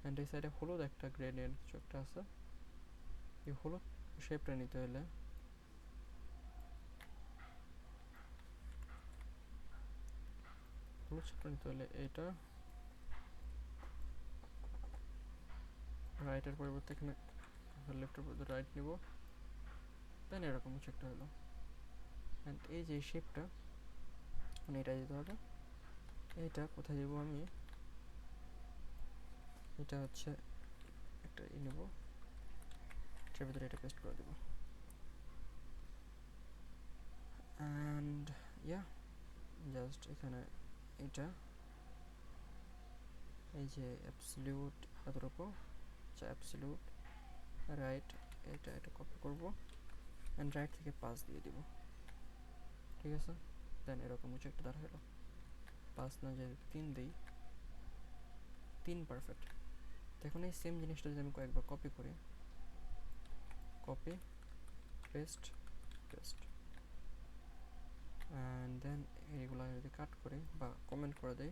অ্যান্ড এই সাইডে হলুদ একটা গ্রেডিয়েন্ট কিছু একটা আছে, এই হলুদ শেপটা নিতে হলে এইটা রাইটের পরিবর্তে এখানে লেফটের পরিবর্তে রাইট নিব, দেন এরকম কিছু একটা হলো। অ্যান্ড এই যে শেপটা, মানে এটা দিতে হবে, এইটা কোথায় দেবো আমি, এটা হচ্ছে একটা নেব, এটার ভিতরে এটা পেস্ট করে দেবো। অ্যান্ড ইয়া, জাস্ট এখানে এটা, এই যে অ্যাবসলিউট এতটুকু, আচ্ছা অ্যাবসলিউট রাইট, এটা কপি করব, অ্যান্ড রাইট থেকে 5 দিয়ে দিব, ঠিক আছে। দেন এরকম কিছু একটা দাঁড়া হলো, 5 না যে 3 দিই, 3 পারফেক্ট। দেখুন এই সেম জিনিসটা যদি আমি কয়েকবার কপি করি, কপি পেস্ট, অ্যান্ড দেন এইগুলো যদি কাট করি বা কমেন্ট করে দেই,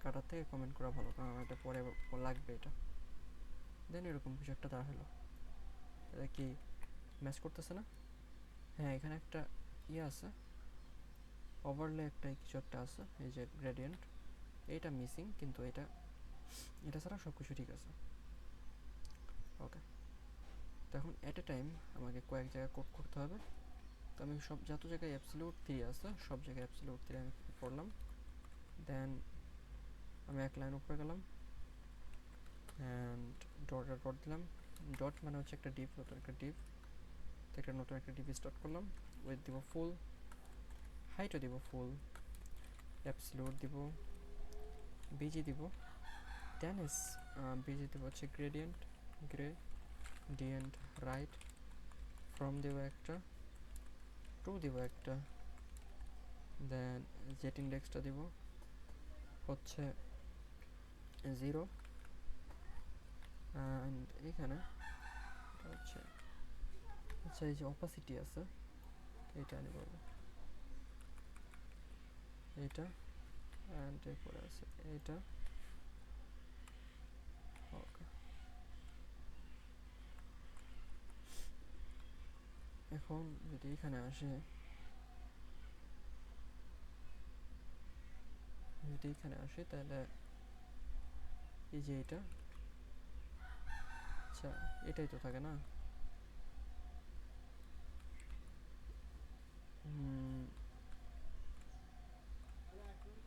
কাটার থেকে কমেন্ট করা ভালো, কারণ আমার এটা পরে লাগবে এটা। দেন এরকম কিছু একটা দাঁড়া হলো, এটা কি ম্যাচ করতেছে না? হ্যাঁ, এখানে একটা আছে, ওভারলে একটা কিছু একটা আছে, এই যে গ্রেডিয়েন্ট, এইটা মিসিং, কিন্তু এটা ছাড়া সব কিছু ঠিক আছে। ওকে, তো এখন এট এ টাইম আমাকে কয়েক জায়গায় কোড করতে হবে। তো আমি যত জায়গায় অ্যাবসলিউট 3 আছে সব জায়গায় অ্যাবসলিউট 3 আমি করলাম। দেন আমি এক লাইন উপরে গেলাম, অ্যান্ড ডট দিলাম। ডট মানে হচ্ছে একটা ডিভ, নতুন একটা ডিভ, তো একটা নতুন একটা ডিভ স্টার্ট করলাম। উইথ দিব ফুল, হাইটও দিব ফুল, অ্যাবসলিউট দিব, বিজি দিব, ড্যানিস বিজি দিব হচ্ছে গ্রেডিয়েন্ট রাইট, ফ্রম দেব একটা, টু দিব একটা, দেন জেট ইন্ডেক্সটা দিব হচ্ছে 0, অ্যান্ড এখানে হচ্ছে, আচ্ছা এই যে অপাসিটি আছে এইটা আনি বলবো, এইটা, অ্যান্ড এরপরে আছে এইটা। ওকে, এখন যদি এখানে আসে, তাহলে এই যে এটা, আচ্ছা এটাই তো থাকে না,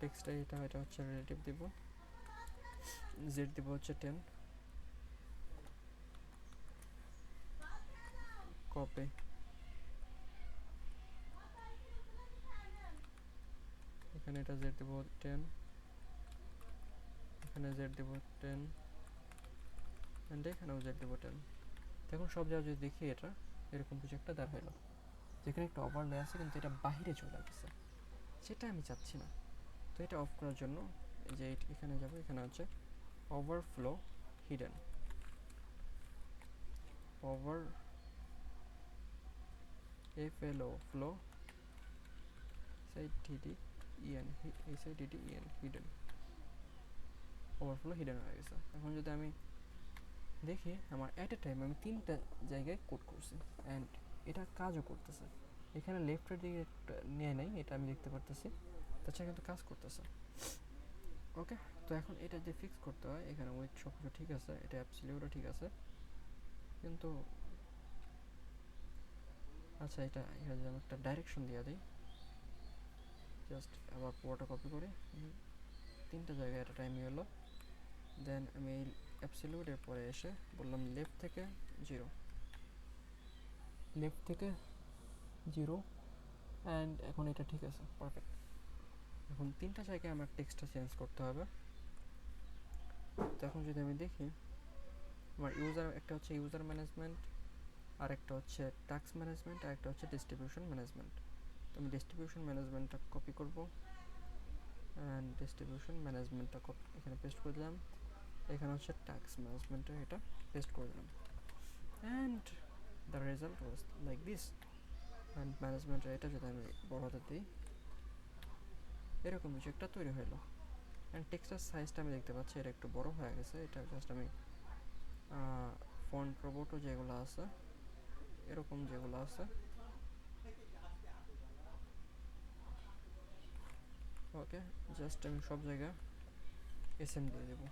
টেক্সটটা এটা হচ্ছে রিলেটিভ দিব, জেড দিব হচ্ছে 10, কপি, এখানে এটা জেড দিব 10, এখানে জেড দিব 10, অ্যান্ড এখানেও জেড দিব 10। দেখুন সব জায়গায় যদি দেখি এটা এরকম কিছু একটা দাঁড়াইলো, যেখানে একটা ওভারলে আছে কিন্তু এটা বাহিরে চলে গেছে, সেটা আমি চাচ্ছি না। তো এটা অফ করার জন্য এই যে এখানে যাবো, এখানে হচ্ছে overflow hidden over FLO flow SIDDEN hidden overflow hidden হয়ে গেছে। এখন যদি আমি দেখি আমার অ্যাট এ টাইম আমি 3টা জায়গায় কোড করছি অ্যান্ড এটা কাজও করতেছে। এখানে লেফটের দিকে নেয় নাই, এটা আমি দেখতে পারতেছি, তাছাড়া কিন্তু কাজ করতেছে। ওকে, তো এখন এটা যে ফিক্স করতে হয়, এখানে ওয়েট সব কিছু ঠিক আছে, এটা অ্যাবসলিউটও ঠিক আছে, কিন্তু আচ্ছা এটা যদি আমি একটা ডাইরেকশন দিয়ে দিই, জাস্ট আবার পুরোটা কপি করে 3টা জায়গায় একটা টাইম হলো, দেন আমি এই অ্যাবসলিউটের পরে এসে বললাম লেফট থেকে 0 অ্যান্ড এখন এটা ঠিক আছে, পারফেক্ট। এখন 3টা জায়গায় আমার টেক্সটটা চেঞ্জ করতে হবে। তো এখন যদি আমি দেখি আমার একটা হচ্ছে ইউজার ম্যানেজমেন্ট, আর একটা হচ্ছে টাস্ক ম্যানেজমেন্ট, আর একটা হচ্ছে ডিস্ট্রিবিউশন ম্যানেজমেন্ট। তো আমি ডিস্ট্রিবিউশন ম্যানেজমেন্টটা কপি করব অ্যান্ড ডিস্ট্রিবিউশন ম্যানেজমেন্টটা এখানে পেস্ট করে দিলাম। এখানে হচ্ছে টাস্ক ম্যানেজমেন্টটা এটা পেস্ট করে দিলাম and the result was like this. And ম্যানেজমেন্টের এটা যদি আমি বড় হাতে দিই, এরকম কিছু একটা তৈরি হলো। অ্যান্ড টেক্সটের সাইজটা আমি দেখতে পাচ্ছি এটা একটু বড় হয়ে গেছে। এটা জাস্ট আমি ফন্ট রোবটও যেগুলো আছে, এরকম যেগুলো আছে, ওকে, জাস্ট আমি সব জায়গায় এসএম দিয়ে দেবো।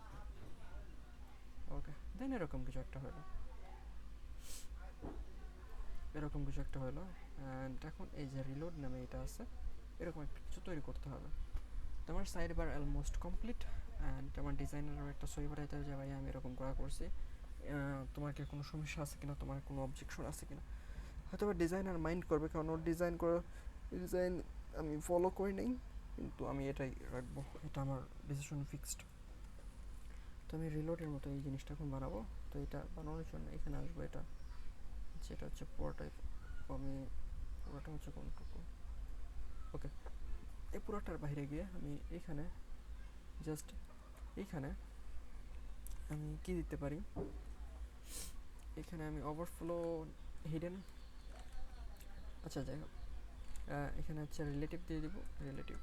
ওকে, দেন এরকম কিছু একটা হলো, অ্যান্ড এখন এই যে রিলোড নামে এটা আছে, এরকম একটা কিছু তৈরি করতে হবে। তো আমার side bar almost complete and আমার ডিজাইনারও একটা সই পাঠাইতে হবে যে ভাই আমি এরকম করা করছি, তোমার কি কোনো সমস্যা আছে কিনা, তোমার কোনো অবজেকশন আছে কিনা। হয়তো ডিজাইনার মাইন্ড করবে, কারণ ওর ডিজাইন আমি ফলো করি নাই, কিন্তু আমি এটাই রাখবো, এটা আমার ডিসিশন ফিক্সড। তো আমি রিলোডের মতো এই জিনিসটা এখন বানাবো। তো এটা বানানোর জন্য এখানে আসবো, এটা যেটা হচ্ছে পুরোটাই আমি পুরোটা হচ্ছে কোনটুকু, ওকে, এই পুরোটার বাইরে গিয়ে আমি এখানে জাস্ট এইখানে আমি কি দিতে পারি, এখানে আমি ওভারফ্লো হিডেন, আচ্ছা যাই হোক, এখানে হচ্ছে রিলেটিভ দিয়ে দিব, রিলেটিভ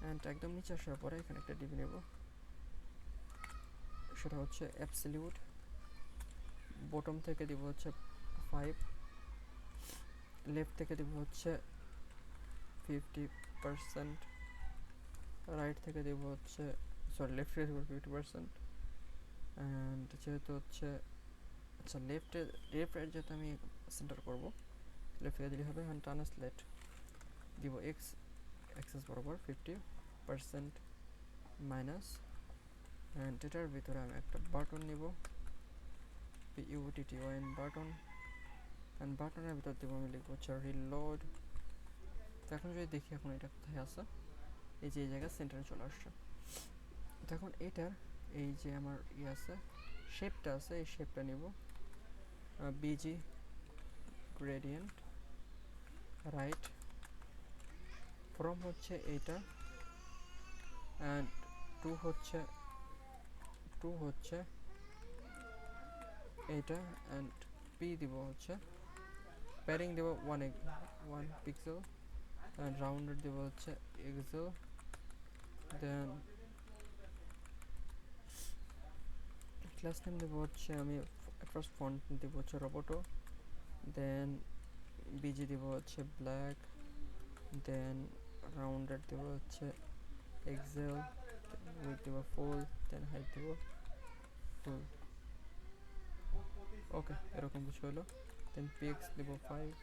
অ্যান্ড একদম নিচে আসার পরে এখানে একটা ডিবি নেব, সেটা হচ্ছে অ্যাবসলিউট, বটম থেকে দিব হচ্ছে 5, লেফট থেকে দিব হচ্ছে 50%, রাইট থেকে দিব হচ্ছে লেফট থেকে দিব 50%, অ্যান্ড যেহেতু হচ্ছে আচ্ছা লেফট রাইট যেহেতু আমি সেন্টার করবো, লেফট থেকে দিলে হবে। অ্যান্ড ট্রান্সলেট দিব এক্সেস বরাবর 50% মাইনাস, অ্যান্ড এটার ভিতরে আমি একটা বাটন নিব, PUTTON বাটন, অ্যান্ড বাটনের ভিতর দেবো আমি লিখবো হচ্ছে রিলোড। তো এখন যদি দেখি এখন এটা কোথায় আছে, এই যে এই জায়গায় সেন্টারে চলে আসছে। তো এখন এটার এই যে আমার আছে শেপটা আছে, এই শেপটা নিব, BG গ্রেডিয়েন্ট রাইট ফ্রম হচ্ছে এইটা, অ্যান্ড টু হচ্ছে এইটা, অ্যান্ড পি দিব হচ্ছে প্যারিং দেব 1 পিক্সেল, অ্যান্ড রাউন্ডেড দেব হচ্ছে এক্সেল, দেন ক্লাস নেম দেব হচ্ছে আমি ফার্স্ট ফন্ট দেব হচ্ছে রোবোটো, দেন বিজি দেব হচ্ছে ব্ল্যাক, দেন রাউন্ডেড দেব হচ্ছে এক্সেল, উইথ দেব ফুল, দেন হাইট দেব ফুল, ওকে এরকম কিছু হলো। দেন px দেব 5,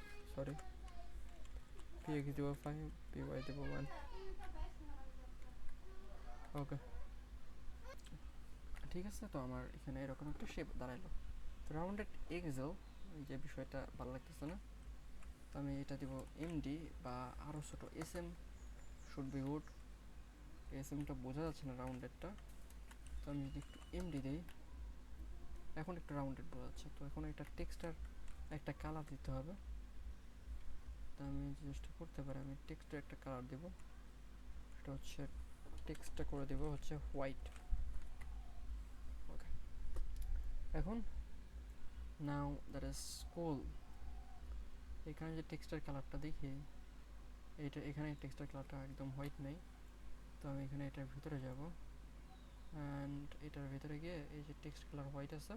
px দেব 5, py দেব 1, ওকে ঠিক আছে। তো আমার এখানে এরকম একটা শেপ দাঁড়াইলো। তো রাউন্ডেড এক্সেল যে বিষয়টা ভালো লাগতেছে না, তো আমি এটা দিব এমডি বা আরও ছোটো এসএম শুড বি গুড, এসএমটা বোঝা যাচ্ছে না রাউন্ডেডটা, তো আমি যদি একটু এমডি দিই এখন একটু রাউন্ডেড বোঝা যাচ্ছে। তো এখন এটা টেক্সটার একটা কালার দিতে হবে, তো আমি জিনিসটা করতে পারি, আমি টেক্সটের একটা কালার দেব, সেটা হচ্ছে টেক্সটটা করে দেব হচ্ছে হোয়াইট, এখন নাও দ্যাট ইজ কুল। এখানে যে টেক্সটের কালারটা দেখি, এখানে টেক্সটের কালারটা একদম হোয়াইট নেই, তো আমি এখানে এটার ভিতরে যাব অ্যান্ড এটার ভিতরে গিয়ে এই যে টেক্সট কালার হোয়াইট আছে,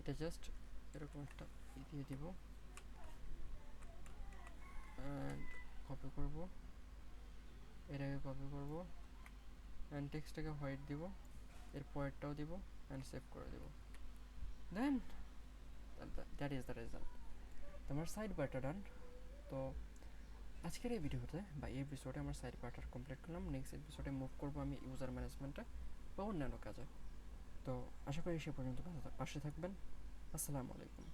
এটা জাস্ট এরকম একটা দিয়ে দিব অ্যান্ড কপি করব, এটাকে কপি করব অ্যান্ড টেক্সটটাকে হোয়াইট দিব, এর পরেরটাও দিব অ্যান্ড সেভ করে দেব। দেন দ্যাট ইজ দ্য রেজাল্ট। তোমার সাইড বারটা ডান। তো আজকের এই ভিডিওতে বা এই এপিসোডে আমার সাইড বারটা কমপ্লিট করলাম। নেক্সট এপিসোডে মুভ করবো আমি ইউজার ম্যানেজমেন্টে বা অন্যান্য কাজে। তো আশা করি সে পর্যন্ত পাশে থাকবেন। আসসালামু আলাইকুম।